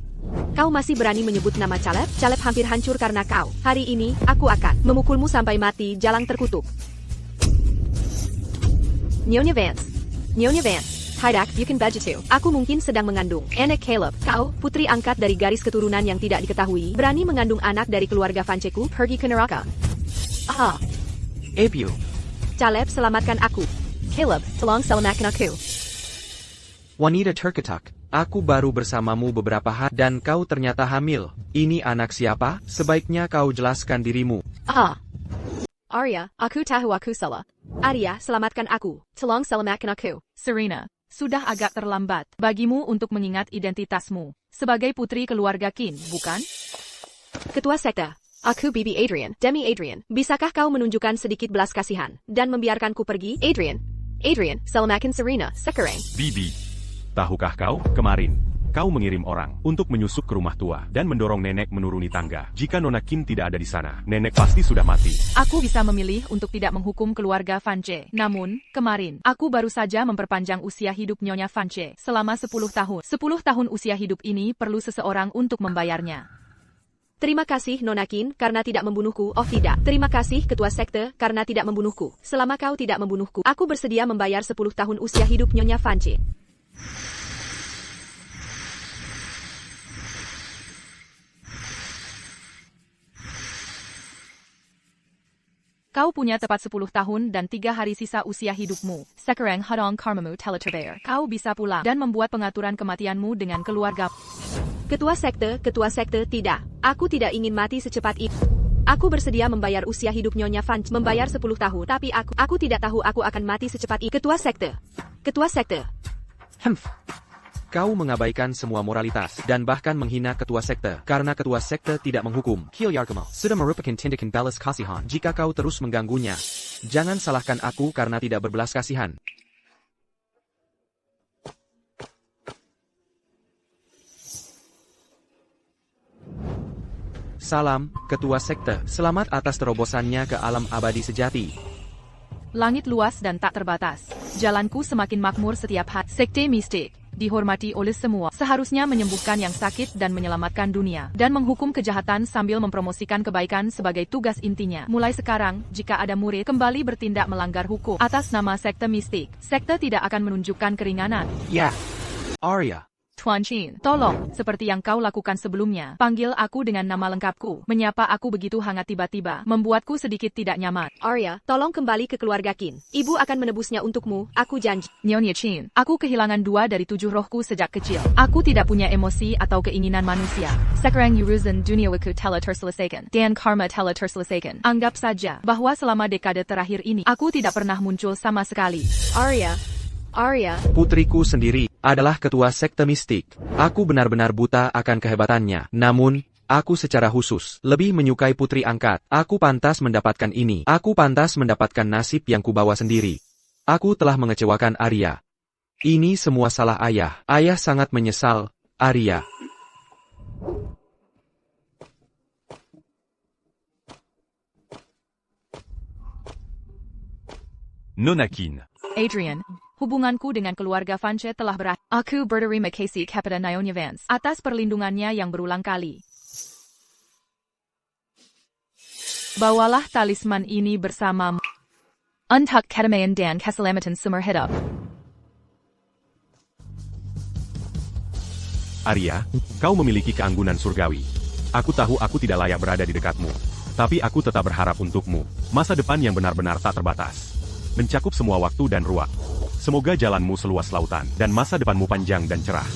Kau masih berani menyebut nama Caleb? Caleb hampir hancur karena kau. Hari ini, aku akan memukulmu sampai mati jalang terkutuk. Nyonya Vance. Nyonya Vance. Tidak, you can begitu. Aku mungkin sedang mengandung. Anak Caleb. Kau, putri angkat dari garis keturunan yang tidak diketahui, berani mengandung anak dari keluarga Vanceku, pergi ke neraka. Aha. Apiu. Caleb, selamatkan aku. Caleb, tolong selamatkan aku. Wanita terketak. Aku baru bersamamu beberapa hari dan kau ternyata hamil. Ini anak siapa? Sebaiknya kau jelaskan dirimu. Aha. Arya, aku tahu aku salah. Arya, selamatkan aku. Tolong selamatkan aku. Serena, sudah agak terlambat bagimu untuk mengingat identitasmu sebagai putri keluarga Qin, bukan? Ketua sekte. Aku Bibi Adrian. Demi Adrian, bisakah kau menunjukkan sedikit belas kasihan dan membiarkanku pergi? Adrian. Adrian, selamatkan Serena sekarang. Bibi, tahukah kau, kemarin, kau mengirim orang untuk menyusup ke rumah tua dan mendorong nenek menuruni tangga. Jika Nona Qin tidak ada di sana, nenek pasti sudah mati. Aku bisa memilih untuk tidak menghukum keluarga Vance. Namun, kemarin, aku baru saja memperpanjang usia hidup Nyonya Vance selama 10 tahun. 10 tahun usia hidup ini perlu seseorang untuk membayarnya. Terima kasih Nona Qin karena tidak membunuhku. Oh tidak. Terima kasih Ketua Sekte karena tidak membunuhku. Selama kau tidak membunuhku, aku bersedia membayar 10 tahun usia hidup Nyonya Vance. Kau punya tepat 10 tahun dan 3 hari sisa usia hidupmu. Sekarang hadong karmamu telah terbayar. Kau bisa pulang dan membuat pengaturan kematianmu dengan keluarga. Ketua Sekte tidak. Aku tidak ingin mati secepat itu. Aku bersedia membayar usia hidup Nyonya Vance, membayar 10 tahun, tapi aku tidak tahu aku akan mati secepat itu. Ketua Sekte. Kau mengabaikan semua moralitas dan bahkan menghina ketua sekte karena ketua sekte tidak menghukum. Kilyarkamal sudah merupakan tindakan balas kasihan jika kau terus mengganggunya. Jangan salahkan aku karena tidak berbelas kasihan. Salam, ketua sekte. Selamat atas terobosannya ke alam abadi sejati. Langit luas dan tak terbatas. Jalanku semakin makmur setiap hari. Sekte mistik dihormati oleh semua. Seharusnya menyembuhkan yang sakit dan menyelamatkan dunia. Dan menghukum kejahatan sambil mempromosikan kebaikan sebagai tugas intinya. Mulai sekarang, jika ada murid kembali bertindak melanggar hukum atas nama sekte mistik, sekte tidak akan menunjukkan keringanan. Ya. Arya. Tuan Qin, tolong, seperti yang kau lakukan sebelumnya, panggil aku dengan nama lengkapku. Menyapa aku begitu hangat tiba-tiba, membuatku sedikit tidak nyaman. Arya, tolong kembali ke keluarga Qin. Ibu akan menebusnya untukmu, aku janji. Nyonya Qin, aku kehilangan 2 dari 7 rohku sejak kecil. Aku tidak punya emosi atau keinginan manusia. Sekarang urusan duniawiku telah terselesaikan, dan karma telah terselesaikan. Anggap saja bahwa selama dekade terakhir ini, aku tidak pernah muncul sama sekali. Arya. Putriku sendiri adalah ketua sekte mistik. Aku benar-benar buta akan kehebatannya. Namun, aku secara khusus lebih menyukai putri angkat. Aku pantas mendapatkan ini. Aku pantas mendapatkan nasib yang kubawa sendiri. Aku telah mengecewakan Arya. Ini semua salah ayah. Ayah sangat menyesal, Arya. Nona Qin. Adrian, hubunganku dengan keluarga Vance telah berakhir. Aku berterima kasih kepada Nyonya Vance atas perlindungannya yang berulang kali. Bawalah talisman ini bersamamu. Untuk kedamaian dan keselamatan sumber hidup. Arya, kau memiliki keanggunan surgawi. Aku tahu aku tidak layak berada di dekatmu. Tapi aku tetap berharap untukmu. Masa depan yang benar-benar tak terbatas. Mencakup semua waktu dan ruang. Semoga jalanmu seluas lautan, dan masa depanmu panjang dan cerah.